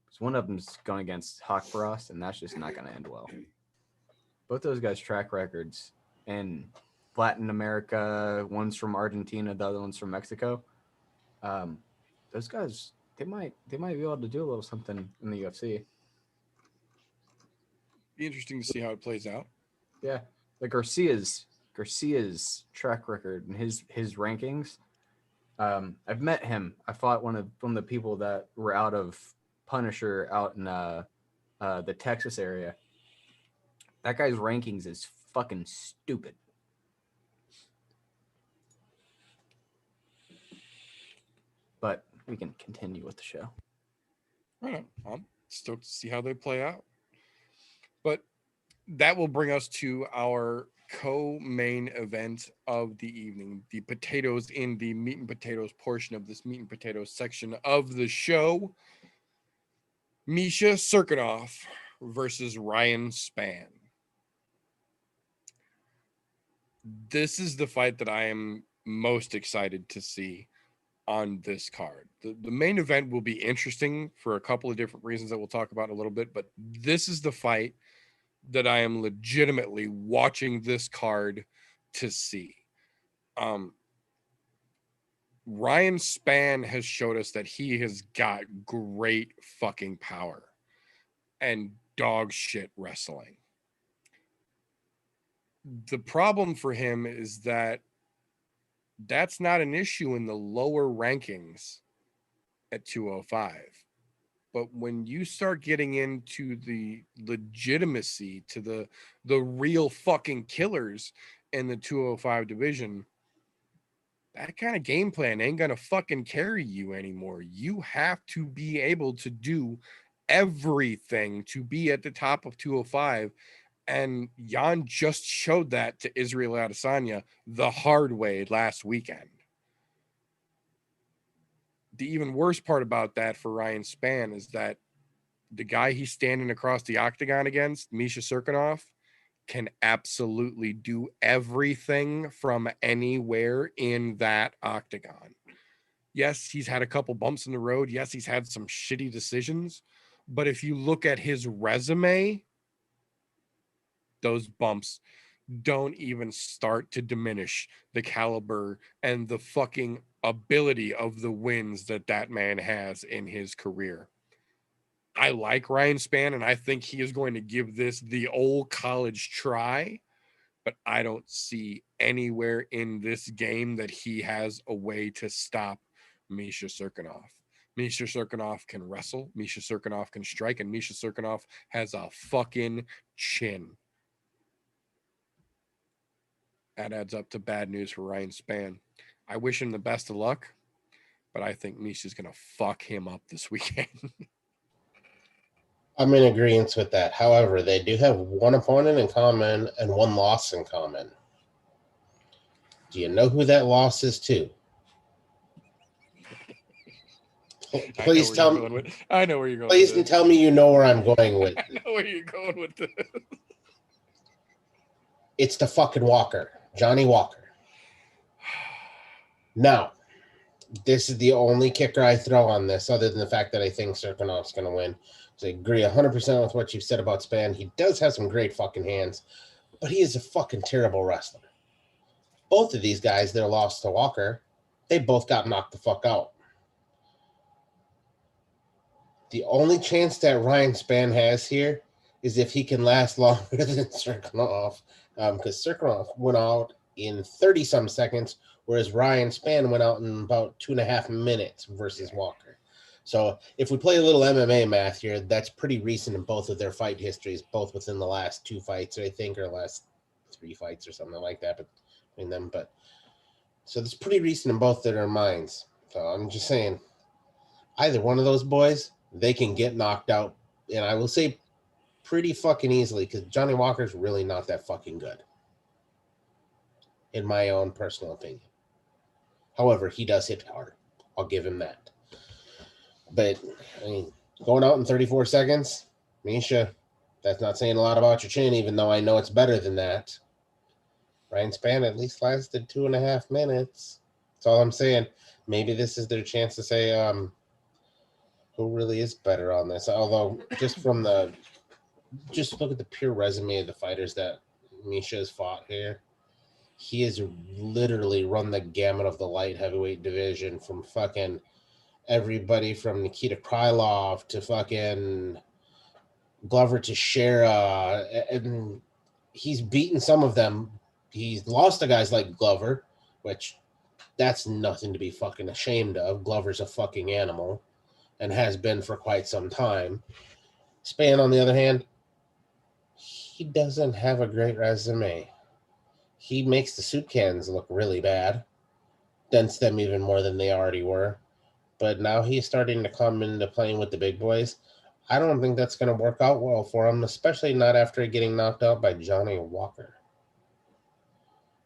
Because one of them's going against Hawk Frost, and that's just not going to end well. Both those guys' track records in Latin America, one's from Argentina, the other one's from Mexico. Those guys, they might be able to do a little something in the UFC. Be interesting to see how it plays out. Yeah, like Garcia's track record and his rankings. I've met him. I fought one of the people that were out of Punisher out in the Texas area. That guy's rankings is fucking stupid. But we can continue with the show. Right on. I'm stoked to see how they play out. But that will bring us to our co-main event of the evening. The potatoes in the meat and potatoes portion of this meat and potatoes section of the show. Misha Cirkunov versus Ryan Spann. This is the fight that I am most excited to see on this card. The main event will be interesting for a couple of different reasons that we'll talk about in a little bit, but this is the fight that I am legitimately watching this card to see. Ryan Spann has showed us that he has got great fucking power and dog shit wrestling. The problem for him is that that's not an issue in the lower rankings at 205. But when you start getting into the legitimacy to the real fucking killers in the 205 division, that kind of game plan ain't gonna fucking carry you anymore. You have to be able to do everything to be at the top of 205. And Jan just showed that to Israel Adasanya the hard way last weekend. The even worse part about that for Ryan Spann is that the guy he's standing across the octagon against, Misha Cirkunov, can absolutely do everything from anywhere in that octagon. Yes, he's had a couple bumps in the road. Yes, he's had some shitty decisions. But if you look at his resume, those bumps don't even start to diminish the caliber and the fucking ability of the wins that man has in his career. I like Ryan Spann, and I think he is going to give this the old college try, but I don't see anywhere in this game that he has a way to stop Misha Cirkunov. Misha Cirkunov can wrestle, Misha Cirkunov can strike, and Misha Cirkunov has a fucking chin. That adds up to bad news for Ryan Spann. I wish him the best of luck, but I think Misha's going to fuck him up this weekend. I'm in agreement with that. However, they do have one opponent in common and one loss in common. Do you know who that loss is to? Please tell me. I know where you're going. Please tell me you know where I'm going with. I know where you're going with this. It's the fucking Walker, Johnny Walker. Now, this is the only kicker I throw on this, other than the fact that I think Cirkunov's going to win. So I agree 100% with what you've said about Spann. He does have some great fucking hands, but he is a fucking terrible wrestler. Both of these guys that lost to Walker, they both got knocked the fuck out. The only chance that Ryan Spann has here is if he can last longer than Cirkunov, because Cirkunov went out in 30-some seconds, whereas Ryan Spann went out in about 2.5 minutes versus Walker. So if we play a little MMA math here, that's pretty recent in both of their fight histories, both within the last 2 fights, I think, or last 3 fights or something like that between them. But so it's pretty recent in both of their minds. So I'm just saying, either one of those boys, they can get knocked out, and I will say pretty fucking easily, because Johnny Walker's really not that fucking good, in my own personal opinion. However, he does hit hard. I'll give him that. But, I mean, going out in 34 seconds, Misha, that's not saying a lot about your chin, even though I know it's better than that. Ryan Spann at least lasted 2.5 minutes. That's all I'm saying. Maybe this is their chance to say, who really is better on this? Although, just look at the pure resume of the fighters that Misha has fought here. He has literally run the gamut of the light heavyweight division, from fucking everybody from Nikita Krylov to fucking Glover Teixeira, and he's beaten some of them. He's lost to guys like Glover, which that's nothing to be fucking ashamed of. Glover's a fucking animal and has been for quite some time. Spann, on the other hand, he doesn't have a great resume. He makes the soup cans look really bad, dents them even more than they already were. But now he's starting to come into playing with the big boys. I don't think that's going to work out well for him, especially not after getting knocked out by Johnny Walker.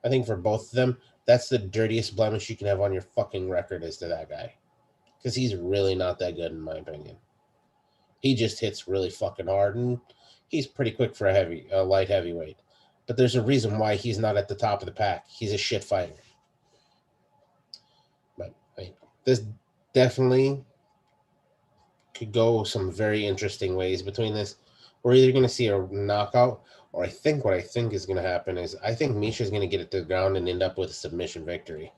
I think for both of them, that's the dirtiest blemish you can have on your fucking record is to that guy. Because he's really not that good, in my opinion. He just hits really fucking hard, and he's pretty quick for a light heavyweight. But there's a reason why he's not at the top of the pack. He's a shit fighter. But this definitely could go some very interesting ways between this. We're either going to see a knockout, or what I think is going to happen is I think Misha's going to get it to the ground and end up with a submission victory.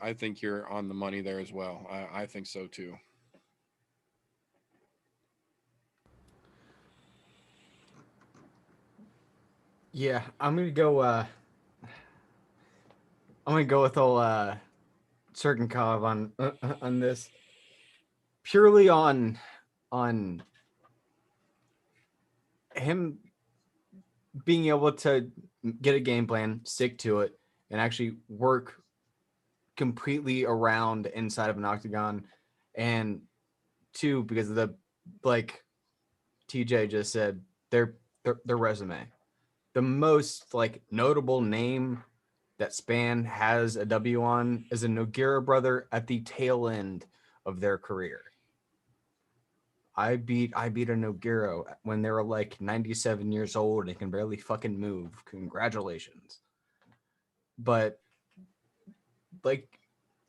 I think you're on the money there as well. I think so too. Yeah, I'm gonna go with old Sergenkov on this, purely on him being able to get a game plan, stick to it, and actually work completely around inside of an octagon. And two, because of the, like TJ just said, their resume. The most like notable name that Spann has a W on is a Nogueira brother at the tail end of their career. I beat a Nogueira when they were like 97 years old and can barely fucking move. Congratulations. But like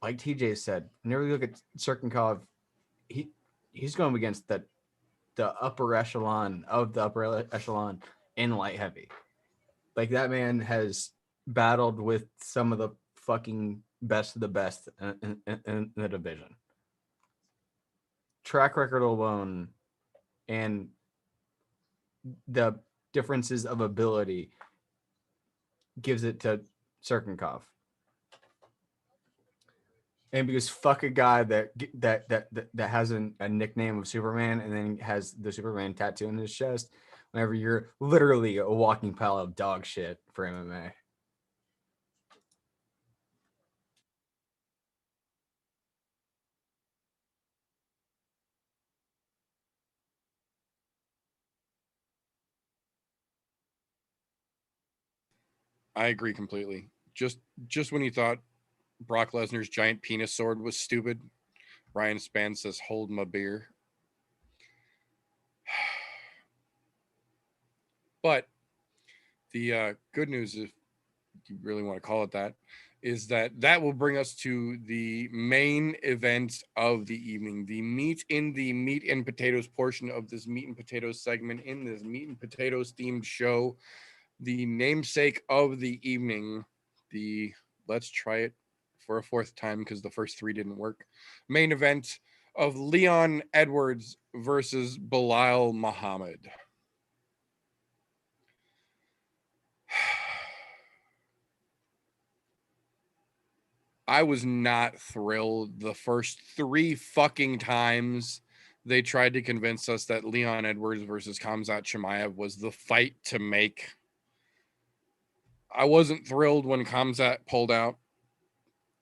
TJ said, whenever you look at Sergenkov, he's going against the upper echelon of the upper echelon in light heavy. Like, that man has battled with some of the fucking best of the best in the division. Track record alone and the differences of ability gives it to Sergenkov. And because fuck a guy that has a nickname of Superman and then has the Superman tattoo on his chest, whenever you're literally a walking pile of dog shit for MMA. I agree completely. Just when you thought Brock Lesnar's giant penis sword was stupid, Ryan Spann says, "Hold my beer." But the good news, if you really want to call it that, is that will bring us to the main event of the evening, the meat and potatoes portion of this meat and potatoes segment in this meat and potatoes themed show, the namesake of the evening, the let's try it for a fourth time because the first three didn't work, main event of Leon Edwards versus Belal Muhammad. I was not thrilled the first three fucking times they tried to convince us that Leon Edwards versus Khamzat Chimaev was the fight to make. I wasn't thrilled when Khamzat pulled out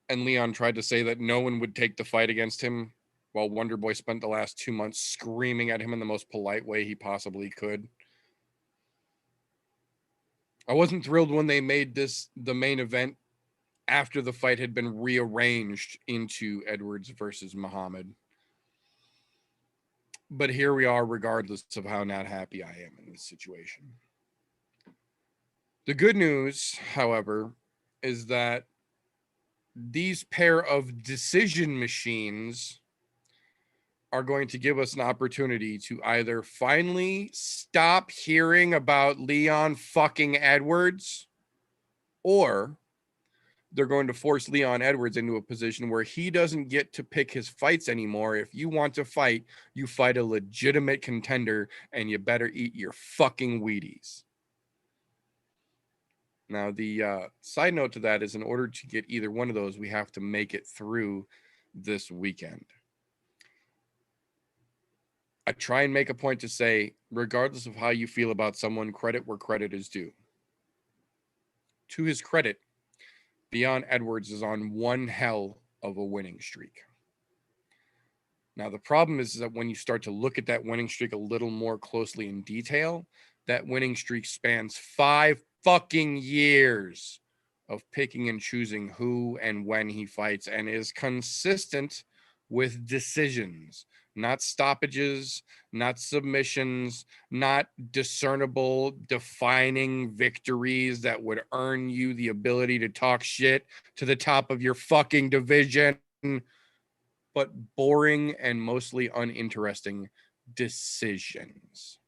and Leon tried to say that no one would take the fight against him, while Wonder Boy spent the last 2 months screaming at him in the most polite way he possibly could. I wasn't thrilled when they made this the main event after the fight had been rearranged into Edwards versus Muhammad. But here we are, regardless of how not happy I am in this situation. The good news, however, is that these pair of decision machines are going to give us an opportunity to either finally stop hearing about Leon fucking Edwards, or they're going to force Leon Edwards into a position where he doesn't get to pick his fights anymore. If you want to fight, you fight a legitimate contender, and you better eat your fucking Wheaties. Now, the side note to that is, in order to get either one of those, we have to make it through this weekend. I try and make a point to say, regardless of how you feel about someone, credit where credit is due. To his credit, Leon Edwards is on one hell of a winning streak. Now, the problem is that when you start to look at that winning streak a little more closely in detail, that winning streak spans 5 fucking years of picking and choosing who and when he fights, and is consistent with decisions, not stoppages, not submissions, not discernible, defining victories that would earn you the ability to talk shit to the top of your fucking division, but boring and mostly uninteresting decisions.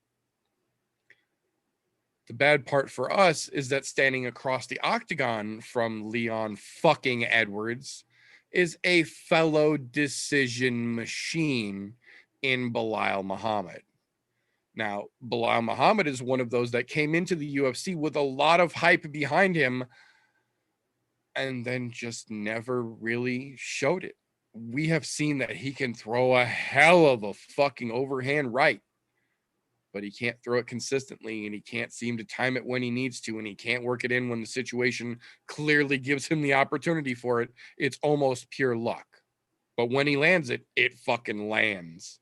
The bad part for us is that standing across the octagon from Leon fucking Edwards is a fellow decision machine in Belal Muhammad. Now, Belal Muhammad is one of those that came into the UFC with a lot of hype behind him and then just never really showed it. We have seen that he can throw a hell of a fucking overhand right, but he can't throw it consistently, and he can't seem to time it when he needs to, and he can't work it in when the situation clearly gives him the opportunity for it. It's almost pure luck. But when he lands it, it fucking lands.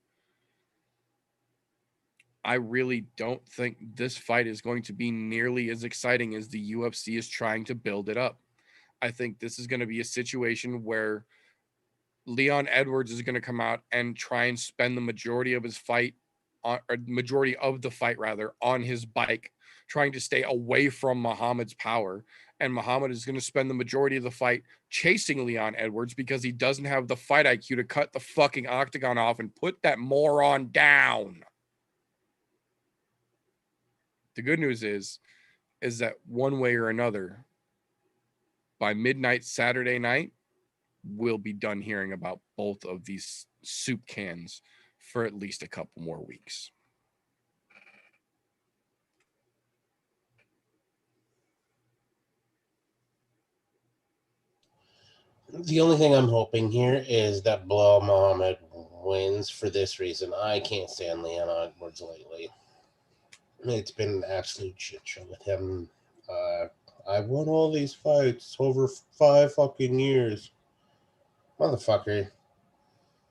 I really don't think this fight is going to be nearly as exciting as the UFC is trying to build it up. I think this is going to be a situation where Leon Edwards is going to come out and try and spend the majority of his fight, or majority of the fight rather, on his bike, trying to stay away from Muhammad's power. And Muhammad is going to spend the majority of the fight chasing Leon Edwards because he doesn't have the fight IQ to cut the fucking octagon off and put that moron down. The good news is that one way or another, by midnight Saturday night, we'll be done hearing about both of these soup cans for at least a couple more weeks. The only thing I'm hoping here is that Belal Muhammad wins for this reason. I can't stand Leon Edwards lately. It's been an absolute shit show with him. I won all these fights over 5 fucking years. Motherfucker,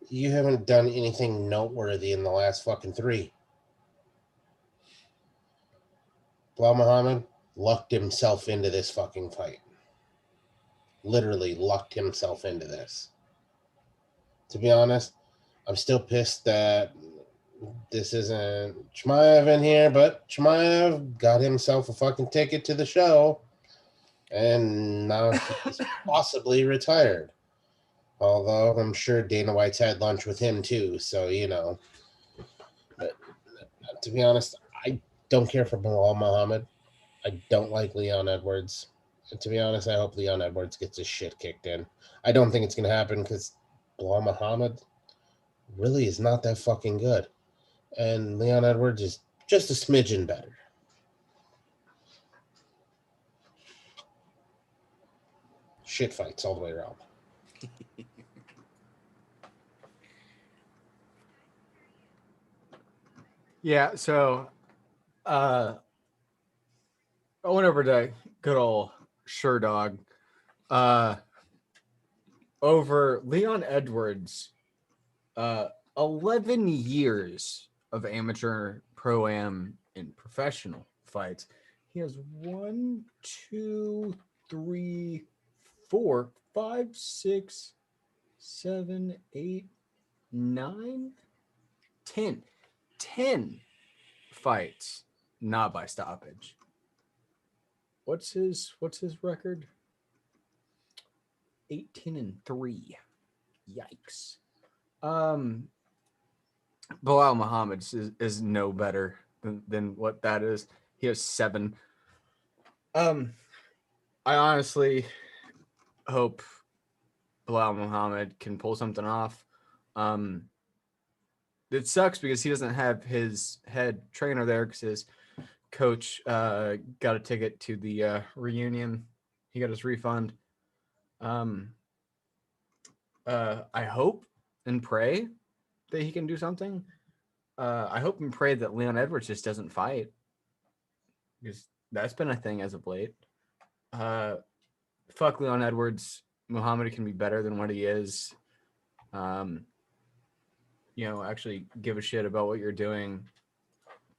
you haven't done anything noteworthy in the last fucking 3. Belal Muhammad lucked himself into this fucking fight. Literally lucked himself into this. To be honest, I'm still pissed that this isn't Chimaev in here, but Chimaev got himself a fucking ticket to the show, and now he's possibly retired. Although I'm sure Dana White's had lunch with him too, so you know. But to be honest, I don't care for Belal Muhammad. I don't like Leon Edwards. And to be honest, I hope Leon Edwards gets his shit kicked in. I don't think it's going to happen because Belal Muhammad really is not that fucking good. And Leon Edwards is just a smidgen better. Shit fights all the way around. Yeah, so I went over to good old Sherdog over Leon Edwards, 11 years of amateur, pro-am, and professional fights. He has 1, 2, 3, 4, 5, 6, 7, 8, 9, 10. 10 fights, not by stoppage. What's his record? 18-3. Yikes. Bilal Muhammad is no better than what that is. He has 7. I honestly hope Bilal Muhammad can pull something off. It sucks because he doesn't have his head trainer there because his coach got a ticket to the reunion. He got his refund. I hope and pray that he can do something. I hope and pray that Leon Edwards just doesn't fight, because that's been a thing as of late. Fuck Leon Edwards. Muhammad can be better than what he is. Actually give a shit about what you're doing,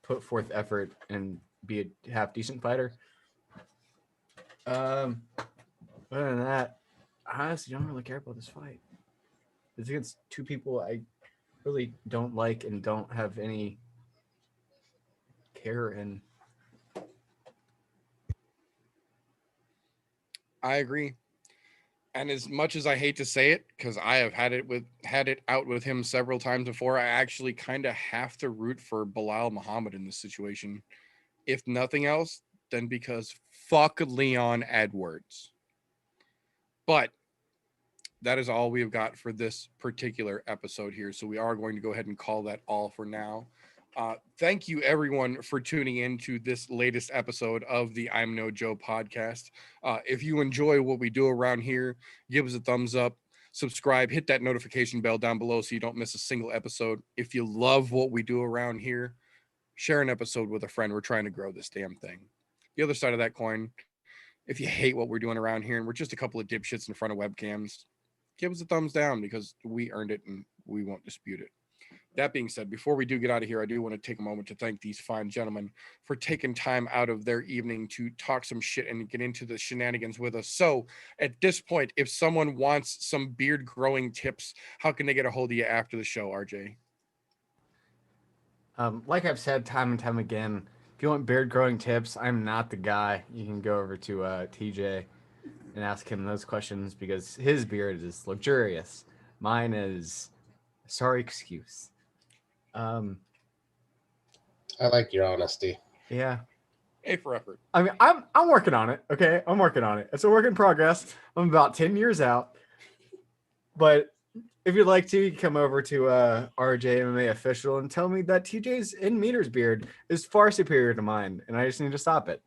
put forth effort, and be a half decent fighter. Other than that, I honestly don't really care about this fight. It's against 2 people I really don't like and don't have any care in. I agree. And as much as I hate to say it, because I have had it out with him several times before, I actually kind of have to root for Bilal Muhammad in this situation. If nothing else, then because fuck Leon Edwards. But that is all we have got for this particular episode here. So we are going to go ahead and call that all for now. Thank you, everyone, for tuning in to this latest episode of the I'm No Joe podcast. If you enjoy what we do around here, give us a thumbs up, subscribe, hit that notification bell down below so you don't miss a single episode. If you love what we do around here, share an episode with a friend. We're trying to grow this damn thing. The other side of that coin, if you hate what we're doing around here and we're just a couple of dipshits in front of webcams, give us a thumbs down because we earned it and we won't dispute it. That being said, before we do get out of here, I do want to take a moment to thank these fine gentlemen for taking time out of their evening to talk some shit and get into the shenanigans with us. So at this point, if someone wants some beard growing tips, how can they get a hold of you after the show, RJ? Like I've said time and time again, if you want beard growing tips, I'm not the guy. You can go over to TJ and ask him those questions because his beard is luxurious. Mine is sorry excuse. I like your honesty. Yeah. A for effort. I mean, I'm working on it. Okay, I'm working on it. It's a work in progress. I'm about 10 years out. But if you'd like to, you can come over to RJ MMA Official and tell me that TJ's in meters beard is far superior to mine, and I just need to stop it.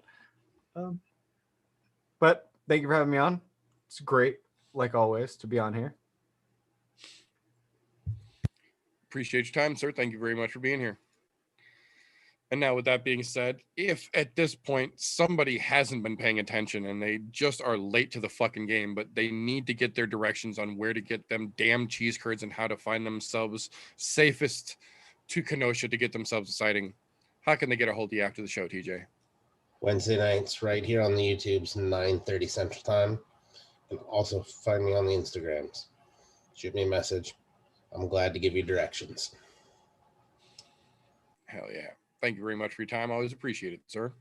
But thank you for having me on. It's great, like always, to be on here. Appreciate your time, sir. Thank you very much for being here. And now with that being said, if at this point somebody hasn't been paying attention and they just are late to the fucking game, but they need to get their directions on where to get them damn cheese curds and how to find themselves safest to Kenosha to get themselves a sighting, how can they get a hold of you after the show, TJ? Wednesday nights right here on the YouTube's 9:30 Central Time. And also find me on the Instagrams. Shoot me a message. I'm glad to give you directions. Hell yeah. Thank you very much for your time. I always appreciate it, sir.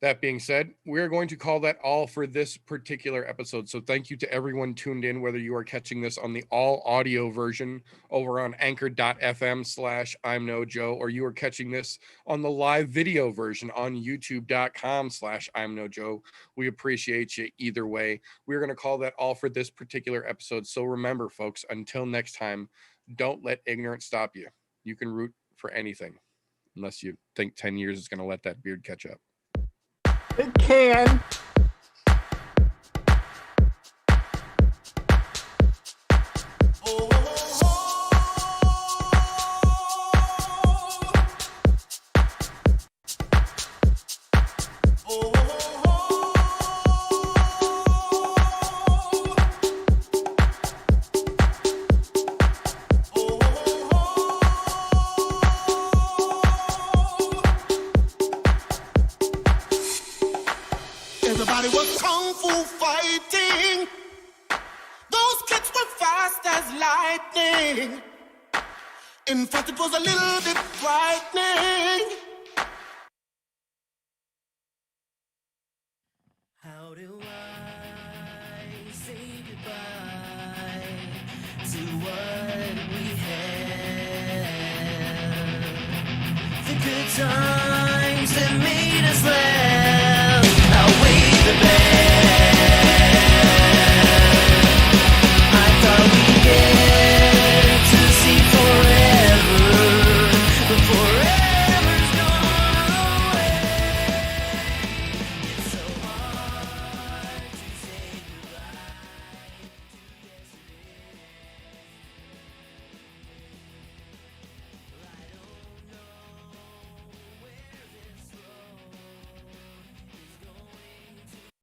That being said, we're going to call that all for this particular episode. So thank you to everyone tuned in, whether you are catching this on the all audio version over on anchor.fm/I'm No Joe, or you are catching this on the live video version on youtube.com/I'm No Joe. We appreciate you either way. We're going to call that all for this particular episode. So remember, folks, until next time, don't let ignorance stop you. You can root for anything unless you think 10 years is going to let that beard catch up. It can. Everybody was kung fu fighting. Those kids were fast as lightning. In fact, it was a little bit frightening. How do I say goodbye to what we had? The good times that made us laugh outweigh the bad.